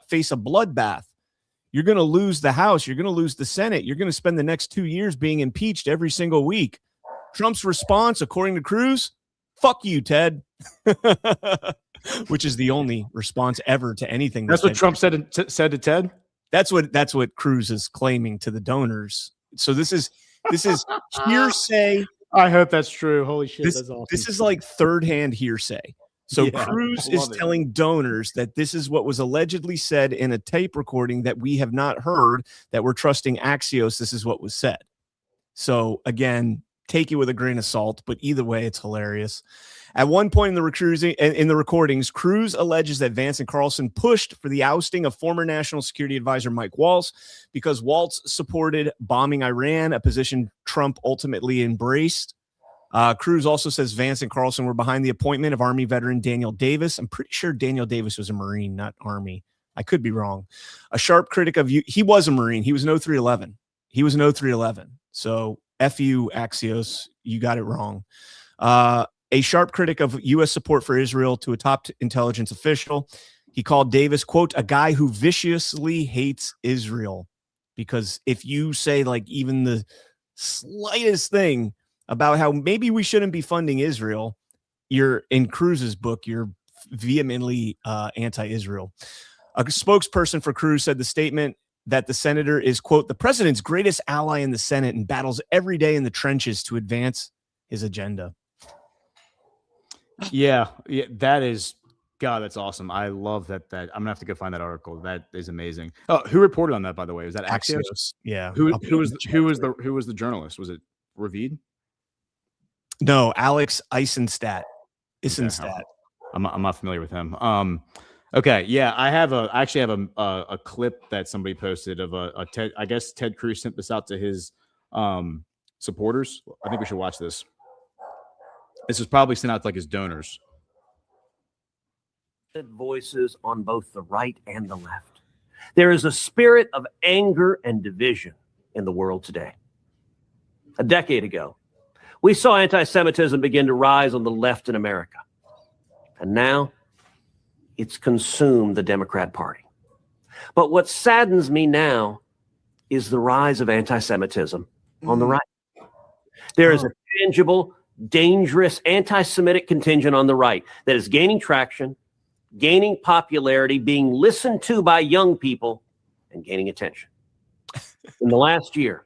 face a bloodbath. You're going to lose the House. You're going to lose the Senate. You're going to spend the next 2 years being impeached every single week. Trump's response, according to Cruz, fuck you, Ted, which is the only response ever to anything. That's what Trump said to Ted. That's what Cruz is claiming to the donors. So this is hearsay. I hope that's true. Holy shit, that's awesome. This is like third-hand hearsay. So Yeah, Cruz I is love it. telling donors that this is what was allegedly said in a tape recording that we have not heard, that we're trusting Axios. This is what was said. So again, take it with a grain of salt, but either way, it's hilarious. At one point in the recordings, Cruz alleges that Vance and Carlson pushed for the ousting of former National Security Advisor Mike Waltz because Waltz supported bombing Iran, a position Trump ultimately embraced. Cruz also says Vance and Carlson were behind the appointment of Army veteran Daniel Davis. I'm pretty sure Daniel Davis was a Marine, not Army. I could be wrong. A sharp critic of you. He was a Marine. He was an 0311. So F you, Axios. You got it wrong. A sharp critic of U.S. support for Israel to a top intelligence official. He called Davis, quote, a guy who viciously hates Israel. Because if you say like even the slightest thing about how maybe we shouldn't be funding Israel, you're in Cruz's book, you're vehemently anti-Israel. A spokesperson for Cruz said the statement that the senator is, quote, the president's greatest ally in the Senate and battles every day in the trenches to advance his agenda. Yeah, that is, God, that's awesome. I love that. I'm gonna have to go find that article. That is amazing. Oh, who reported on that, by the way? Was that Axios? Yeah. Who was the journalist? Was it Ravid? No, Alex Eisenstadt. I'm not familiar with him. Okay, yeah, I actually have a clip that somebody posted of a Ted. I guess Ted Cruz sent this out to his supporters. I think we should watch this. This was probably sent out to like his donors. Voices on both the right and the left. There is a spirit of anger and division in the world today. A decade ago, we saw anti-Semitism begin to rise on the left in America. And now it's consumed the Democrat Party. But what saddens me now is the rise of anti-Semitism on the right. There is a tangible, dangerous anti-Semitic contingent on the right that is gaining traction, gaining popularity, being listened to by young people, and gaining attention. In the last year,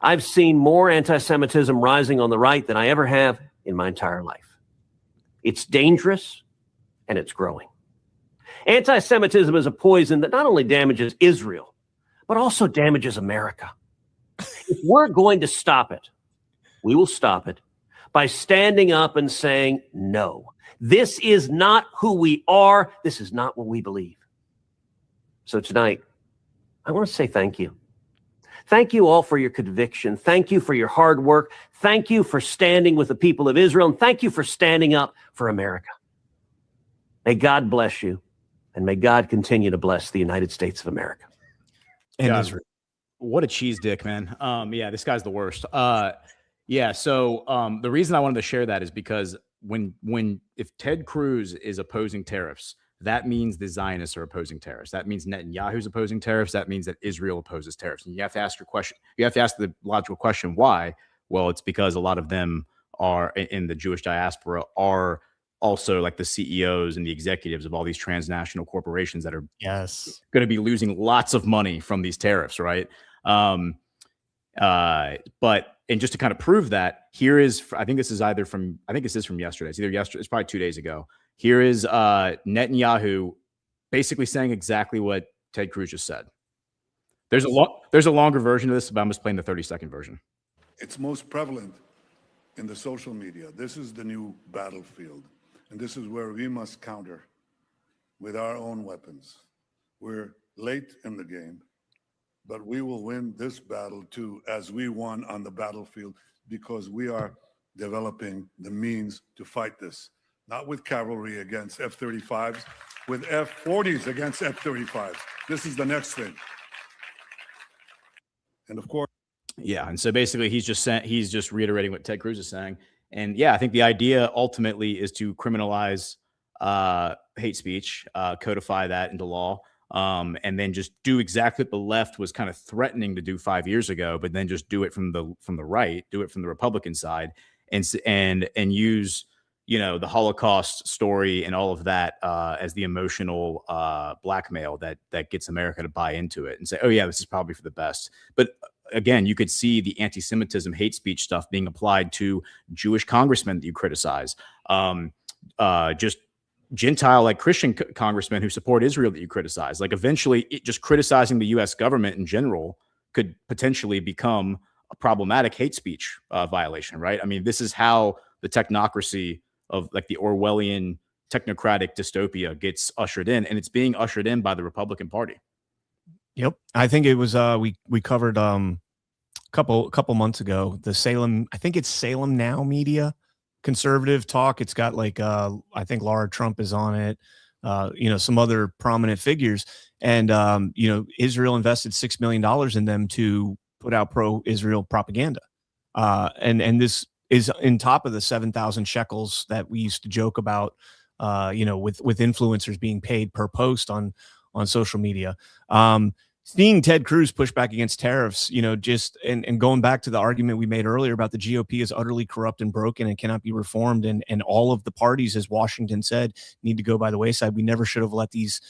I've seen more anti-Semitism rising on the right than I ever have in my entire life. It's dangerous and it's growing. Anti-Semitism is a poison that not only damages Israel, but also damages America. If we're going to stop it, we will stop it by standing up and saying, no, this is not who we are. This is not what we believe. So tonight, I want to say thank you. Thank you all for your conviction. Thank you for your hard work. Thank you for standing with the people of Israel. And thank you for standing up for America. May God bless you. And may God continue to bless the United States of America. And God, Israel. What a cheese dick, man. Yeah, this guy's the worst. Yeah, so the reason I wanted to share that is because if Ted Cruz is opposing tariffs, that means the Zionists are opposing tariffs. That means Netanyahu's opposing tariffs. That means that Israel opposes tariffs. And you have to ask your question. You have to ask the logical question, why? Well, it's because a lot of them are in the Jewish diaspora are also like the CEOs and the executives of all these transnational corporations that are going to be losing lots of money from these tariffs, right? And just to kind of prove that, here is, I think this is from yesterday. It's either yesterday, it's probably 2 days ago. Here is Netanyahu basically saying exactly what Ted Cruz just said. There's a longer version of this, but I'm just playing the 30-second version. It's most prevalent in the social media. This is the new battlefield, and this is where we must counter with our own weapons. We're late in the game, but we will win this battle too, as we won on the battlefield, because we are developing the means to fight this, not with cavalry against F-35s, with F-40s against F-35s. This is the next thing. And of course, yeah. And so basically he's just reiterating what Ted Cruz is saying. And yeah, I think the idea ultimately is to criminalize hate speech, codify that into law, and then just do exactly what the left was kind of threatening to do 5 years ago, but then just do it from the right, do it from the Republican side, and use, you know, the Holocaust story and all of that as the emotional blackmail that gets America to buy into it and say, oh yeah, this is probably for the best. But again, you could see the anti-Semitism, hate speech stuff being applied to Jewish congressmen that you criticize, just Gentile, like Christian congressmen who support Israel that you criticize. Like eventually just criticizing the U.S. government in general could potentially become a problematic hate speech violation, right? I mean, this is how the technocracy of like the Orwellian technocratic dystopia gets ushered in, and it's being ushered in by the Republican Party. Yep. I think it was we covered couple months ago the Salem, I think it's Salem Now Media conservative talk. It's got like I think Laura Trump is on it, you know, some other prominent figures, and you know, Israel invested $6 million in them to put out pro-Israel propaganda, and this is in top of the 7,000 shekels that we used to joke about, you know, with influencers being paid per post on social media. Seeing Ted Cruz push back against tariffs, you know, just and going back to the argument we made earlier about the GOP is utterly corrupt and broken and cannot be reformed, and all of the parties, as Washington said, need to go by the wayside. We never should have let these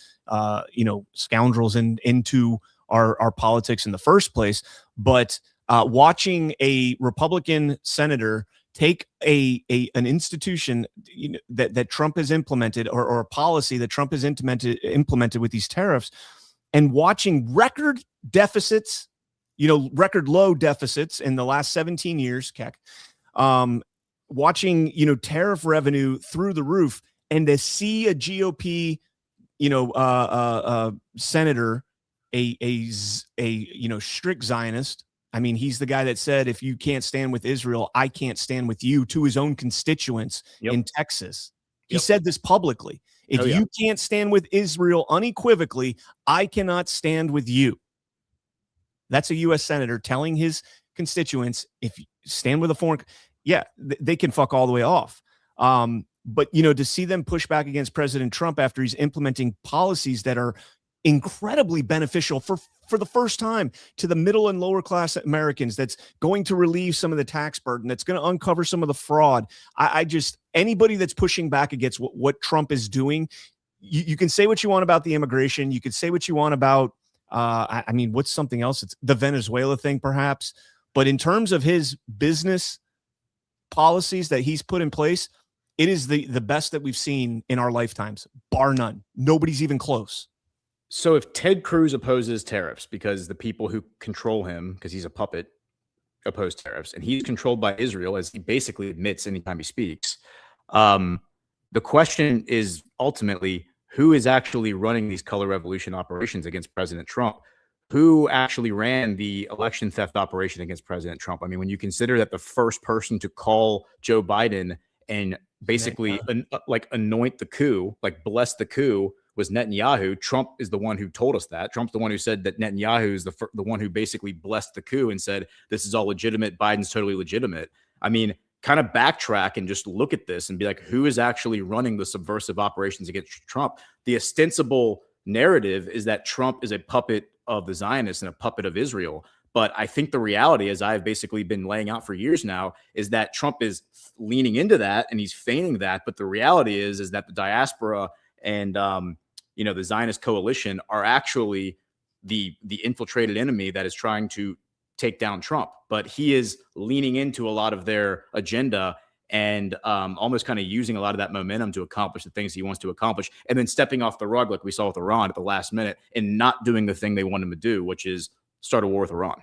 you know, scoundrels into our politics in the first place. But watching a Republican senator take an institution, you know, that Trump has implemented, or a policy that Trump has implemented with these tariffs, and watching record deficits, you know, record low deficits in the last 17 years, Keck, watching, you know, tariff revenue through the roof, and to see a GOP, you know, senator, a you know, strict Zionist. I mean, he's the guy that said, if you can't stand with Israel, I can't stand with you, to his own constituents in Texas. He said this publicly. If you can't stand with Israel unequivocally, I cannot stand with you. That's a U.S. senator telling his constituents, if you stand with a foreign, they can fuck all the way off. But, you know, to see them push back against President Trump after he's implementing policies that are incredibly beneficial for the first time to the middle and lower class Americans, that's going to relieve some of the tax burden, that's going to uncover some of the fraud. I just, anybody that's pushing back against what Trump is doing, you can say what you want about the immigration. You could say what you want about, I mean, what's something else? It's the Venezuela thing, perhaps. But in terms of his business policies that he's put in place, it is the best that we've seen in our lifetimes, bar none. Nobody's even close. So if Ted Cruz opposes tariffs because the people who control him, because he's a puppet, oppose tariffs, and he's controlled by Israel, as he basically admits anytime he speaks, the question is ultimately, who is actually running these color revolution operations against President Trump? Who actually ran the election theft operation against President Trump? I mean, when you consider that the first person to call Joe Biden and basically like anoint the coup, like bless the coup, was Netanyahu. Trump is the one who told us that. Trump's the one who said that Netanyahu is the one who basically blessed the coup and said, this is all legitimate. Biden's totally legitimate. I mean, kind of backtrack and just look at this and be like, who is actually running the subversive operations against Trump? The ostensible narrative is that Trump is a puppet of the Zionists and a puppet of Israel. But I think the reality, as I've basically been laying out for years now, is that Trump is leaning into that and he's feigning that. But the reality is that the diaspora and, you know, the Zionist coalition are actually the infiltrated enemy that is trying to take down Trump. But he is leaning into a lot of their agenda and almost kind of using a lot of that momentum to accomplish the things he wants to accomplish, and then stepping off the rug like we saw with Iran at the last minute and not doing the thing they want him to do, which is start a war with Iran.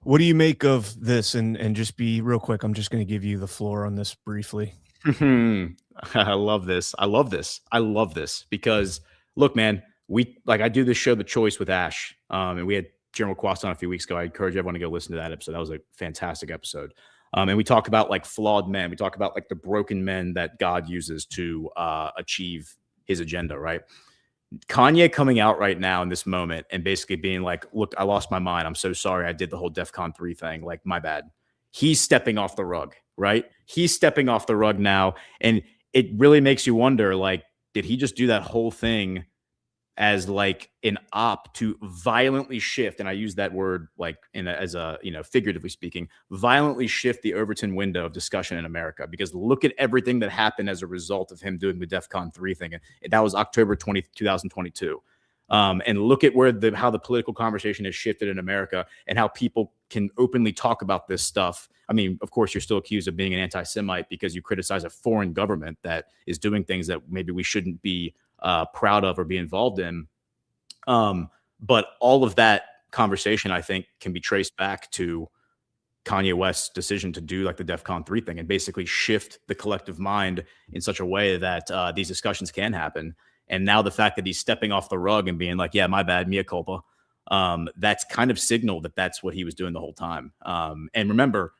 What do you make of this? And just be real quick. I'm just going to give you the floor on this briefly. I love this. I love this because look, man, I do this show, The Choice with Ash. And we had General Quast on a few weeks ago. I encourage everyone to go listen to that episode. That was a fantastic episode. And we talk about like flawed men. We talk about like the broken men that God uses to achieve his agenda, right? Kanye coming out right now in this moment and basically being like, look, I lost my mind. I'm so sorry. I did the whole DEFCON 3 thing. Like, my bad. He's stepping off the rug, right? He's stepping off the rug now. And it really makes you wonder, like, did he just do that whole thing as like an op to violently shift? And I use that word like as a, figuratively speaking, violently shift the Overton window of discussion in America, because look at everything that happened as a result of him doing the DEFCON 3 thing. And that was October 20th, 2022. And look at how the political conversation has shifted in America and how people can openly talk about this stuff. I mean, of course, you're still accused of being an anti-Semite because you criticize a foreign government that is doing things that maybe we shouldn't be proud of or be involved in. But all of that conversation, I think, can be traced back to Kanye West's decision to do like the DEFCON 3 thing and basically shift the collective mind in such a way that these discussions can happen. And now the fact that he's stepping off the rug and being like, yeah, my bad, mea culpa, that's kind of signaled that that's what he was doing the whole time. And remember,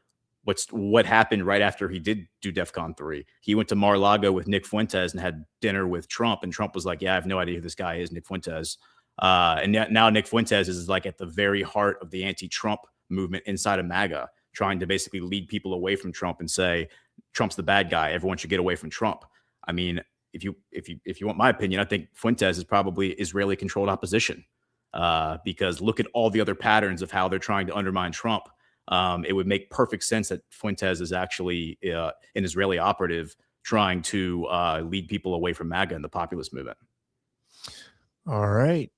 what happened right after he did do DEFCON 3. He went to Mar-a-Lago with Nick Fuentes and had dinner with Trump. And Trump was like, yeah, I have no idea who this guy is, Nick Fuentes. And now Nick Fuentes is like at the very heart of the anti-Trump movement inside of MAGA, trying to basically lead people away from Trump and say, Trump's the bad guy. Everyone should get away from Trump. I mean, if you want my opinion, I think Fuentes is probably Israeli-controlled opposition, because look at all the other patterns of how they're trying to undermine Trump. It would make perfect sense that Fuentes is actually an Israeli operative trying to lead people away from MAGA and the populist movement. All right.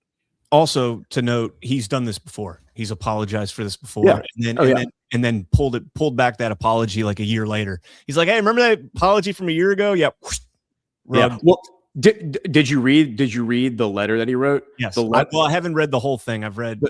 Also to note, he's done this before. He's apologized for this before, yeah. and then pulled back that apology like a year later. He's like, hey, remember that apology from a year ago? Yeah. Yeah. Well, did you read the letter that he wrote? Yes. I haven't read the whole thing. I've read.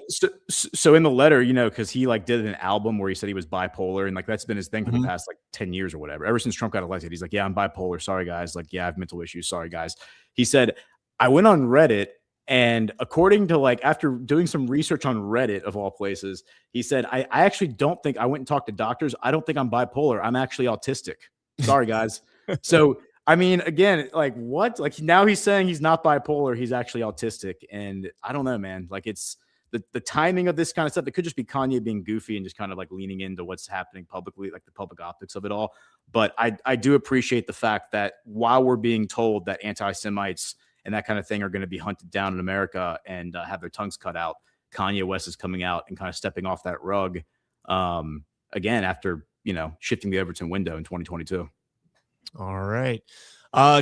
So in the letter, because he like did an album where he said he was bipolar, and like that's been his thing for the past like 10 years or whatever. Ever since Trump got elected, he's like, yeah, I'm bipolar. Sorry, guys. Like, yeah, I have mental issues. Sorry, guys. He said, I went on Reddit, and according to like after doing some research on Reddit of all places, he said, I actually don't think I went and talked to doctors. I don't think I'm bipolar. I'm actually autistic. Sorry, guys. So. I mean, again, like what? Like now he's saying he's not bipolar. He's actually autistic. And I don't know, man. Like it's the timing of this kind of stuff. It could just be Kanye being goofy and just kind of like leaning into what's happening publicly, like the public optics of it all. But I do appreciate the fact that while we're being told that anti-Semites and that kind of thing are going to be hunted down in America and have their tongues cut out, Kanye West is coming out and kind of stepping off that rug again after, shifting the Overton window in 2022. All right.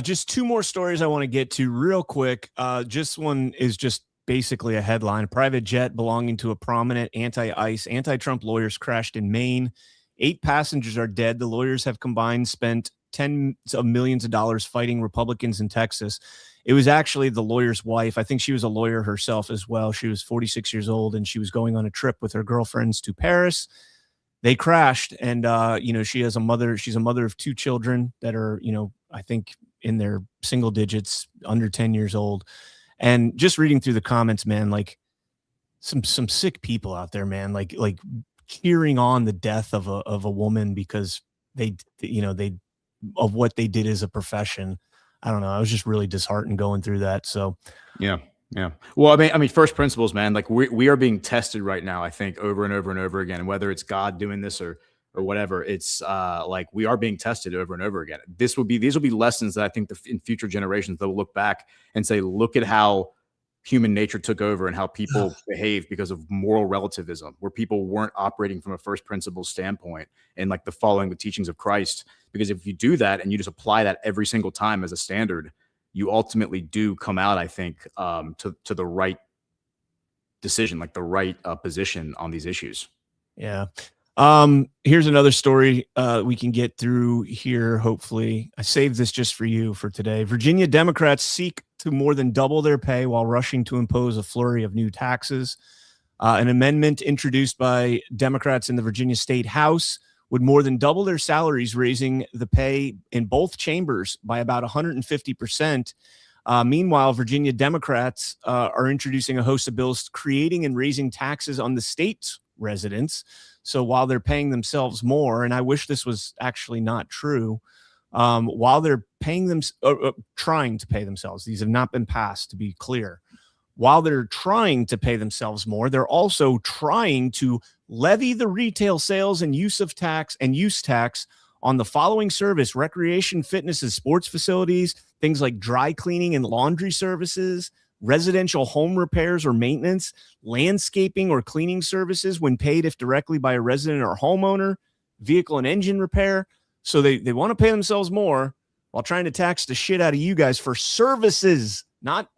Just two more stories I want to get to real quick. Just one is just basically a headline. A private jet belonging to a prominent anti-ICE, anti-Trump lawyers crashed in Maine. 8 passengers are dead. The lawyers have combined spent tens of millions of dollars fighting Republicans in Texas. It was actually the lawyer's wife. I think she was a lawyer herself as well. She was 46 years old, and she was going on a trip with her girlfriends to Paris. They crashed, and she has a mother. She's a mother of 2 children that are, I think in their single digits, under 10 years old. And just reading through the comments, man, like some sick people out there, man, like cheering on the death of a woman because they of what they did as a profession. I don't know. I was just really disheartened going through that. So yeah. Yeah. Well, I mean, first principles, man, like we are being tested right now, I think, over and over and over again. And whether it's God doing this or whatever, it's like we are being tested over and over again. These will be lessons that I think in future generations, they'll look back and say, look at how human nature took over and how people behave because of moral relativism, where people weren't operating from a first principles standpoint and like the following the teachings of Christ. Because if you do that and you just apply that every single time as a standard, you ultimately do come out, I think, to the right decision, like the right position on these issues. Yeah. Here's another story we can get through here. Hopefully I saved this just for you for today. Virginia Democrats seek to more than double their pay while rushing to impose a flurry of new taxes. An amendment introduced by Democrats in the Virginia State House would more than double their salaries, raising the pay in both chambers by about 150%. Meanwhile, Virginia Democrats are introducing a host of bills creating and raising taxes on the state's residents. So while they're paying themselves more, and I wish this was actually not true, while they're paying them, trying to pay themselves, these have not been passed, to be clear. While they're trying to pay themselves more, they're also trying to levy the retail sales and use tax on the following service: recreation, fitness, and sports facilities, things like dry cleaning and laundry services, residential home repairs or maintenance, landscaping or cleaning services when paid if directly by a resident or homeowner, vehicle and engine repair. So they want to pay themselves more while trying to tax the shit out of you guys for services, not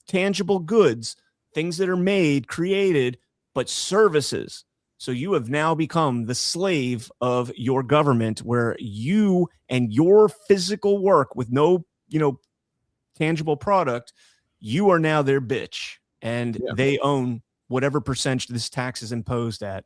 tangible goods, things that are made, created, but services. So you have now become the slave of your government, where you and your physical work with no, tangible product, you are now their bitch, and they own whatever percentage this tax is imposed at.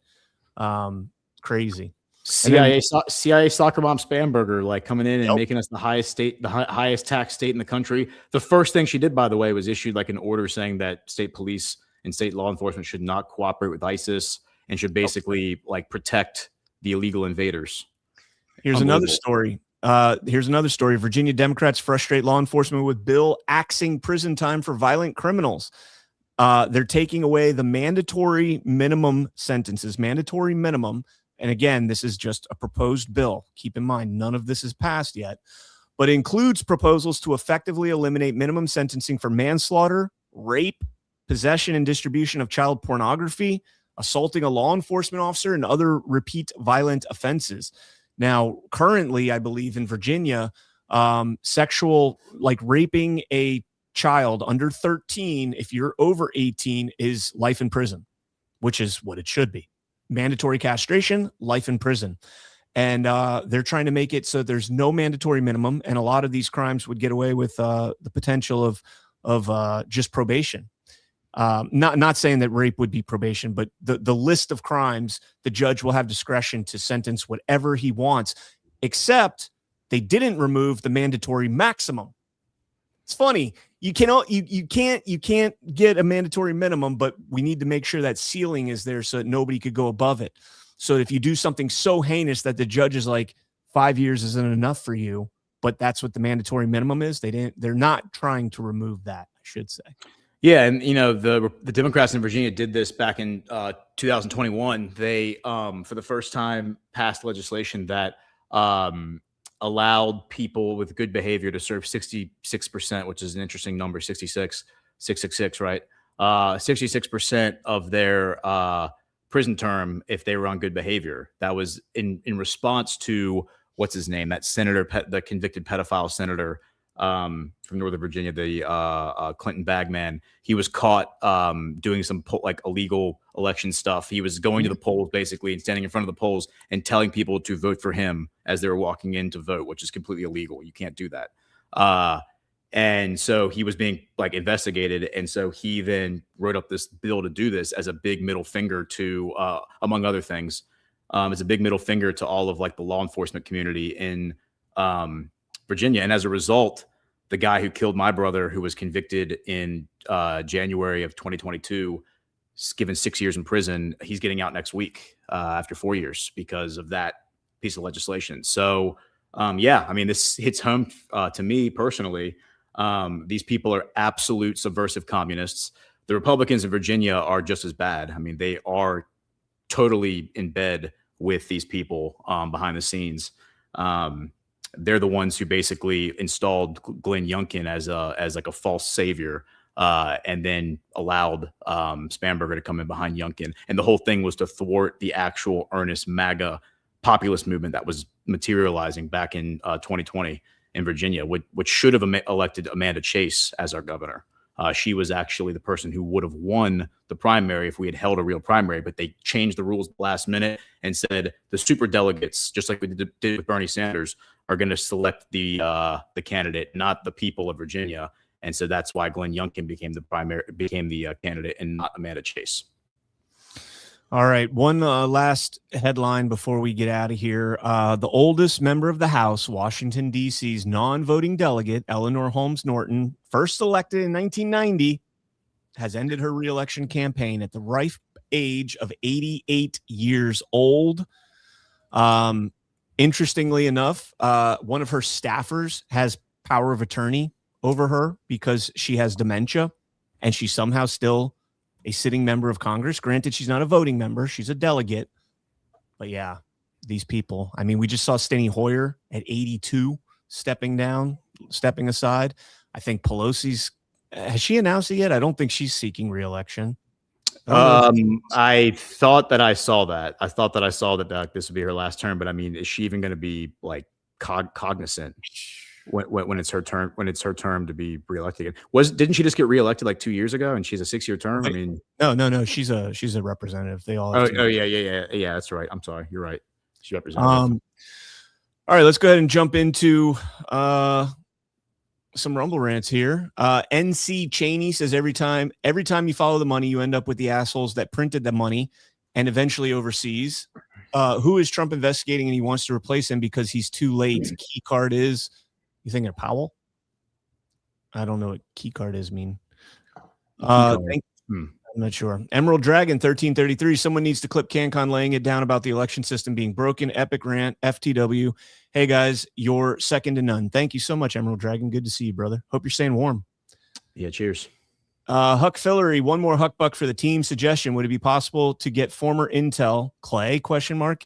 Crazy. CIA soccer mom Spamberger, coming in and making us the highest tax state in the country. The first thing she did, by the way, was issued an order saying that state police and state law enforcement should not cooperate with ISIS and should basically protect the illegal invaders. Here's another story. Virginia Democrats frustrate law enforcement with bill axing prison time for violent criminals. They're taking away the mandatory minimum sentences, And again, this is just a proposed bill. Keep in mind, none of this is passed yet, but includes proposals to effectively eliminate minimum sentencing for manslaughter, rape, possession and distribution of child pornography, assaulting a law enforcement officer, and other repeat violent offenses. Now, currently, I believe in Virginia, raping a child under 13, if you're over 18, is life in prison, which is what it should be. Mandatory castration, life in prison. And they're trying to make it so there's no mandatory minimum, and a lot of these crimes would get away with the potential of just probation. Not saying that rape would be probation, but the list of crimes, the judge will have discretion to sentence whatever he wants, except they didn't remove the mandatory maximum. It's funny. You can't get a mandatory minimum, but we need to make sure that ceiling is there so that nobody could go above it. So if you do something so heinous that the judge is like, 5 years isn't enough for you, but that's what the mandatory minimum is, they're not trying to remove that, I should say. Yeah, and the Democrats in Virginia did this back in 2021. They for the first time passed legislation that allowed people with good behavior to serve 66%, which is an interesting number, 666, right? 66% of their prison term if they were on good behavior. That was in response to, what's his name, that senator, the convicted pedophile senator from Northern Virginia, the Clinton bagman. He was caught doing some illegal election stuff. He was going to the polls basically and standing in front of the polls and telling people to vote for him as they were walking in to vote, which is completely illegal. You can't do that. And so he was being investigated. And so he then wrote up this bill to do this as a big middle finger to, among other things, as a big middle finger to all of the law enforcement community in Virginia. And as a result, the guy who killed my brother, who was convicted in January of 2022, given 6 years in prison, he's getting out next week after 4 years because of that piece of legislation. So, this hits home to me personally. These people are absolute subversive communists. The Republicans in Virginia are just as bad. They are totally in bed with these people behind the scenes. They're the ones who basically installed Glenn Youngkin as a false savior, and then allowed Spamberger to come in behind Youngkin. And the whole thing was to thwart the actual earnest MAGA populist movement that was materializing back in 2020 in Virginia, which should have elected Amanda Chase as our governor. She was actually the person who would have won the primary if we had held a real primary, but they changed the rules last minute and said the super delegates, just like we did with Bernie Sanders, are going to select the candidate, not the people of Virginia. And so that's why Glenn Youngkin became the candidate and not Amanda Chase. All right. One last headline before we get out of here. The oldest member of the House, Washington, D.C.'s non-voting delegate, Eleanor Holmes Norton, first elected in 1990, has ended her reelection campaign at the ripe age of 88 years old. Interestingly enough, one of her staffers has power of attorney over her because she has dementia, and she's somehow still a sitting member of Congress. Granted, she's not a voting member. She's a delegate. But yeah, these people. I mean, we just saw Steny Hoyer at 82 stepping aside. I think Pelosi's, has she announced it yet? I don't think she's seeking re-election. I thought that I saw that. I thought that I saw that this would be her last term. But I mean, is she even going to be like cognizant when it's her turn? When it's her term to be reelected again? Didn't she just get reelected like 2 years ago? And she's a 6-year term. I mean, no. She's a representative. They all. Have Yeah. That's right. I'm sorry. You're right. She's representative. All right. Let's go ahead and jump into some rumble rants here. NC Cheney says every time you follow the money, you end up with the assholes that printed the money and eventually overseas. Who is Trump investigating, and he wants to replace him because he's too late? Key card is, you thinking of Powell? I don't know what key card is mean. I'm not sure. Emerald Dragon 1333. Someone needs to clip CannCon laying it down about the election system being broken. Epic rant. FTW. Hey guys, you're second to none. Thank you so much, Emerald Dragon. Good to see you, brother. Hope you're staying warm. Yeah, cheers. Huck Fillery, one more Huck Buck for the team. Suggestion: would it be possible to get former Intel Clay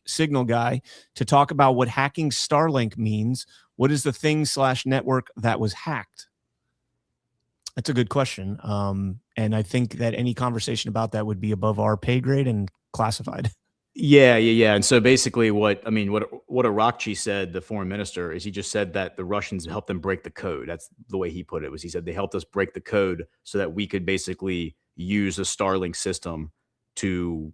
Signal guy to talk about what hacking Starlink means? What is the thing/network that was hacked? That's a good question. And I think that any conversation about that would be above our pay grade and classified. Yeah. And so basically what Arakchi said, the foreign minister, is he just said that the Russians helped them break the code. That's the way he put it. He said they helped us break the code so that we could basically use a Starlink system to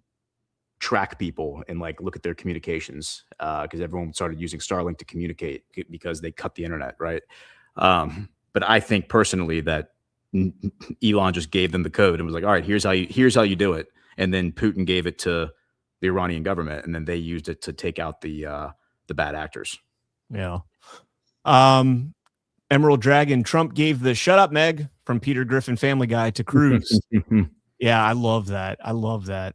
track people and like look at their communications, because everyone started using Starlink to communicate because they cut the internet, right? But I think personally that Elon just gave them the code and was like, all right, here's how you do it. And then Putin gave it to the Iranian government, and then they used it to take out the bad actors. Yeah. Emerald Dragon, Trump gave the shut up, Meg, from Peter Griffin Family Guy to Cruz. Yeah, I love that.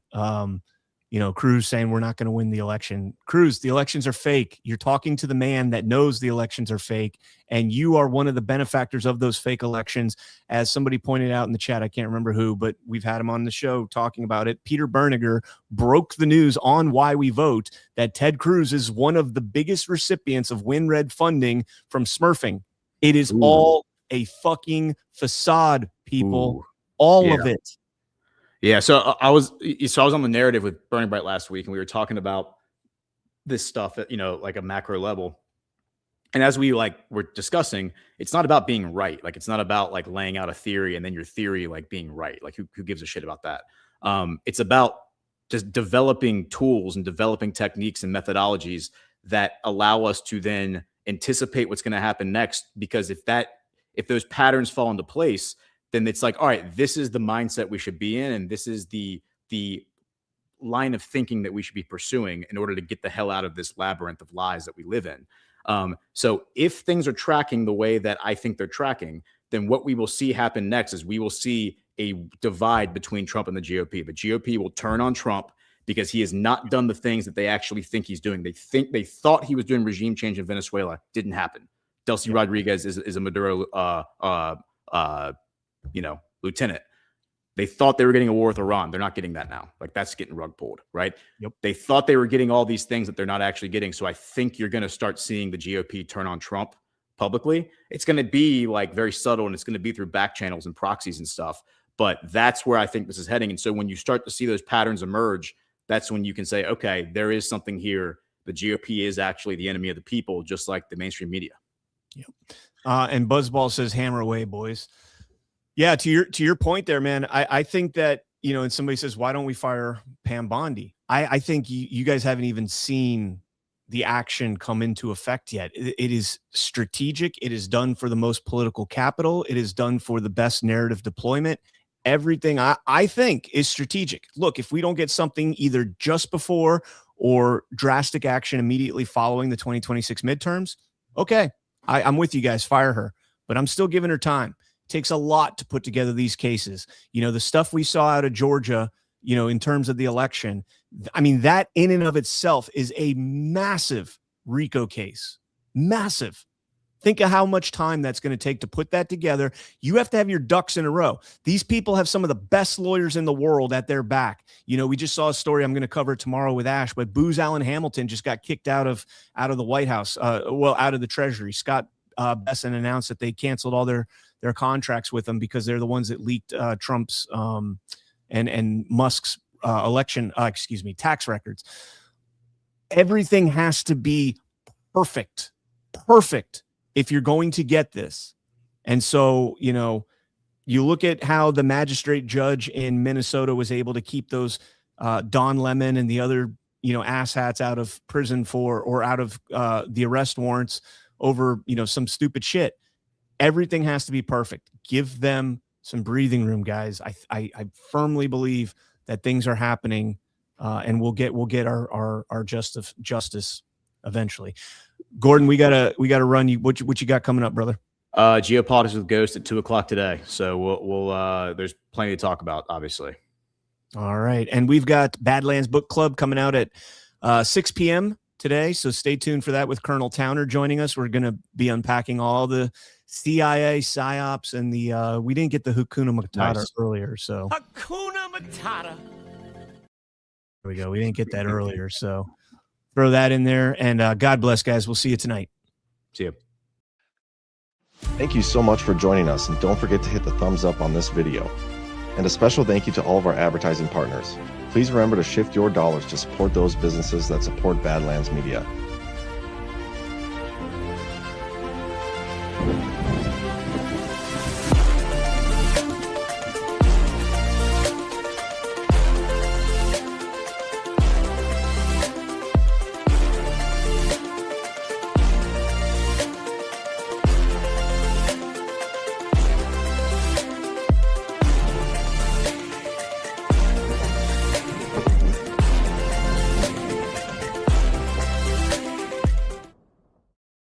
Cruz saying we're not going to win the election. Cruz, the elections are fake. You're talking to the man that knows the elections are fake, and you are one of the benefactors of those fake elections. As somebody pointed out in the chat, I can't remember who, but we've had him on the show talking about it. Peter Berniger broke the news on Why We Vote that Ted Cruz is one of the biggest recipients of WinRed funding from smurfing. It is all a fucking facade, people. All of it. Yeah, so I was on the narrative with Burning Bright last week, and we were talking about this stuff at like a macro level. And as we were discussing, it's not about being right. Like, it's not about like laying out a theory and then your theory like being right. Like, who gives a shit about that? It's about just developing tools and developing techniques and methodologies that allow us to then anticipate what's going to happen next. Because if those patterns fall into place, then it's like, all right, this is the mindset we should be in, and this is the line of thinking that we should be pursuing in order to get the hell out of this labyrinth of lies that we live in. So if things are tracking the way that I think they're tracking, then what we will see happen next is we will see a divide between Trump and the GOP. The GOP will turn on Trump because he has not done the things that they actually think he's doing. They thought he was doing regime change in Venezuela. Didn't happen. Delcy Rodriguez is a Maduro lieutenant. They thought they were getting a war with Iran. They're not getting that now. Like, that's getting rug pulled, right? Yep. They thought they were getting all these things that they're not actually getting. So I think you're going to start seeing the GOP turn on Trump publicly. It's going to be like very subtle, and it's going to be through back channels and proxies and stuff. But that's where I think this is heading. And so when you start to see those patterns emerge, that's when you can say, okay, there is something here. The GOP is actually the enemy of the people, just like the mainstream media. Yep. And Buzzball says, hammer away, boys. Yeah, to your point there, man. I think that, and somebody says, why don't we fire Pam Bondi? I think you guys haven't even seen the action come into effect yet. It is strategic. It is done for the most political capital. It is done for the best narrative deployment. everything I think is strategic. Look, if we don't get something either just before or drastic action immediately following the 2026 midterms, okay, I'm with you guys, fire her. But I'm still giving her time. It takes a lot to put together these cases. You know, the stuff we saw out of Georgia, you know, in terms of the election, I mean, that in and of itself is a massive RICO case. Massive. Think of how much time that's going to take to put that together. You have to have your ducks in a row. These people have some of the best lawyers in the world at their back. You know, we just saw a story I'm going to cover tomorrow with Ash, but Booz Allen Hamilton just got kicked out of the White House, out of the Treasury. Scott Bessent announced that they canceled all their contracts with them because they're the ones that leaked Trump's and Musk's tax records. Everything has to be perfect if you're going to get this. And so, you know, you look at how the magistrate judge in Minnesota was able to keep those Don Lemon and the other, you know, asshats out of prison or out of the arrest warrants over, you know, some stupid shit. Everything has to be perfect. Give them some breathing room, guys. I firmly believe that things are happening and we'll get our justice eventually. Gordon, we gotta run. What you got coming up, brother? Geopolitics with Ghost at 2:00 today. So we'll there's plenty to talk about, obviously. All right, and we've got Badlands Book Club coming out at 6 p.m. today. So stay tuned for that with Colonel Towner joining us. We're going to be unpacking all the CIA psyops and the we didn't get the Hakuna Matata earlier, so Hakuna Matata. There we go. We didn't get that earlier, so throw that in there. And God bless, guys. We'll see you tonight. See you. Thank you so much for joining us, and don't forget to hit the thumbs up on this video. And a special thank you to all of our advertising partners. Please remember to shift your dollars to support those businesses that support Badlands Media.